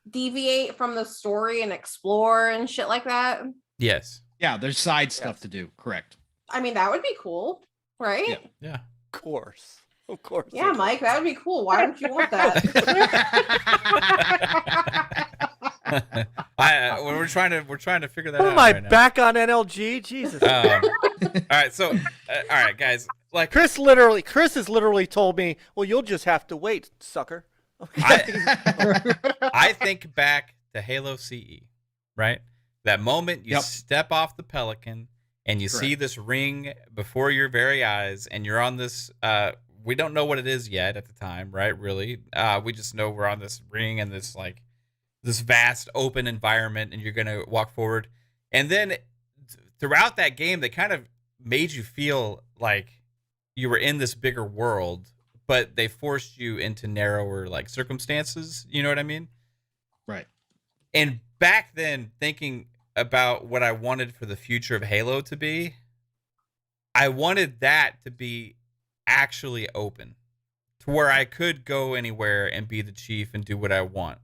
deviate from the story and explore and shit like that? Yes. Yeah, there's side stuff to do. Correct. I mean, that would be cool, right? Yeah. Of course. Of course. Yeah, Mike, that would be cool. Why don't you want that? We're trying to figure that What out. am I right now. back on NLG? Jesus. All right, so all right, guys. Like Chris has literally told me, "Well, you'll just have to wait, sucker." I think back to Halo CE, right? That moment you step off the Pelican and you see this ring before your very eyes, and you're on this. We don't know what it is yet at the time, right? Really, we just know we're on this ring and this like this vast open environment, and you're gonna walk forward, and then throughout that game, they kind of made you feel like you were in this bigger world, but they forced you into narrower like circumstances. You know what I mean? Right. And back then, thinking about what I wanted for the future of Halo to be, I wanted that to be actually open to where I could go anywhere and be the chief and do what I want.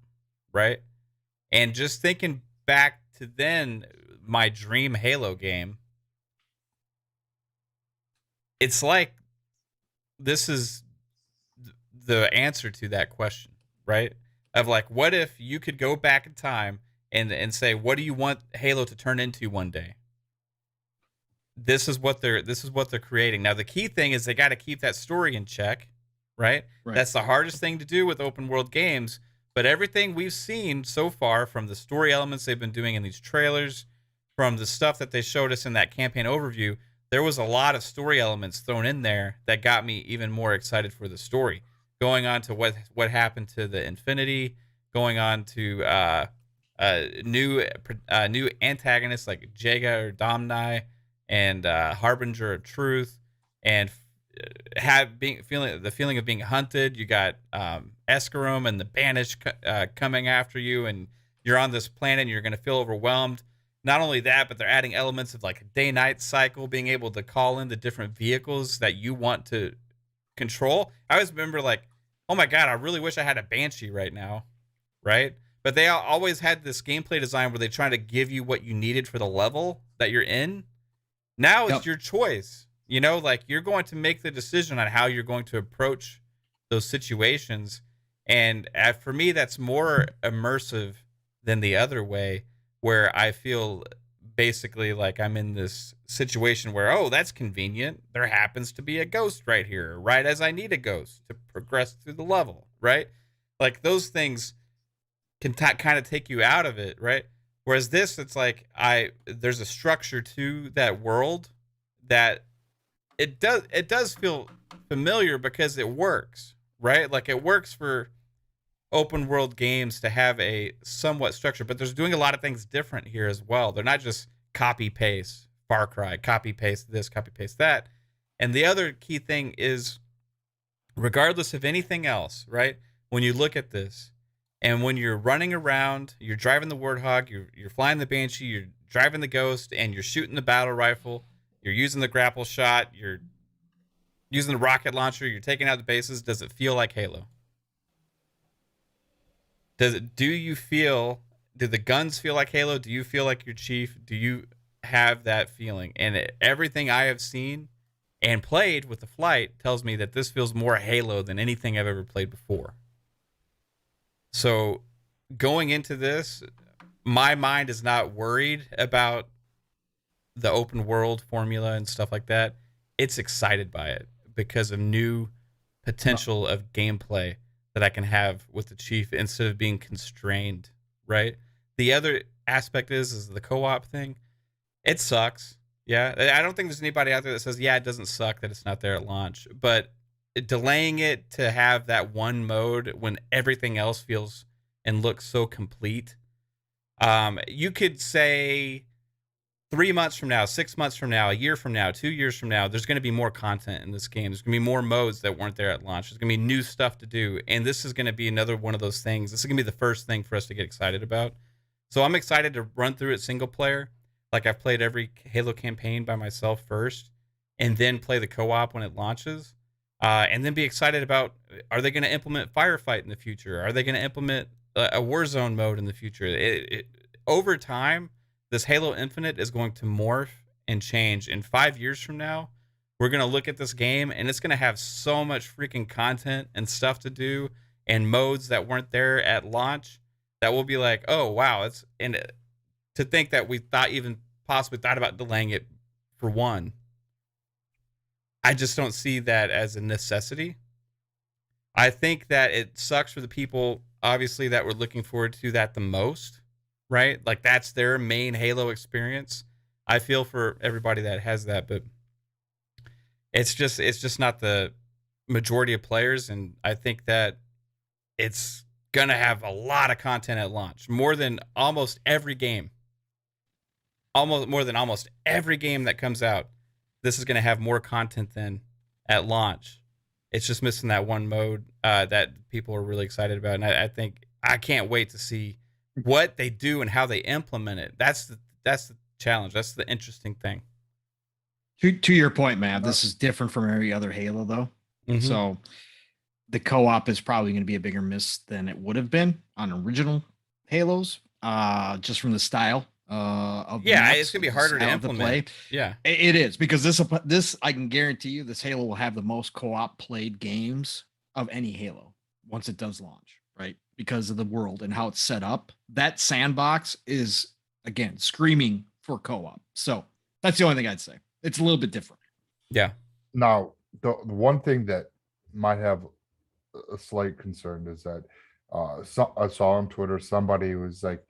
Right. And just thinking back to then, my dream Halo game, it's like this is the answer to that question, right? Of like, what if you could go back in time and say, what do you want Halo to turn into one day? This is what they're creating. Now the key thing is they got to keep that story in check, right? That's the hardest thing to do with open world games. But everything we've seen so far, from the story elements they've been doing in these trailers, from the stuff that they showed us in that campaign overview, there was a lot of story elements thrown in there that got me even more excited for the story. Going on to what happened to the Infinity, going on to new antagonists like Jaga or Domni and Harbinger of Truth, and feeling of being hunted. You got Escarum and the Banished coming after you, and you're on this planet and you're going to feel overwhelmed. Not only that, but they're adding elements of like a day-night cycle, being able to call in the different vehicles that you want to control. I always remember like, oh my God, I really wish I had a Banshee right now, right? But they always had this gameplay design where they try to give you what you needed for the level that you're in. Now it's your choice. You know, like you're going to make the decision on how you're going to approach those situations. And for me, that's more immersive than the other way, where I feel basically like I'm in this situation where, oh, that's convenient. There happens to be a ghost right here, right as I need a ghost to progress through the level, right? Like those things can kind of take you out of it, right? Whereas this, it's like there's a structure to that world that it does feel familiar because it works, right? Like it works for open world games to have a somewhat structure, but there's doing a lot of things different here as well. They're not just copy paste Far Cry, copy paste this, copy paste that. And the other key thing is, regardless of anything else, right? When you look at this, and when you're running around, you're driving the Warthog, you're flying the Banshee, you're driving the Ghost, and you're shooting the battle rifle, you're using the grapple shot, you're using the rocket launcher, you're taking out the bases, does it feel like Halo? Do the guns feel like Halo? Do you feel like your chief? Do you have that feeling? And everything I have seen and played with the flight tells me that this feels more Halo than anything I've ever played before. So going into this, my mind is not worried about the open world formula and stuff like that. It's excited by it because of new potential of gameplay that I can have with the chief instead of being constrained, right? The other aspect is the co-op thing. It sucks. Yeah. I don't think there's anybody out there that says, yeah, it doesn't suck that it's not there at launch. But delaying it to have that one mode when everything else feels and looks so complete. You could say 3 months from now, 6 months from now, a year from now, 2 years from now, there's going to be more content in this game. There's going to be more modes that weren't there at launch. There's going to be new stuff to do. And this is going to be another one of those things. This is going to be the first thing for us to get excited about. So I'm excited to run through it single player. Like I've played every Halo campaign by myself first, and then play the co-op when it launches. And then be excited about, are they going to implement Firefight in the future? Are they going to implement a Warzone mode in the future? Over time, this Halo Infinite is going to morph and change. In 5 years from now, we're going to look at this game, and it's going to have so much freaking content and stuff to do and modes that weren't there at launch that we'll be like, oh, wow. To think that we possibly thought about delaying it for one. I just don't see that as a necessity. I think that it sucks for the people, obviously, that were looking forward to that the most, right? Like that's their main Halo experience. I feel for everybody that has that, but it's just not the majority of players. And I think that it's going to have a lot of content at launch, more than almost every game. More than almost every game that comes out. This is going to have more content than at launch. It's just missing that one mode that people are really excited about. And I think I can't wait to see what they do and how they implement it. That's the challenge. That's the interesting thing. To your point, Matt, this is different from every other Halo, though. Mm-hmm. So the co-op is probably going to be a bigger miss than it would have been on original Halos, just from the style. It's gonna be harder to implement. Yeah, it is, because this I can guarantee you, this Halo will have the most co-op played games of any Halo once it does launch, right? Because of the world and how it's set up. That sandbox is, again, screaming for co-op. So that's the only thing I'd say. It's a little bit different. Yeah. Now, the one thing that might have a slight concern is that I saw on Twitter somebody was like,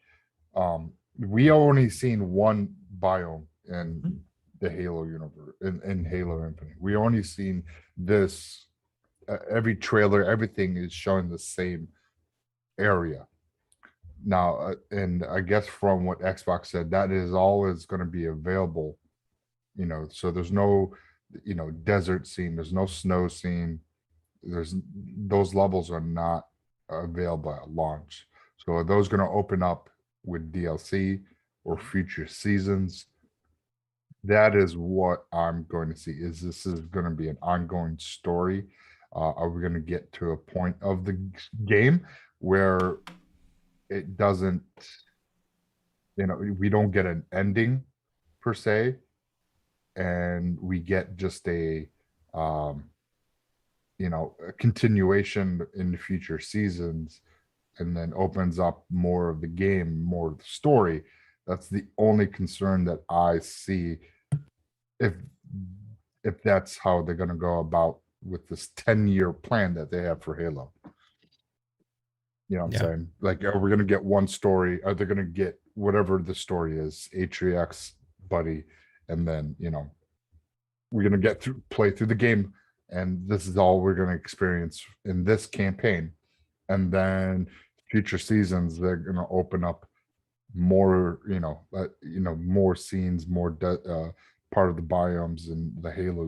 we only seen one biome in the Halo universe, in Halo Infinite. We only seen this, every trailer, everything is showing the same area. Now, and I guess from what Xbox said, that is always going to be available, so there's no, desert scene, there's no snow scene, those levels are not available at launch. So are those going to open up with DLC or future seasons? That is what I'm going to see. This is going to be an ongoing story? Are we going to get to a point of the game where it doesn't, we don't get an ending per se, and we get just a continuation in the future seasons, and then opens up more of the game, more of the story? That's the only concern that I see, if that's how they're going to go about with this 10-year plan that they have for Halo. You know what I'm saying? Like, are we going to get one story? Are they going to get whatever the story is, Atriox, Buddy, and then, we're going to play through the game, and this is all we're going to experience in this campaign. And then future seasons, they're going to open up more, more scenes, more part of the biomes in the Halo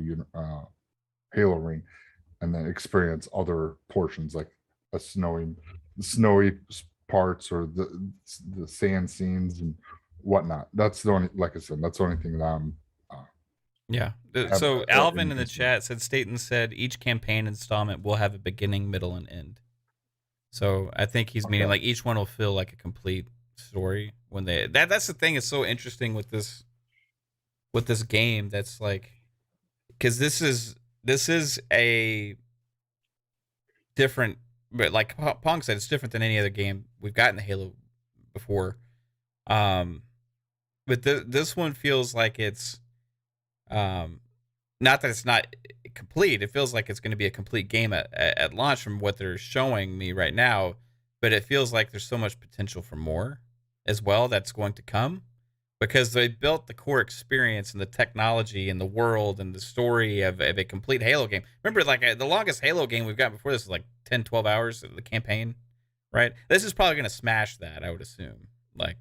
ring, and then experience other portions like a snowy parts or the sand scenes and whatnot. That's the only, like I said, that's the only thing that I'm. So Alvin in the chat said, Staten said each campaign installment will have a beginning, middle, and end. So I think he's meaning like each one will feel like a complete story when that's the thing. Is so interesting with this game. That's like, because this is a different, but like Pong said, it's different than any other game we've gotten the Halo before. But this one feels like it's not that it's not complete. It feels like it's going to be a complete game at launch from what they're showing me right now, but it feels like there's so much potential for more as well that's going to come. because they built the core experience and the technology and the world and the story of a complete Halo game. Remember, like the longest Halo game we've got before this is like 10, 12 hours of the campaign, right? This is probably going to smash that, I would assume. Like,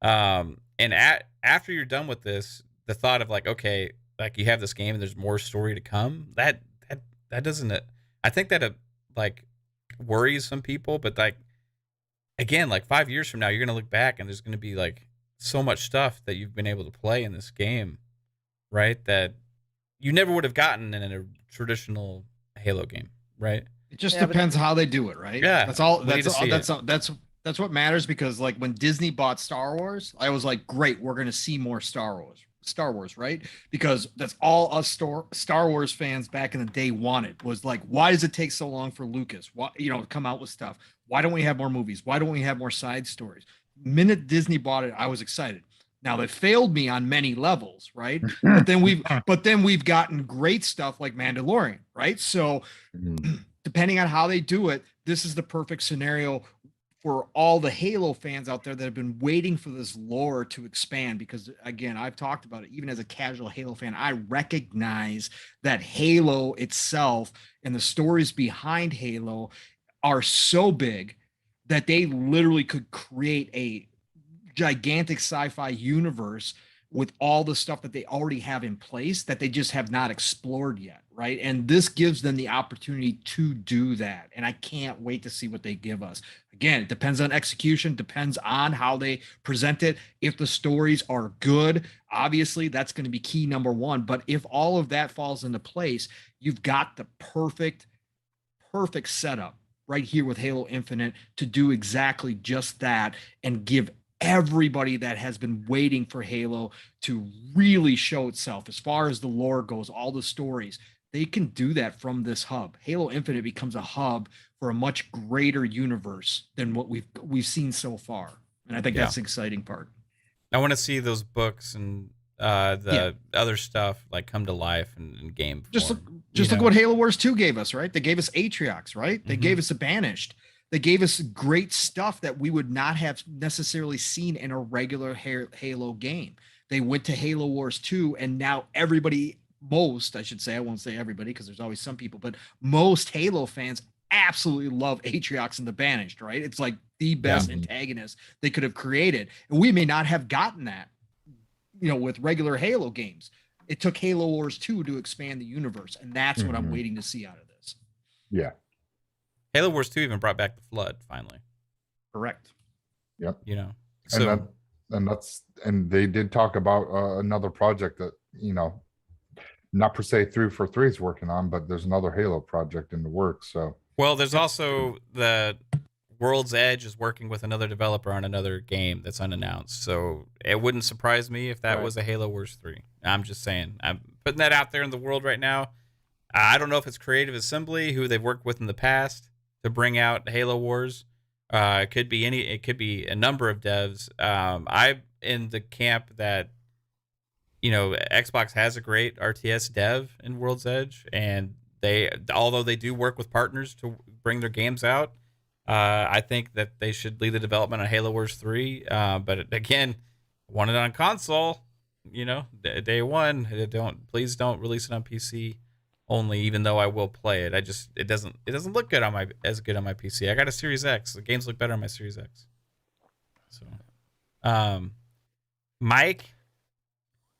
and after you're done with this, the thought of like, okay, like you have this game and there's more story to come. That doesn't. I think that like worries some people, but like again, like 5 years from now, you're gonna look back and there's gonna be like so much stuff that you've been able to play in this game, right? That you never would have gotten in a traditional Halo game, right? It just depends how they do it, right? Yeah, That's all. That's what matters, because like when Disney bought Star Wars, I was like, great, we're gonna see more Star Wars, right? Because that's all us Star Wars fans back in the day wanted, was like, why does it take so long for Lucas? Why, to come out with stuff? Why don't we have more movies? Why don't we have more side stories? Minute Disney bought it, I was excited. Now they failed me on many levels, right? but then we've gotten great stuff like Mandalorian, right? So depending on how they do it, this is the perfect scenario for all the Halo fans out there that have been waiting for this lore to expand. Because again, I've talked about it, even as a casual Halo fan, I recognize that Halo itself and the stories behind Halo are so big that they literally could create a gigantic sci-fi universe with all the stuff that they already have in place that they just have not explored yet, right? And this gives them the opportunity to do that. And I can't wait to see what they give us. Again, it depends on execution, depends on how they present it. If the stories are good, obviously that's going to be key number one. But if all of that falls into place, you've got the perfect setup right here with Halo Infinite to do exactly just that and give everybody that has been waiting for Halo to really show itself as far as the lore goes, all the stories. They can do that from this hub. Halo Infinite becomes a hub for a much greater universe than what we've seen so far. And I think that's the exciting part. I want to see those books and other stuff like come to life in game form. Just look what Halo Wars 2 gave us, right? They gave us Atriox, right? They gave us the Banished. They gave us great stuff that we would not have necessarily seen in a regular Halo game. They went to Halo Wars 2, and now everybody, I should say, I won't say everybody because there's always some people, but most Halo fans absolutely love Atriox and the Banished, right? It's like the best antagonist they could have created. And we may not have gotten that, with regular Halo games. It took Halo Wars 2 to expand the universe, and that's what I'm waiting to see out of this. Yeah. Halo Wars 2 even brought back the Flood finally. Correct. Yep. So and they did talk about another project that, not per se 343 is working on, but there's another Halo project in the works. So, well, there's also the World's Edge is working with another developer on another game that's unannounced. So it wouldn't surprise me if that was a Halo Wars 3. I'm just saying. I'm putting that out there in the world right now. I don't know if it's Creative Assembly, who they've worked with in the past to bring out Halo Wars. It could be a number of devs. I'm in the camp that, Xbox has a great RTS dev in World's Edge, and although they do work with partners to bring their games out, I think that they should lead the development on Halo Wars 3. But again, want it on console, day one. Please don't release it on PC only, even though I will play it. It doesn't look good as good on my PC. I got a Series X. The games look better on my Series X. So, Mike,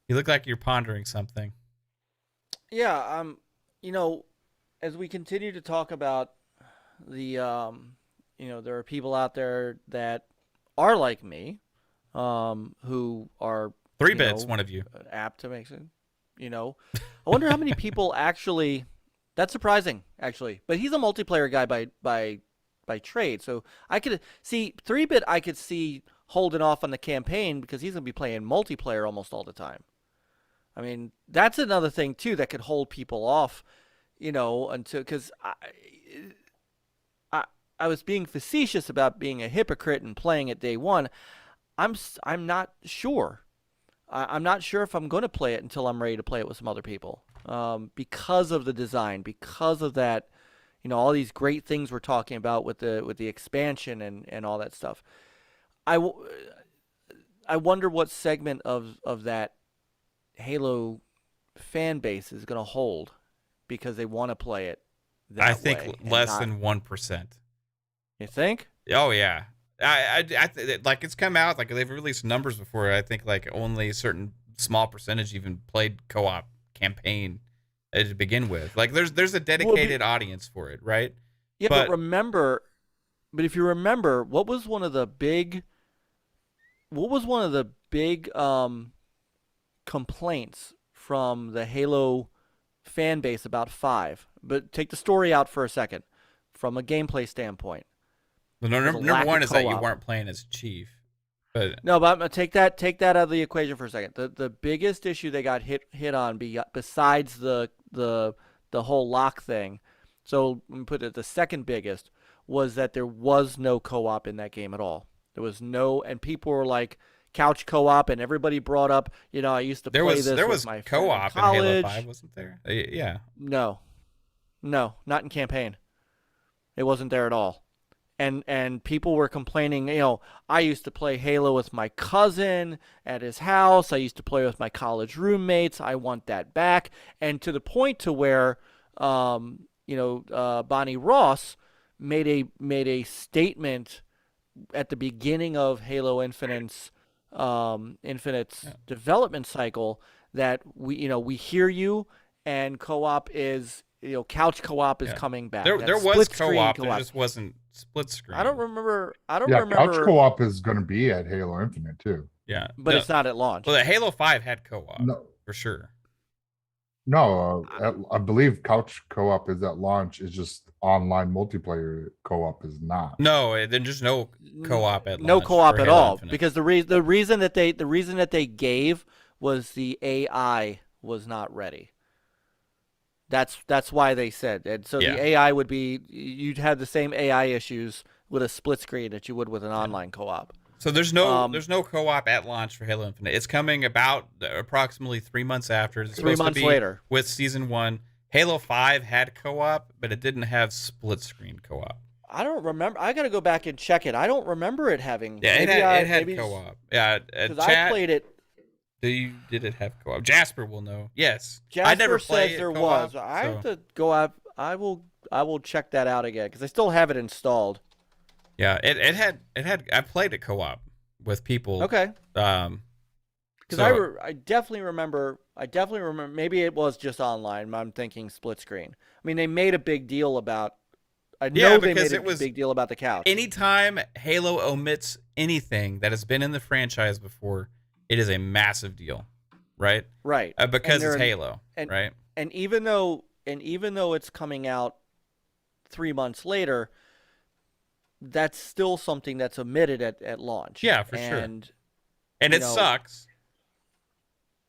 you look like you're pondering something. Yeah, as we continue to talk about the, there are people out there that are like me, who are 3-Bit's one of you, apt to make it. I wonder how many people actually. That's surprising, actually. But he's a multiplayer guy by trade, so I could see 3-Bit. I could see holding off on the campaign because he's gonna be playing multiplayer almost all the time. I mean, that's another thing too that could hold people off, until, because I was being facetious about being a hypocrite and playing it day one. I'm not sure. I'm not sure if I'm going to play it until I'm ready to play it with some other people, because of the design, because of that, all these great things we're talking about with the expansion and all that stuff. I wonder what segment of that Halo fan base is going to hold because they want to play it that I think way less not, than 1%. You think? Oh yeah, like it's come out like they've released numbers before. I think like only a certain small percentage even played co-op campaign to begin with. Like there's a dedicated audience for it, right? Yeah, but if you remember, what was one of the big complaints from the Halo fan base about 5? But take the story out for a second, from a gameplay standpoint. Well, number one is that you weren't playing as Chief. But no, but I'm gonna take that out of the equation for a second. The biggest issue they got hit on besides the whole lock thing, so let me put it, the second biggest was that there was no co-op in that game at all. There was no, and people were like couch co-op, and everybody brought up, I used to play this with my co-op friend in college. Halo 5, wasn't there? Yeah. No, not in campaign. It wasn't there at all. And people were complaining, I used to play Halo with my cousin at his house. I used to play with my college roommates. I want that back. And to the point to where, Bonnie Ross made a statement at the beginning of Halo Infinite's development cycle that we hear you, and co-op is couch co-op is coming back. There was co-op, there just wasn't split screen. I don't remember. Couch co-op is going to be at Halo Infinite too. Yeah, but it's not at launch. Well, the Halo 5 had co-op, for sure. No, I believe couch co-op is at launch. It's just online multiplayer co-op is not. No, then just no co-op at launch. No co-op at all, Infinite. because the reason that they gave was the AI was not ready. That's why they said. And so the AI would be, you'd have the same AI issues with a split screen that you would with an online co-op. So there's no co-op at launch for Halo Infinite. It's coming about approximately 3 months after. It's 3 months later with Season 1. Halo 5 had co-op, but it didn't have split scrin co-op. I don't remember. I got to go back and check it. I don't remember it having. Yeah, it had co-op. Yeah, because I played it. Did it have co-op? Jasper will know. Yes. Jasper I never played says there was. I have to go up. I will check that out again because I still have it installed. Yeah, it had. I played it co-op with people. Okay. Because I definitely remember. Maybe it was just online. I'm thinking split screen. I mean, they made a big deal about. I know they made a big deal about the couch. Anytime Halo omits anything that has been in the franchise before, it is a massive deal, right? Right. Because it's Halo, right? And even though it's coming out 3 months later, that's still something that's omitted at launch. Yeah, for sure. And it sucks.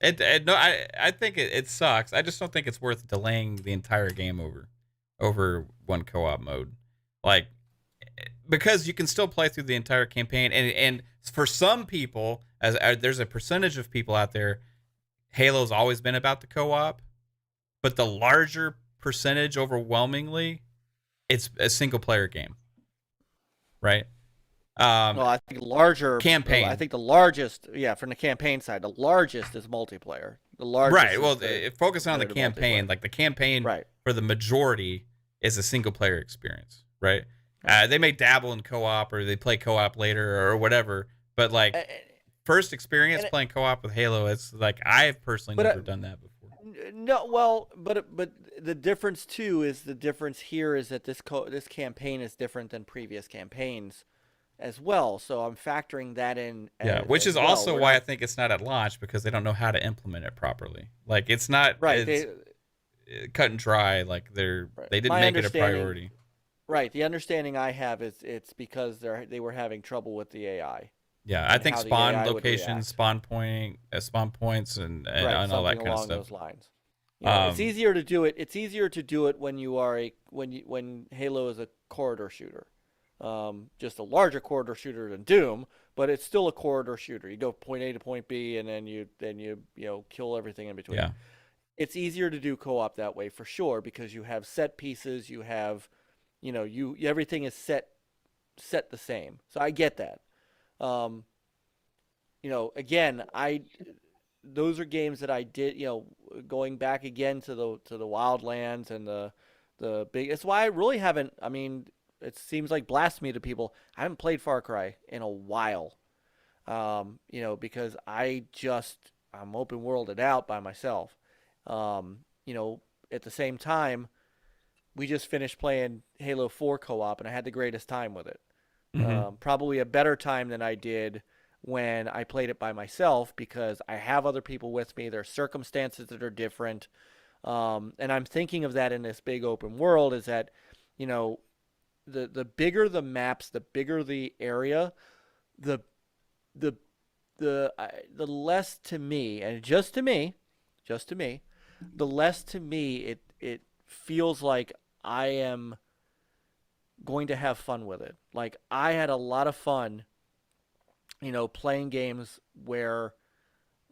I think it sucks. I just don't think it's worth delaying the entire game over one co-op mode, like, because you can still play through the entire campaign, and for some people, there's a percentage of people out there, Halo's always been about the co-op, but the larger percentage, overwhelmingly, it's a single player game, right? Well, I think larger campaign. I think the largest, from the campaign side, the largest is multiplayer. The largest, right? Well, focusing on the campaign, like the campaign, for the majority is a single player experience, right? They may dabble in co-op or they play co-op later or whatever, but like first experience playing co-op with Halo, it's like I've personally never done that before. No, well, but the difference too is here is that this campaign is different than previous campaigns as well. So I'm factoring that in. Which is also why I think it's not at launch, because they don't know how to implement it properly. Like it's not it's cut and dry. Like they didn't make it a priority. Right. The understanding I have is it's because they were having trouble with the AI. Yeah, I think spawn locations, spawn points, and all that kind of stuff. Those lines. It's easier to do it. It's easier to do it when you are when Halo is a corridor shooter, just a larger corridor shooter than Doom, but it's still a corridor shooter. You go point A to point B, and then you kill everything in between. Yeah. It's easier to do co-op that way for sure, because you have set pieces. You have, everything is set the same. So I get that. again, those are games that I did, going back again to the Wildlands and the big. It's why I really haven't. I mean, it seems like blasphemy to people. I haven't played Far Cry in a while. Because I'm open worlded out by myself. At the same time, we just finished playing Halo 4 co-op, and I had the greatest time with it. Probably a better time than I did when I played it by myself, because I have other people with me. There are circumstances that are different. And I'm thinking of that in this big open world is that, the bigger the maps, the bigger the area, the less to me, and just to me, the less to me it feels like I am going to have fun with it. Like, I had a lot of fun, playing games where,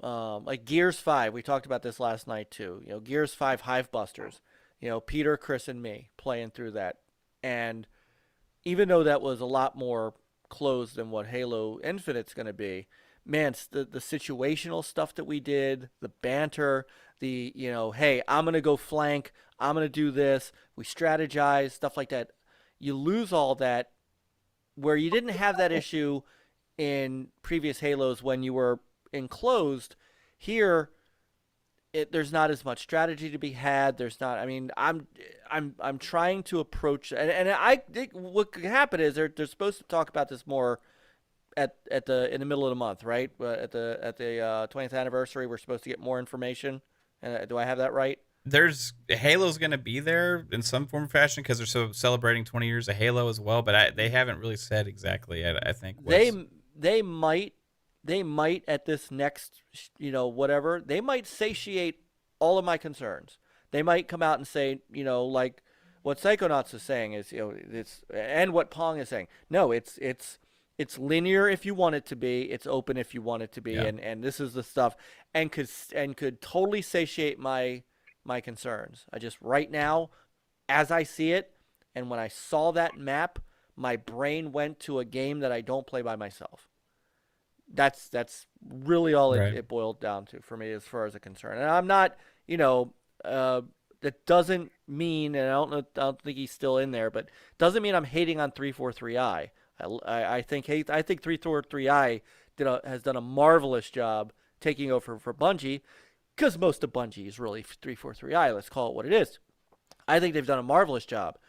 like Gears 5, we talked about this last night too. Gears 5 Hive Busters, Peter, Chris, and me playing through that. And even though that was a lot more closed than what Halo Infinite's going to be, man, the situational stuff that we did, the banter, hey, I'm going to go flank, I'm going to do this, we strategize, stuff like that. You lose all that where you didn't have that issue in previous Halos when you were enclosed. Here, there's not as much strategy to be had. There's not. I mean, I'm trying to approach, and I think what could happen is they're supposed to talk about this more in the middle of the month, right? At the 20th anniversary, we're supposed to get more information. Do I have that right? Halo's going to be there in some form or fashion because they're celebrating 20 years of Halo as well, but they haven't really said exactly. I think they might at this next, whatever, they might satiate all of my concerns. They might come out and say, like what Psychonauts is saying is, it's, and what Pong is saying. No, it's linear if you want it to be. It's open if you want it to be. Yeah. And this is the stuff, and could totally satiate my concerns. I just, right now, as I see it, and when I saw that map, my brain went to a game that I don't play by myself. That's really all it boiled down to for me as far as a concern. And I'm not, that doesn't mean, and I don't think he's still in there, but doesn't mean I'm hating on 343i. I think 343i has done a marvelous job taking over for Bungie, because most of Bungie is really 343i. Let's call it what it is. I think they've done a marvelous job.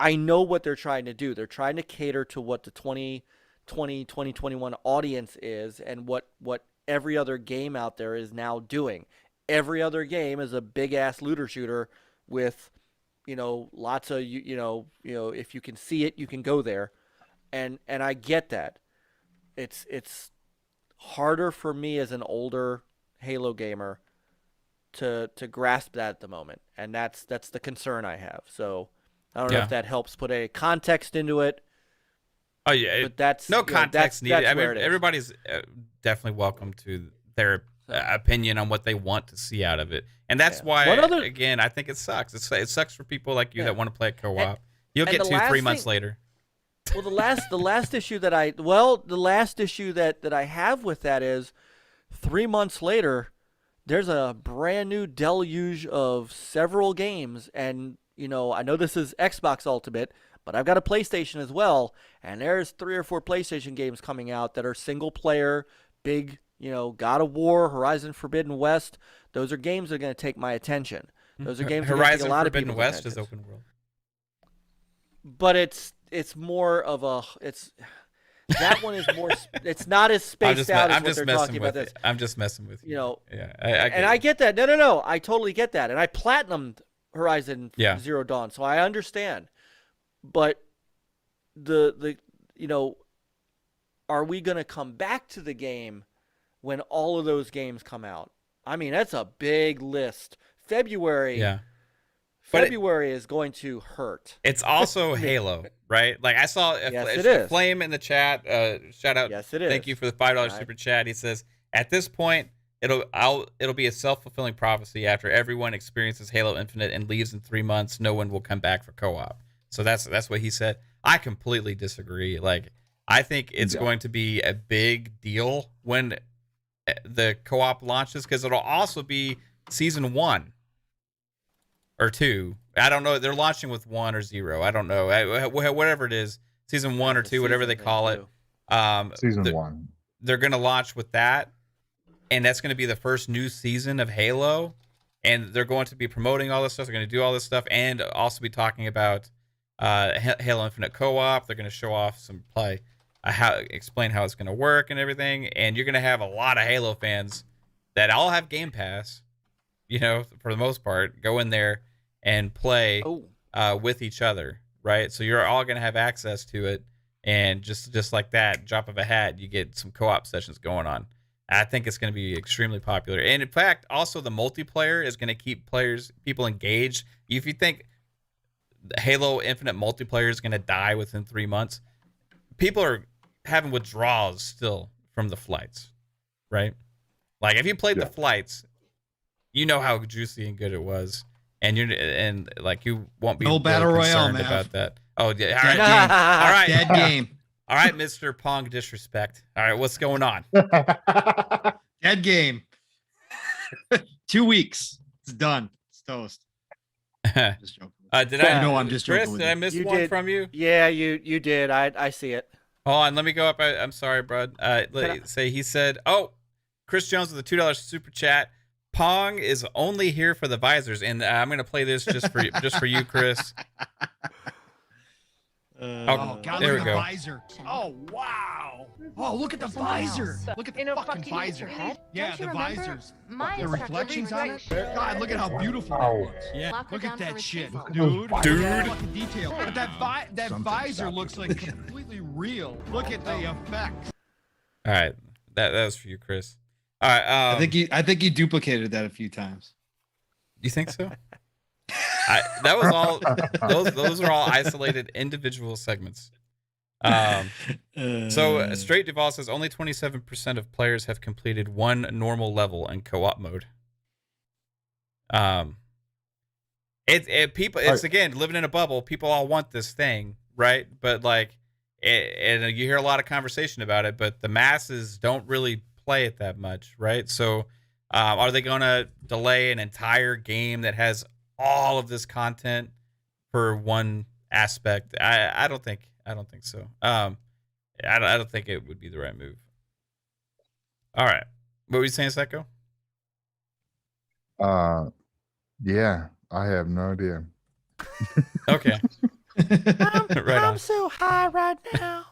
I know what they're trying to do. They're trying to cater to what the 2021 audience is, and what every other game out there is now doing. Every other game is a big ass looter shooter with, lots of, if you can see it, you can go there. And I get that. It's harder for me as an older Halo gamer to grasp that at the moment. And that's the concern I have. So I don't know if that helps put a context into it. Oh yeah, but that's no context needed. I mean, everybody's definitely welcome to their opinion on what they want to see out of it, and that's why. Again, I think it sucks. It sucks for people like you that want to play a co-op. You'll get 2-3 months later. Well, the last issue that I have with that is 3 months later, there's a brand new deluge of several games, and I know this is Xbox Ultimate, but I've got a PlayStation as well, and there's 3 or 4 PlayStation games coming out that are single player, big, God of War, Horizon Forbidden West. Those are games that are going to take my attention. Those are games that are going to take a lot of people's attention. Horizon Forbidden West is open world. But it's more of a that one is more. It's not as spaced out as what they're talking about. This. I'm just messing with you. I get that. No. I totally get that, and I platinumed Horizon Zero Dawn, so I understand. But the are we going to come back to the game when all of those games come out? I mean, that's a big list. February is going to hurt. It's also Halo, right? Like I saw a Flame in the chat. Shout out. Yes, it is. Thank you for the $5 super chat. He says, at this point, it'll be a self-fulfilling prophecy. After everyone experiences Halo Infinite and leaves in 3 months, no one will come back for co-op. So that's what he said. I completely disagree. Like I think it's going to be a big deal when the co-op launches, because it'll also be season 1 or 2. I don't know. They're launching with 1 or 0. I don't know. Whatever it is, season 1 or 2, whatever they call it. Season 1. They're going to launch with that, and that's going to be the first new season of Halo, and they're going to be promoting all this stuff. They're going to do all this stuff, and also be talking about Halo Infinite co-op. They're going to show off some play, explain how it's going to work and everything, and you're going to have a lot of Halo fans that all have Game Pass, you know, for the most part, go in there and play with each other, right? So you're all going to have access to it, and just like that, drop of a hat, you get some co-op sessions going on. I think it's going to be extremely popular. And in fact, also the multiplayer is going to keep people engaged. If you think Halo Infinite multiplayer is going to die within 3 months, people are having withdrawals still from the flights, right? Like if you played the flights, you know how juicy and good it was, and you won't be no battle royale, concerned about that. Oh yeah, all right, all right, dead game. All right, Mr. Pong disrespect. All right, what's going on? Dead game. 2 weeks. It's done. It's toast. Just joking. I'm just Chris, joking. Did I miss one from you? Yeah, you did. I see it. Hold on, let me go up. I'm sorry, bud. He said, Chris Jones with a $2 super chat. Pong is only here for the visors, and I'm gonna play this just for you, Chris. God, there look we at the go. visor. Oh, wow. Oh, look at the visor. Look at the fucking visor. Yeah, the visors. The reflections on it. God, look at how beautiful it looks. Yeah. Look at that shit, dude. Fucking detail. But that visor looks like completely real. Look at the effects. All right, that was for you, Chris. All right. I think you duplicated that a few times. You think so? That was all. Those are all isolated individual segments. So Straight Duval says only 27% of players have completed one normal level in co-op mode. It's again living in a bubble. People all want this thing, right? But and you hear a lot of conversation about it, but the masses don't really play it that much, right? So, are they going to delay an entire game that has all of this content for one aspect? I don't think so. I don't think it would be the right move. All right, what were you saying, Secco? Yeah, I have no idea. Okay. I'm so high right now.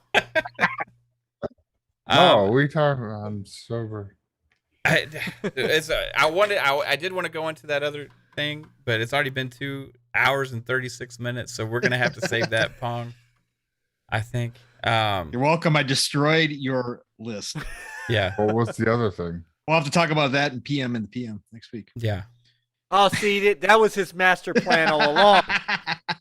We talking. I'm sober. I did want to go into that other thing, but it's already been 2 hours and 36 minutes, so we're gonna have to save that, Pong, I think. You're welcome. I destroyed your list. Yeah. Well, what's the other thing? We'll have to talk about that in PM next week. Yeah. Oh, see, that was his master plan all along.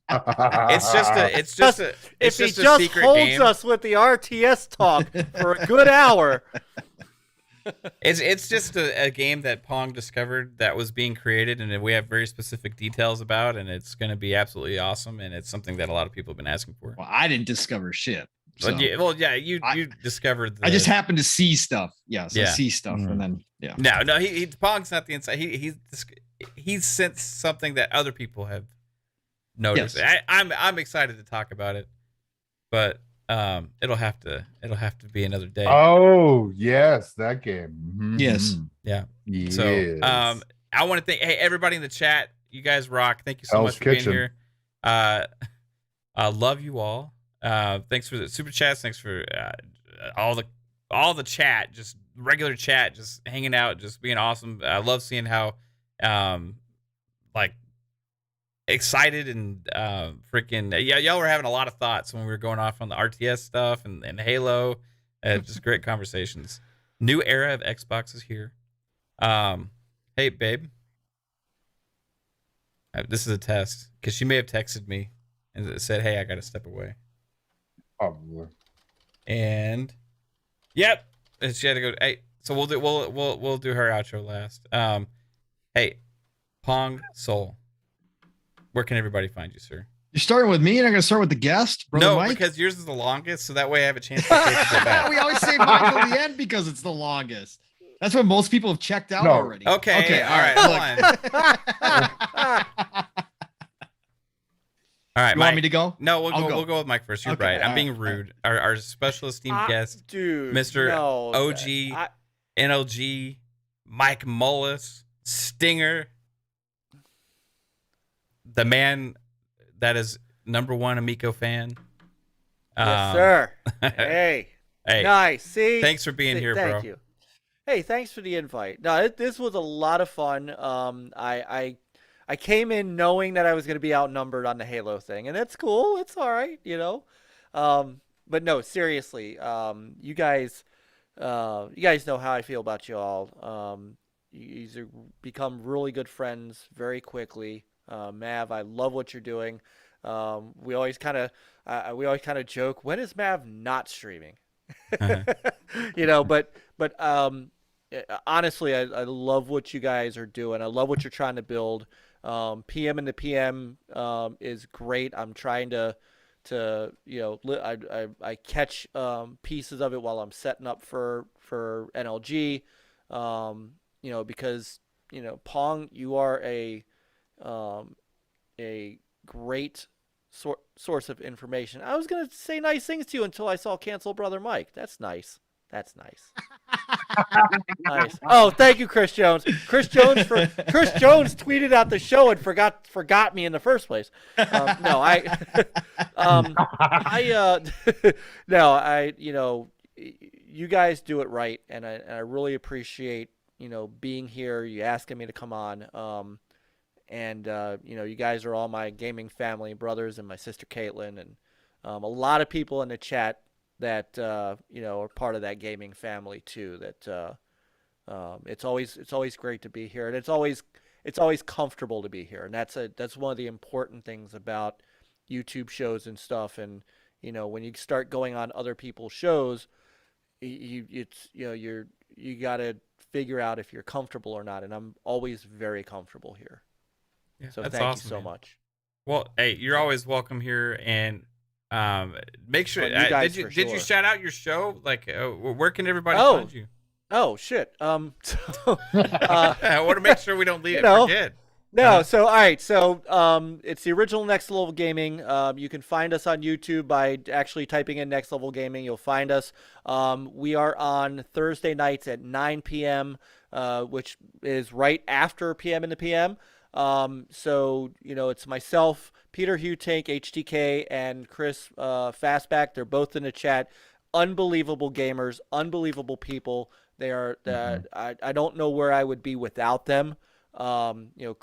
It's just a if he secret just holds game. us with the RTS talk for a good hour. It's just a game that Pong discovered that was being created, and we have very specific details about, and it's going to be absolutely awesome, and it's something that a lot of people have been asking for. Well, I didn't discover shit. So. You discovered. I just happened to see stuff. Yeah, Yeah. see stuff, and then No, Pong's not the inside. He sensed something that other people have noticed. Yes. I'm excited to talk about it, but it'll have to be another day. Oh yes, that game. Mm-hmm. Yes. Yeah. Yes. So I want to thank everybody in the chat. You guys rock. Thank you so Hell's much for Kitchen. being here. I love you all. Thanks for the super chats. Thanks for all the chat, just regular chat, just hanging out, just being awesome. I love seeing how excited and freaking y'all were having a lot of thoughts when we were going off on the RTS stuff and Halo. Just great conversations. New era of Xbox is here. Hey babe, this is a test because she may have texted me and said, hey, I gotta step away. Probably. And yep, and she had to go. Hey, so we'll do her outro last. Hey, Pong Soul, where can everybody find you, sir? You're starting with me, and I'm gonna start with the guest, brother No, Mike. because yours is the longest, so that way I have a chance to get back. We always save mine till the end because it's the longest. That's what most people have checked out No. already. Okay, all right, hold on. All right, You Mike. want me to go? No, I'll go. we'll go with Mike first. You're Okay, right. I'm all being right, rude. Our special esteemed guest, Dude, Mr. no, OG-NLG, Mike Mullis, Stinger, the man that is #1 Amico fan. Yes, sir. Hey. Hey, Nice. See? thanks for being here, thank bro. you. Hey, thanks for the invite. No, this was a lot of fun. I came in knowing that I was going to be outnumbered on the Halo thing, and that's cool. It's all right, you know. But no, seriously, you guys know how I feel about you all. You guys become really good friends very quickly. Mav, I love what you're doing. We always kind of joke, when is Mav not streaming? You know, but honestly, I love what you guys are doing. I love what you're trying to build. PM in the PM is great. I'm trying to you know, I catch pieces of it while I'm setting up for NLG. You know, because you know, Pong, you are a great source of information. I was gonna say nice things to you until I saw Cancel Brother Mike. That's nice. That's nice. Nice. Oh, thank you, Chris Jones. Chris Jones tweeted out the show and forgot me in the first place. You know, you guys do it right, and I really appreciate, you know, being here. You asking me to come on. And you know, you guys are all my gaming family brothers, and my sister Kaitlin, and a lot of people in the chat that you know, are part of that gaming family too. That it's always great to be here, and it's always comfortable to be here, and that's one of the important things about YouTube shows and stuff. And you know, when you start going on other people's shows, you gotta figure out if you're comfortable or not, and I'm always very comfortable here. Yeah, so that's thank awesome, you so man. much. Well, hey, you're always welcome here, and make sure. Well, you guys did for you sure. shout out your show? Like, where can everybody Oh. find you? Oh shit. I want to make sure we don't forget. No, so all right, so it's the original Next Level Gaming. You can find us on YouTube by actually typing in Next Level Gaming. You'll find us. We are on Thursday nights at 9 p.m., which is right after PM in the PM. So you know, it's myself, Peter Hugh-Tank, HTK, and Chris Fastback. They're both in the chat. Unbelievable gamers, unbelievable people. They are. I don't know where I would be without them. You know,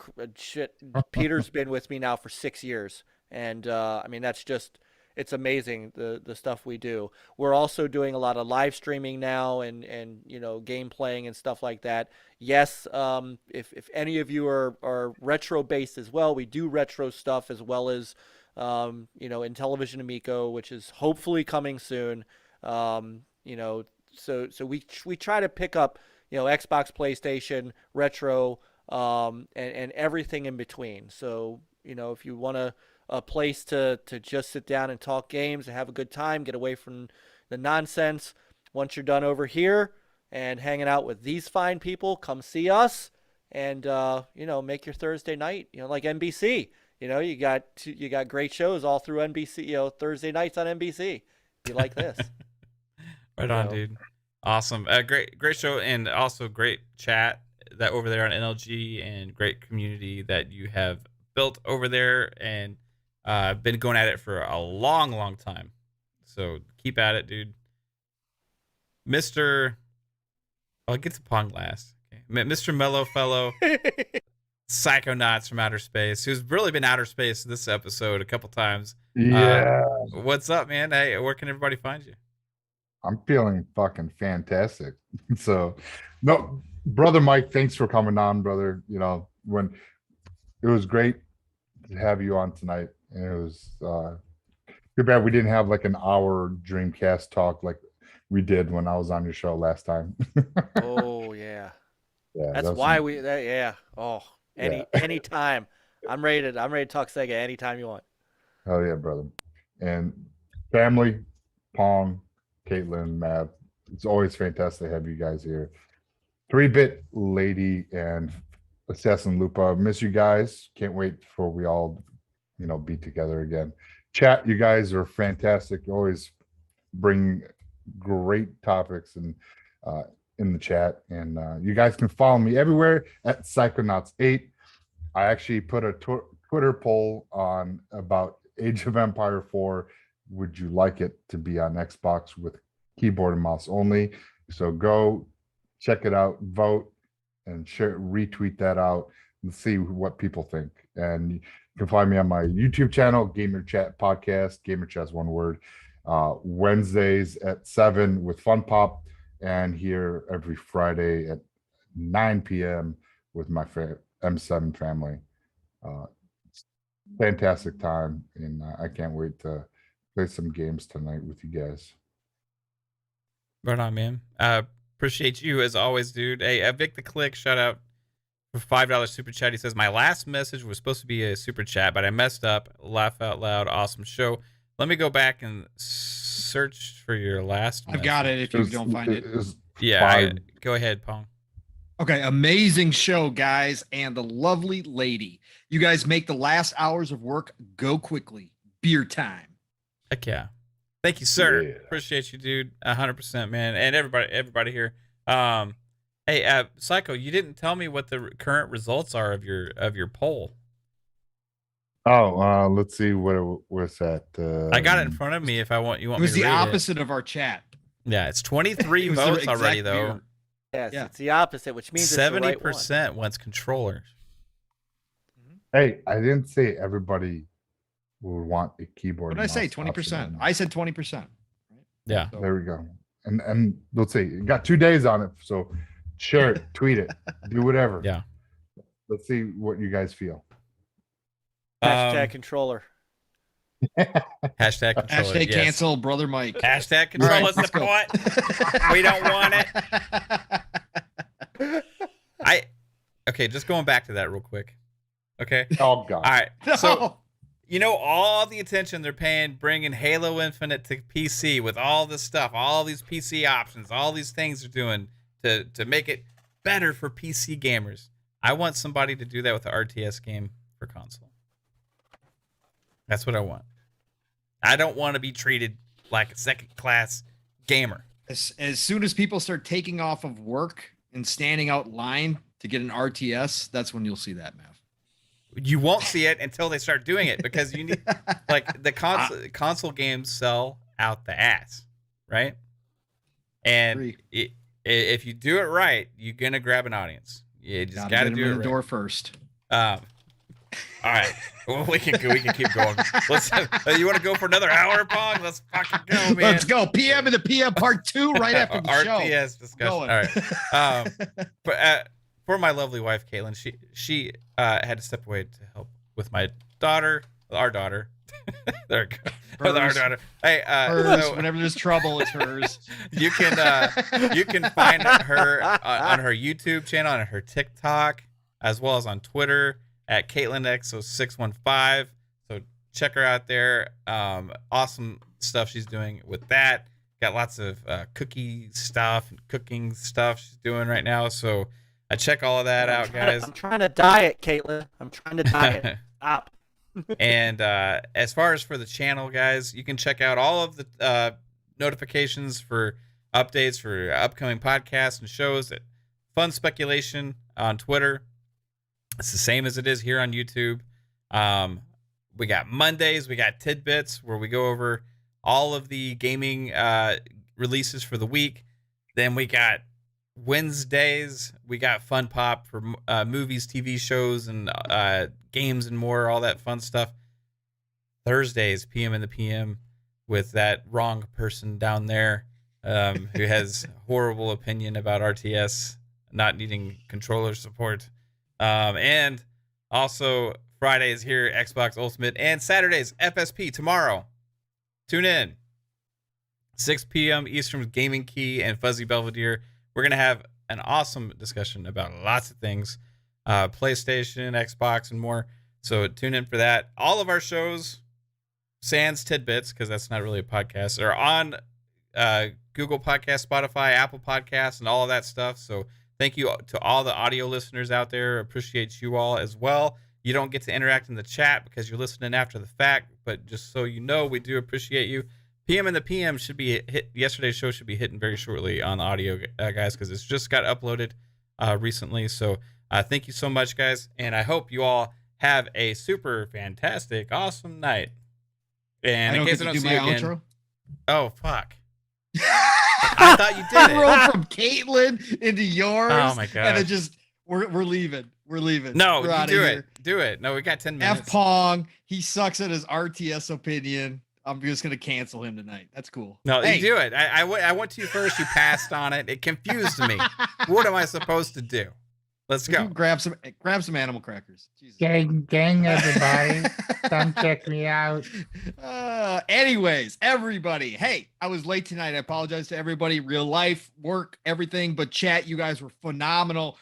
Peter's been with me now for 6 years, and I mean, that's just, it's amazing the stuff we do. We're also doing a lot of live streaming now, and you know, game playing and stuff like that. Yes, if any of you are retro based as well, we do retro stuff as well as you know, in Television Amico, which is hopefully coming soon. You know, so we try to pick up, you know, Xbox, PlayStation, retro, and everything in between. So, you know, if you want a place to just sit down and talk games and have a good time, get away from the nonsense, once you're done over here and hanging out with these fine people, come see us and, you know, make your Thursday night, you know, like NBC. You know, you got great shows all through NBC, you know, Thursday nights on NBC. You like this. Right on, dude. Awesome. Great show, and also great chat that over there on NLG, and great community that you have built over there, and been going at it for a long time. So keep at it, dude. I'll get to Pong last. Okay. Mr. Mellow Fellow, Psychonauts from Outer Space, who's really been outer space this episode a couple times. Yeah. What's up, man? Hey, where can everybody find you? I'm feeling fucking fantastic. So, no, brother Mike, thanks for coming on, brother. You know, when it was great to have you on tonight, and it was too bad we didn't have like an hour Dreamcast talk like we did when I was on your show last time. Oh yeah. Yeah, That's why yeah. Oh, anytime. I'm ready to talk Sega anytime you want. Hell yeah, brother. And family, Pong, Kaitlin, Matt. It's always fantastic to have you guys here. 3-bit lady and AssassinLupa. Miss you guys. Can't wait for we all, be together again. Chat, you guys are fantastic. You always bring great topics and in the chat. And you guys can follow me everywhere at Psychonauts8. I actually put a Twitter poll on about Age of Empire 4. Would you like it to be on Xbox with keyboard and mouse only? So go check it out, vote, and share, retweet that out, and see what people think. And you can find me on my YouTube channel, Gamer Chat Podcast, Gamer Chat's one word, Wednesdays at 7 with Fun Pop, and here every Friday at 9 p.m. with my M7 family. Fantastic time, and I can't wait to play some games tonight with you guys. Right on, man. Appreciate you as always, dude. Hey, Vic the Click, shout out for $5 super chat. He says, my last message was supposed to be a super chat, but I messed up. Laugh out loud. Awesome show. Let me go back and search for your last I've got it if you don't find it. Yeah, go ahead, Pong. Okay, amazing show, guys, and the lovely lady. You guys make the last hours of work go quickly. Beer time. Heck yeah. Thank you, sir. Yeah. Appreciate you, dude. 100%, man. And everybody here. Hey, Psycho, you didn't tell me what the current results are of your poll. Oh, let's see what's that. I got it in front of me. If you want It me was to the read opposite of our chat. Yeah, it's 23 It was the votes exact already, though. beer. Yes, Yeah. it's the opposite, which means 70% wants controllers. Hey, I didn't say everybody would want a keyboard. What did I say? and mouse 20%. option. I said 20%. Yeah. So- There we go. And let's see, you got 2 days on it, so share it, tweet it, do whatever. Yeah. Let's see what you guys feel. Hashtag controller. Hashtag controller. Hashtag yes. cancel, brother Mike. Hashtag controller Right, let's go. support. We don't want it. Okay, just going back to that real quick. Okay. Oh God. All right. No. So all the attention they're paying bringing Halo Infinite to PC with all this stuff, all these PC options, all these things they're doing to make it better for PC gamers. I want somebody to do that with the RTS game for console. That's what I want. I don't want to be treated like a second-class gamer. As soon as people start taking off of work and standing out line to get an RTS, that's when you'll see that, Mav. You won't see it until they start doing it because you need like the console games sell out the ass, right? And if you do it right, you're gonna grab an audience. You just gotta do it right. Door first. All right, well, we can keep going. Let's. You want to go for another hour, Pong? Let's fucking go, man. Let's go. PM in the PM part 2 right after the show. RTS discussion. All right. But for my lovely wife, Kaitlin, she had to step away to help with my daughter, our daughter. There we go. With our daughter. Hey, hers. so Whenever there's trouble, it's hers. you can find her on her YouTube channel, on her TikTok, as well as on Twitter at KaitlinX0615. So check her out there. Awesome stuff she's doing with that. Got lots of cookie stuff and cooking stuff she's doing right now. So check all of that out, guys. I'm trying to diet, Kaitlin. I'm trying to diet. Stop. And as far as for the channel, guys, you can check out all of the notifications for updates for upcoming podcasts and shows at Fun Speculation on Twitter. It's the same as it is here on YouTube. We got Mondays, we got Tidbits, where we go over all of the gaming releases for the week. Then we got Wednesdays, we got Fun Pop for movies, TV shows, and games and more, all that fun stuff. Thursdays, PM in the PM, with that wrong person down there who has horrible opinion about RTS not needing controller support. And also Fridays here, Xbox Ultimate, and Saturdays, FSP tomorrow. Tune in. 6 p.m. Eastern with Gaming Key and Fuzzy Belvedere. We're going to have an awesome discussion about lots of things. PlayStation, Xbox, and more. So tune in for that. All of our shows Sans Tidbits, because that's not really a podcast, are on Google Podcast, Spotify, Apple Podcasts, and all of that stuff. So thank you to all the audio listeners out there. Appreciate you all as well. You don't get to interact in the chat because you're listening after the fact, but just so you know, we do appreciate you. PM and the PM should be hit. Yesterday's show should be hitting very shortly on the audio, guys, because it's just got uploaded recently. So thank you so much, guys, and I hope you all have a super fantastic, awesome night. And in case I don't see you again, outro? Oh fuck! I thought you did it. Roll from Kaitlin into yours. Oh my god! And it just we're leaving. We're leaving. No, we're you do it. Do it. No, we got 10 minutes. F Pong. He sucks at his RTS opinion. I'm just gonna cancel him tonight. That's cool. No, hey. You do it. I went to you first. You passed on it. It confused me. What am I supposed to do? Let's go. Grab some animal crackers. Jesus. Gang, everybody. Come check me out. Anyways, everybody. Hey, I was late tonight. I apologize to everybody. Real life, work, everything, but chat. You guys were phenomenal.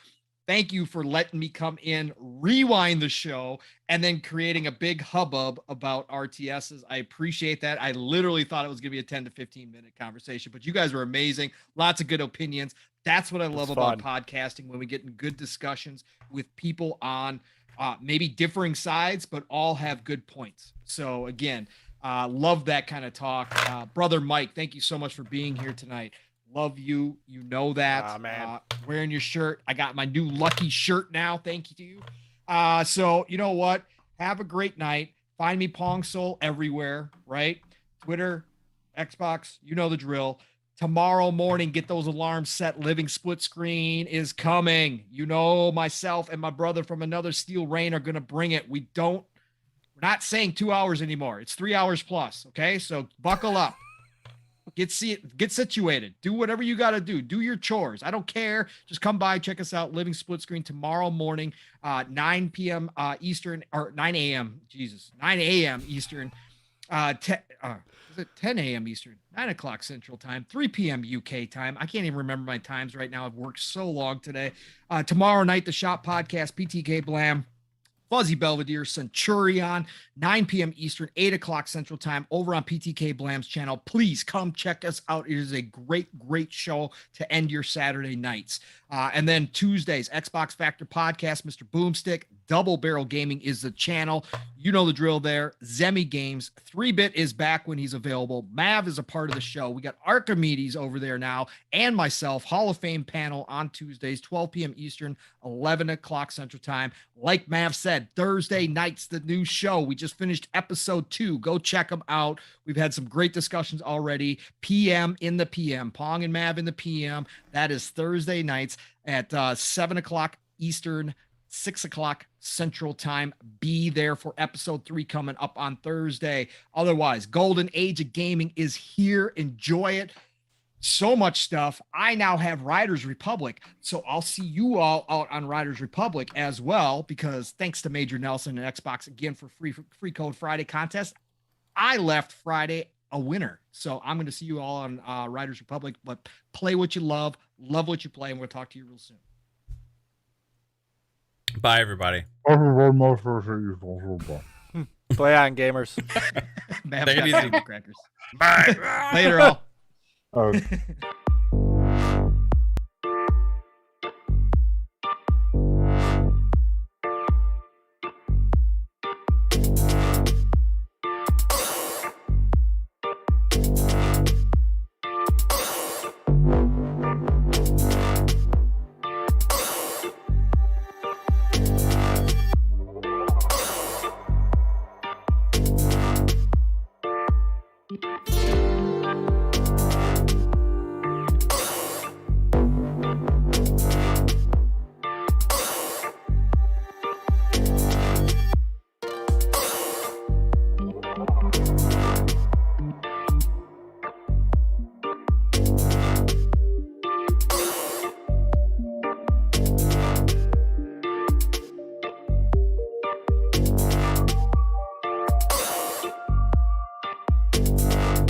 Thank you for letting me come in, rewind the show, and then creating a big hubbub about RTSs. I appreciate that. I literally thought it was going to be a 10 to 15-minute conversation, but you guys were amazing. Lots of good opinions. That's what I love about podcasting, when we get in good discussions with people on maybe differing sides, but all have good points. So again, love that kind of talk. Brother Mike, thank you so much for being here tonight. Love you. You know that. Man. Wearing your shirt. I got my new lucky shirt now. Thank you to you. So you know what? Have a great night. Find me Pong Soul everywhere, right? Twitter, Xbox, you know the drill. Tomorrow morning, get those alarms set. Living Split Screen is coming. You know, myself and my brother from Another Steel Rain are going to bring it. We're not saying 2 hours anymore. It's 3 hours plus. Okay. So buckle up. Get situated. Do whatever you got to do. Do your chores. I don't care. Just come by, check us out. Living Split Screen tomorrow morning, 9 p.m. Eastern, or 9 a.m. Jesus, 9 a.m. Eastern. Is it 10 a.m. Eastern? 9 o'clock Central Time, 3 p.m. UK time. I can't even remember my times right now. I've worked so long today. Tomorrow night, the Shop Podcast, PTK Blam, Fuzzy Belvedere, Centurion, 9 p.m. Eastern, 8 o'clock Central Time, over on PTK Blam's channel. Please come check us out. It is a great, great show to end your Saturday nights. And then Tuesdays, Xbox Factor Podcast, Mr. Boomstick, Double Barrel Gaming is the channel. You know the drill there. Zemi Games, 3-Bit is back when he's available. Mav is a part of the show. We got Archimedes over there now, and myself, Hall of Fame panel on Tuesdays, 12 p.m. Eastern, 11 o'clock Central Time. Like Mav said, Thursday night's the new show. We just finished episode 2. Go check them out. We've had some great discussions already. PM in the PM. Pong and Mav in the PM. That is Thursday nights at 7 o'clock Eastern, 6 o'clock Central Time. Be there for episode 3 coming up on Thursday. Otherwise, Golden Age of Gaming is here. Enjoy it. So much stuff. I now have Riders Republic, so I'll see you all out on Riders Republic as well, because thanks to Major Nelson and Xbox again for free Code Friday contest, I left Friday a winner. So I'm going to see you all on Riders Republic, but play what you love what you play, and we'll talk to you real soon. Bye, everybody. Play on, gamers. Take it easy. Crackers. Bye. Later, all. Oh.